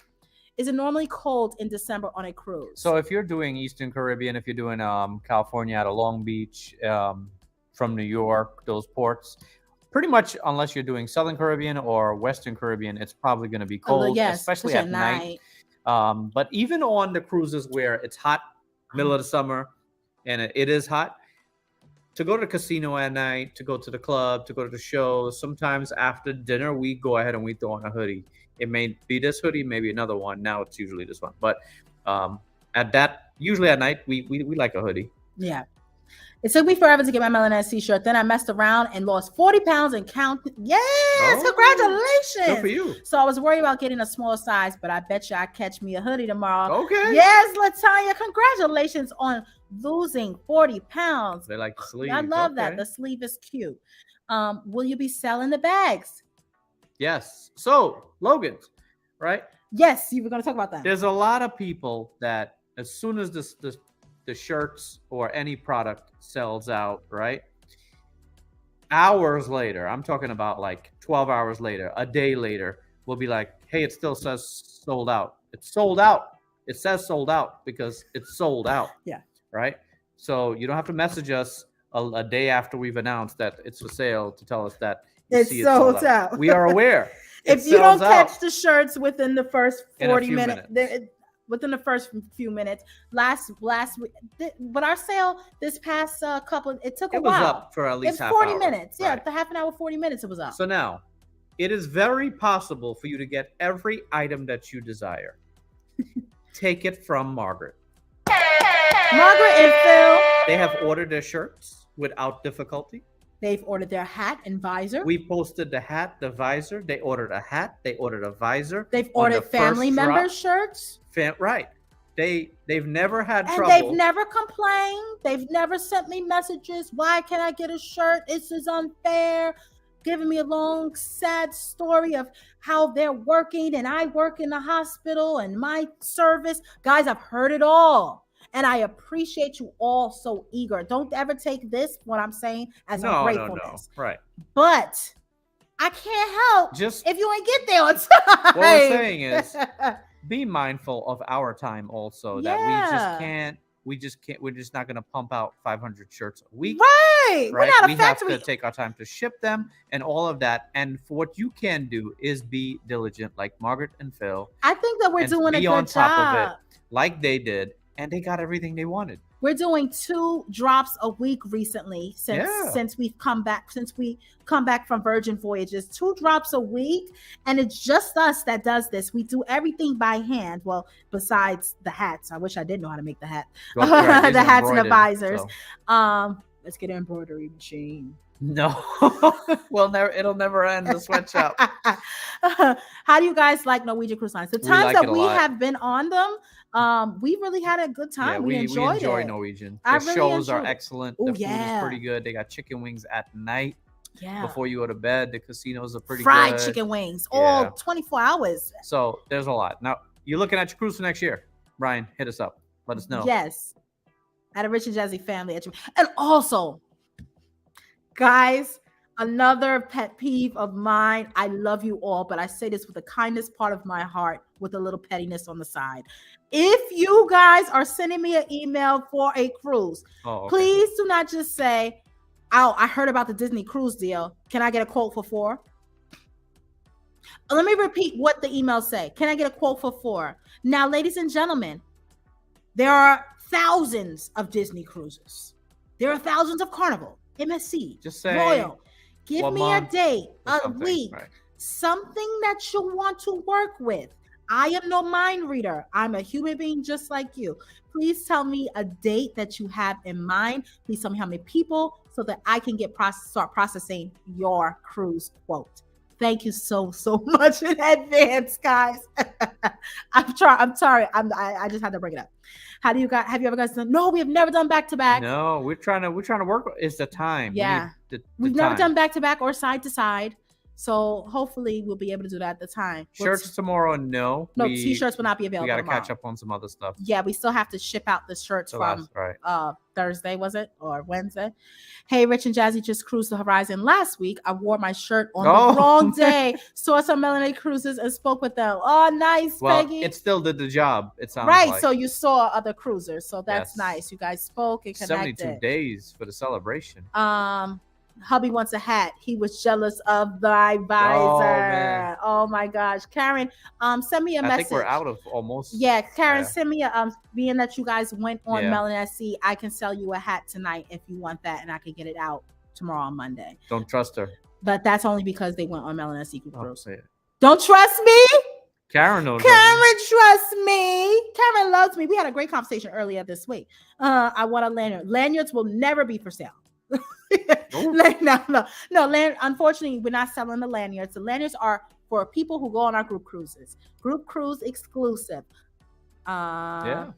Is it normally cold in December on a cruise? So if you're doing Eastern Caribbean, if you're doing California out of Long Beach, from New York, those ports, pretty much unless you're doing Southern Caribbean or Western Caribbean, it's probably going to be cold, especially at night. But even on the cruises where it's hot, middle of the summer, and it is hot, to go to the casino at night, to go to the club, to go to the shows, sometimes after dinner, we go ahead and we throw on a hoodie. It may be this hoodie, maybe another one. Now it's usually this one. But usually at night, we like a hoodie. Yeah. It took me forever to get my Melon Etsy shirt. Then I messed around and lost 40 pounds and counted. Yes, congratulations. Good for you. So I was worried about getting a small size, but I bet you I catch me a hoodie tomorrow. Okay. Yes, Latanya, congratulations on losing 40 pounds. They like the sleeve. I love that. The sleeve is cute. Will you be selling the bags? Yes. So, Logan, right? Yes, you were going to talk about that. There's a lot of people that as soon as the shirts or any product sells out, right? Hours later, I'm talking about like 12 hours later, a day later, we'll be like, hey, it still says sold out. It's sold out. It says sold out because it's sold out. Yeah. Right? So you don't have to message us a day after we've announced that it's for sale to tell us that it's sold out. We are aware. If you don't catch the shirts within the first 40 minutes. Within the first few minutes, last week, but our sale this past couple, it took a while. It was up for at least half 40 hour. minutes. Yeah, Right. the half an hour, 40 minutes, it was up. So now, it is very possible for you to get every item that you desire. Take it from Margaret. Margaret and Phil. They have ordered their shirts without difficulty. They've ordered their hat and visor. We posted the hat, the visor. They ordered a hat. They ordered a visor. They've on ordered the family first member drop. shirts. Right. They've never had And trouble. they've never complained. They've never sent me messages. Why can't I get a shirt? This is unfair. Giving me a long, sad story of how they're working and I work in the hospital and my service. Guys, I've heard it all. And I appreciate you all so eager. Don't ever take this, what I'm saying, as no, ungratefulness. No. Right. But I can't help Just if you ain't get there on time. what we're saying is be mindful of our time also. That we're just not going to pump out 500 shirts a week. Right. We're not a we factory. have to take our time to ship them and all of that. And for what you can do is be diligent, like Margaret and Phil. I think that we're and doing a be good on top job. of it, like they did, and they got everything they wanted. We're doing 2 drops a week recently since we come back from Virgin Voyages. 2 drops a week, and it's just us that does this. We do everything by hand. Well, besides the hats. I wish I did know how to make the hat. Well, right, the hats and the visors. So. Let's get an embroidery machine. No, it'll never end. The sweatshop. How do you guys like Norwegian Cruise Lines? The times that we lot. have been on them, we really had a good time. Yeah, we enjoy it. Norwegian. I The really shows are enjoyed it. excellent. Ooh, The food yeah. is pretty good. They got chicken wings at night. Yeah. before you go to bed. The casinos are pretty Fried good. chicken wings, Yeah. all 24 hours. So there's a lot. Now, you're looking at your cruise for next year. Brian, hit us up. Let us know. Yes. At a Rich and Jazzy family. And also, guys, another pet peeve of mine. I love you all, but I say this with the kindest part of my heart with a little pettiness on the side. If you guys are sending me an email for a cruise, please do not just say, "Oh, I heard about the Disney cruise deal. Can I get a quote for 4?" Let me repeat what the emails say. Can I get a quote for 4? Now, ladies and gentlemen, there are thousands of Disney cruises. There are thousands of Carnival, MSC, Just say Royal. Give what me a month date, or a something, week, right. something that you want to work with. I am no mind reader. I'm a human being just like you. Please tell me a date that you have in mind. Please tell me how many people so that I can start processing your cruise quote. Thank you so much in advance, guys. I'm sorry. I just had to bring it up. Have you ever guys done? No, we have never done back to back. No, we're trying to work. It's the time. Yeah. We've never done back to back or side to side. So hopefully we'll be able to do that at the time. Shirts tomorrow, no. T-shirts will not be available. We got to tomorrow. catch up on some other stuff. Yeah, we still have to ship out the shirts from right. Thursday, was it? Or Wednesday? Hey, Rich and Jazzy just cruised the horizon last week. I wore my shirt on the wrong day. Saw some Melanated cruises and spoke with them. Oh, nice, Peggy. It still did the job, it sounds right, like. so you saw other cruisers. So that's nice. You guys spoke and connected. 72 days for the celebration. Hubby wants a hat. He was jealous of the visor. Oh my gosh. Karen, send me a message. I think we're out of almost. Yeah, Karen, send me a being that you guys went on Melanin SC, I can sell you a hat tonight if you want that, and I can get it out tomorrow on Monday. Don't trust her. But that's only because they went on Melanin SC cruise. Say it. Don't trust me? Karen knows. Karen trusts me. Karen loves me. We had a great conversation earlier this week. I want a lanyard. Lanyards will never be for sale. No. Unfortunately, we're not selling the lanyards. The lanyards are for people who go on our group cruises. Group cruise exclusive. 4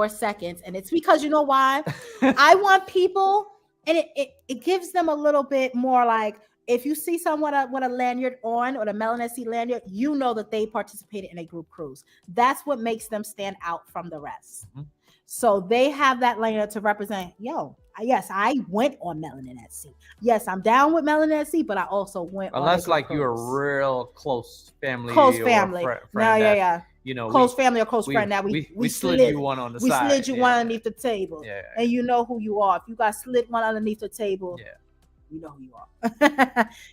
seconds. And it's because you know why? I want people, and it gives them a little bit more like, if you see someone with a lanyard on or the Melanin SC lanyard, you know that they participated in a group cruise. That's what makes them stand out from the rest. Mm-hmm. So they have that lanyard to represent, yes, I went on Melanin SC. Yes, I'm down with Melanin SC, but I also went unless on like you're a real close family. Close family. Friend you know, close family or close friend. Now we slid you one on the side. We slid you one underneath the table. Yeah. And you know who you are. If you got slid one underneath the table, you know who you are.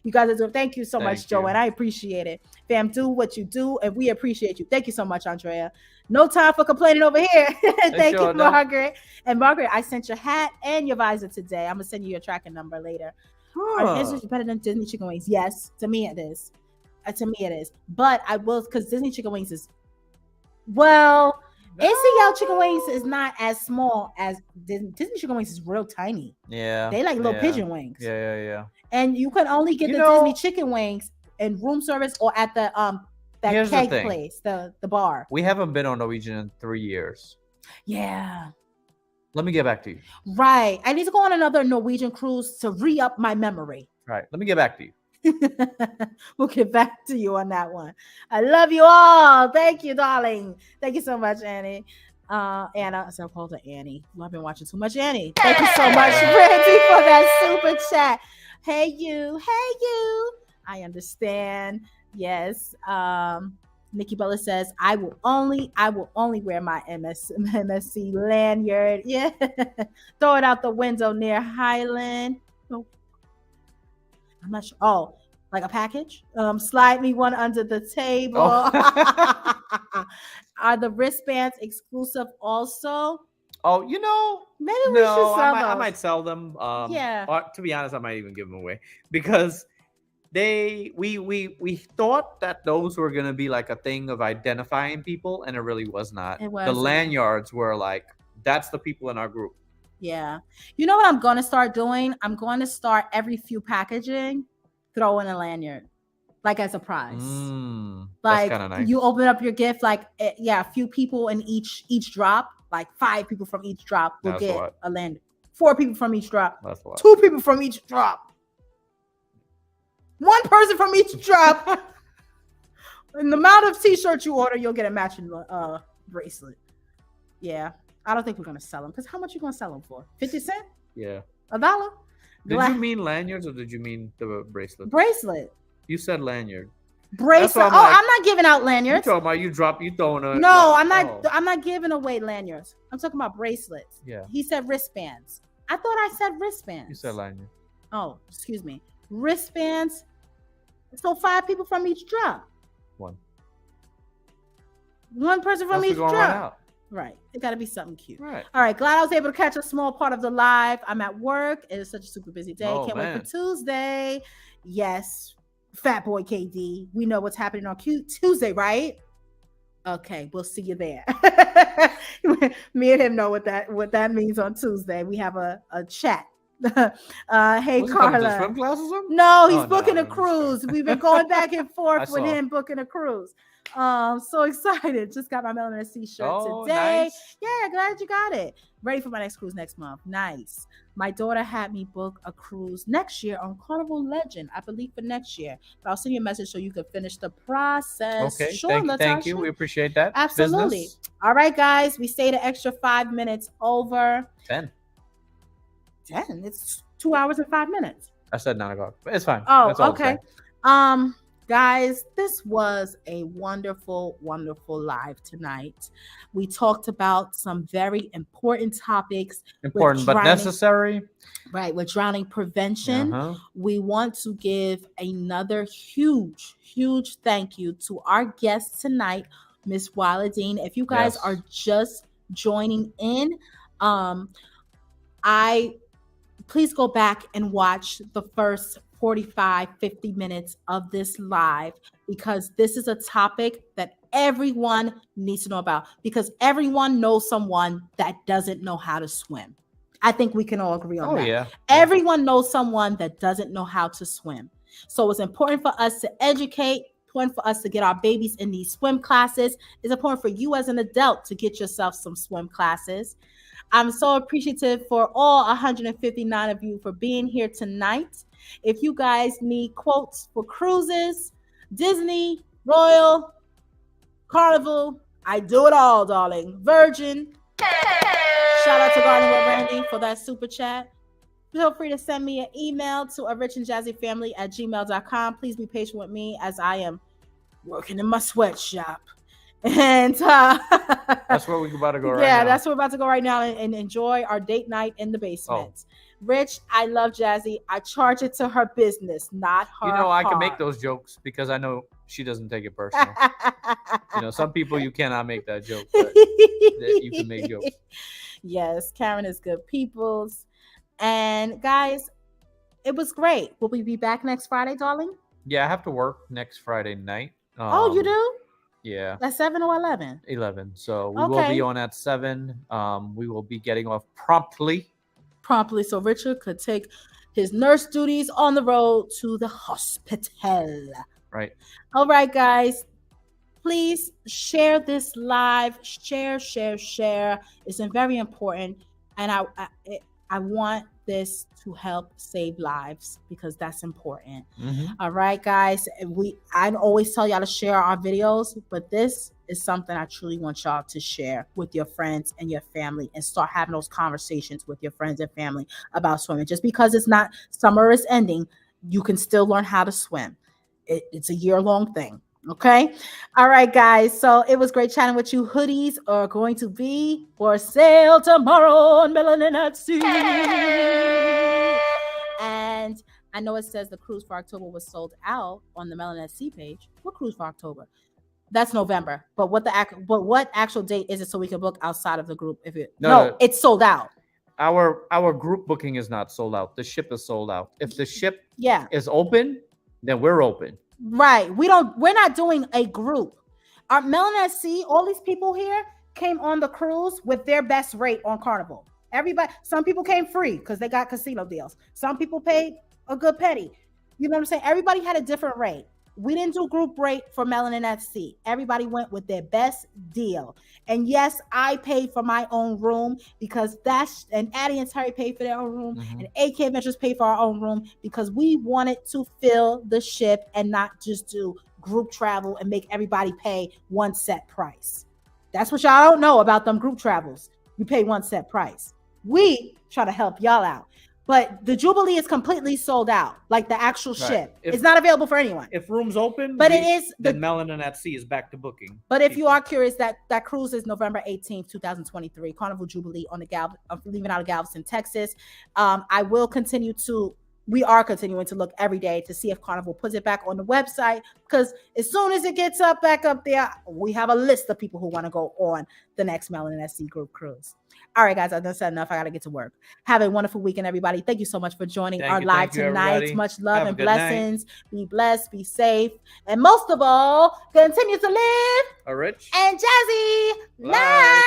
You guys are doing. Thank you so much, Joe, and I appreciate it. Fam, do what you do, and we appreciate you. Thank you so much, Andrea. No time for complaining over here. Thank you, Margaret. And Margaret, I sent your hat and your visor today. I'm gonna send you your tracking number later. Is it better than Disney chicken wings? Yes, to me it is. But I will, because Disney chicken wings is NCL chicken wings is not as small as Disney chicken wings is real tiny. Yeah. They like little pigeon wings. Yeah. And you can only get the Disney chicken wings in room service or at the that keg place, the bar. We haven't been on Norwegian in 3 years. Yeah. Let me get back to you. Right. I need to go on another Norwegian cruise to re-up my memory. Right. Let me get back to you. We'll get back to you on that one. I love you all. Thank you, darling. Thank you so much, Annie. Anna, so I called her Annie. I've been watching too much Annie. Thank you so much, Randy, for that super chat. Hey you. I understand. Yes. Nikki Bella says, I will only wear my MSC lanyard. Yeah. Throw it out the window near Highland. Nope. I'm not sure. Oh, like a package? Slide me one under the table. Are the wristbands exclusive also? Oh, maybe we should sell them. I might sell them. Or, to be honest, I might even give them away because we thought that those were gonna be like a thing of identifying people, and it really was not. The lanyards were like, that's the people in our group. Yeah. You know what I'm going to start doing? I'm going to start every few packaging, throw in a lanyard, like as a prize. Like nice. You open up your gift, like, a few people in each drop, like 5 people from each drop will get a lanyard. 4 people from each drop. That's a lot. 2 people from each drop. One person from each drop. And the amount of t-shirts you order, you'll get a matching bracelet. Yeah, I don't think we're gonna sell them because how much you gonna sell them for? 50 cents? Yeah. $1? Did you mean lanyards or did you mean the bracelet? Bracelet. You said lanyard. Bracelet. Oh, I'm not giving out You lanyards. talking about you throwing a No, like, I'm not. oh. I'm not giving away lanyards. I'm talking about bracelets. Yeah. He said wristbands. I thought I said wristbands. You said lanyard. Oh, excuse me. Wristbands. So 5 people from each drop. One person from Else we each gonna run drop. out. Right. It got to be something cute. Right. All right. Glad I was able to catch a small part of the live. I'm at work. It is such a super busy day. Oh, Can't wait man. for Tuesday. Yes. Fat boy KD. We know what's happening on Tuesday, right? Okay, we'll see you there. Me and him know what that means on Tuesday. We have a chat. Hey, Was he coming to Carla. swim class or something? No, he's Oh, booking no, a cruise. We've been going back and forth with saw. him booking a cruise. So excited. Just got my Melanin Sea shirt today. Nice. Yeah, glad you got it. Ready for my next cruise next month. Nice. My daughter had me book a cruise next year on Carnival Legend, I believe for next year. But I'll send you a message so you can finish the process. Okay. Sure, Thank you. Latasha. We appreciate that. Absolutely. Business. All right, guys. We stayed an extra 5 minutes over. 10. It's 2 hours and 5 minutes. I said 9 o'clock. But it's fine. Oh, That's all I'm okay. saying. Guys, this was a wonderful, wonderful live tonight. We talked about some very important topics. Important but drowning- necessary. Right, with drowning prevention. Uh-huh. We want to give another huge, huge thank you to our guest tonight, Miss Wylodean. If you guys Yes. are just joining in, please go back and watch the first 45-50 minutes of this live, because this is a topic that everyone needs to know about, because everyone knows someone that doesn't know how to swim. I think we can all agree on Oh, that. yeah. Everyone knows someone that doesn't know how to swim. So it's important for us to educate, important for us to get our babies in these swim classes. It's important for you as an adult to get yourself some swim classes. I'm so appreciative for all 159 of you for being here tonight. If you guys need quotes for cruises, Disney, Royal, Carnival, I do it all, darling. Virgin. Shout out to Garden with Randy for that super chat. Feel free to send me an email to arichandjazzyfamily@gmail.com. Please be patient with me as I am working in my sweatshop. And That's where we're about to go right now. yeah, that's where we're about to go right now and enjoy our date night in the basement. Rich, I love Jazzy. I charge it to her business, not her. You know, I can make heart. those jokes because I know she doesn't take it personal. You know, some people you cannot make that joke, but you can make jokes. Yes, Karen is good peoples. And guys, it was great. Will we be back next Friday, darling? Yeah, I have to work next Friday night. Oh, you do? Yeah. At 7 or 11? 11. So we will Okay. be on at 7. We will be getting off promptly. So Richard could take his nurse duties on the road to the hospital. Right. All right, guys. Please share this live. Share. It's very important. And I want this to help save lives because that's important. Mhm. All right, guys. I always tell y'all to share our videos, but this is something I truly want y'all to share with your friends and your family and start having those conversations with your friends and family about swimming. Just because it's not summer is ending, you can still learn how to swim. It's a year-long thing. Okay. All right, guys. So it was great chatting with you. Hoodies are going to be for sale tomorrow on Melanin at Sea. And I know it says the cruise for October was sold out on the Melanin at Sea page. What cruise for October? That's November. But what actual date is it so we can book outside of the group? No, it's sold out. Our group booking is not sold out. The ship is sold out. If the ship is open, then we're open. Right. We're not doing a group. Our Melanin at Sea, all these people here came on the cruise with their best rate on Carnival. Everybody, some people came free because they got casino deals. Some people paid a good penny. You know what I'm saying? Everybody had a different rate. We didn't do group rate for Melanin at Sea. Everybody went with their best deal. And yes, I paid for my own room because and Addie and Terry paid for their own room, and AK Adventures paid for our own room because we wanted to fill the ship and not just do group travel and make everybody pay one set price. That's what y'all don't know about them group travels. You pay one set price. We try to help y'all out. But the Jubilee is completely sold out, like the actual ship. It's not available for anyone. If rooms open, but it is then Melanin at Sea is back to booking. But if you are curious, that cruise is November 18th, 2023, Carnival Jubilee on leaving out of Galveston, Texas. We are continuing to look every day to see if Carnival puts it back on the website, because as soon as it gets back up there, we have a list of people who want to go on the next Melanin at Sea group cruise. All right, guys, I've done said enough. I got to get to work. Have a wonderful weekend, everybody. Thank you so much for joining our live tonight. Everybody. Much love Have and a good blessings. Night. Be blessed, be safe, and most of all, continue to live a rich and jazzy life.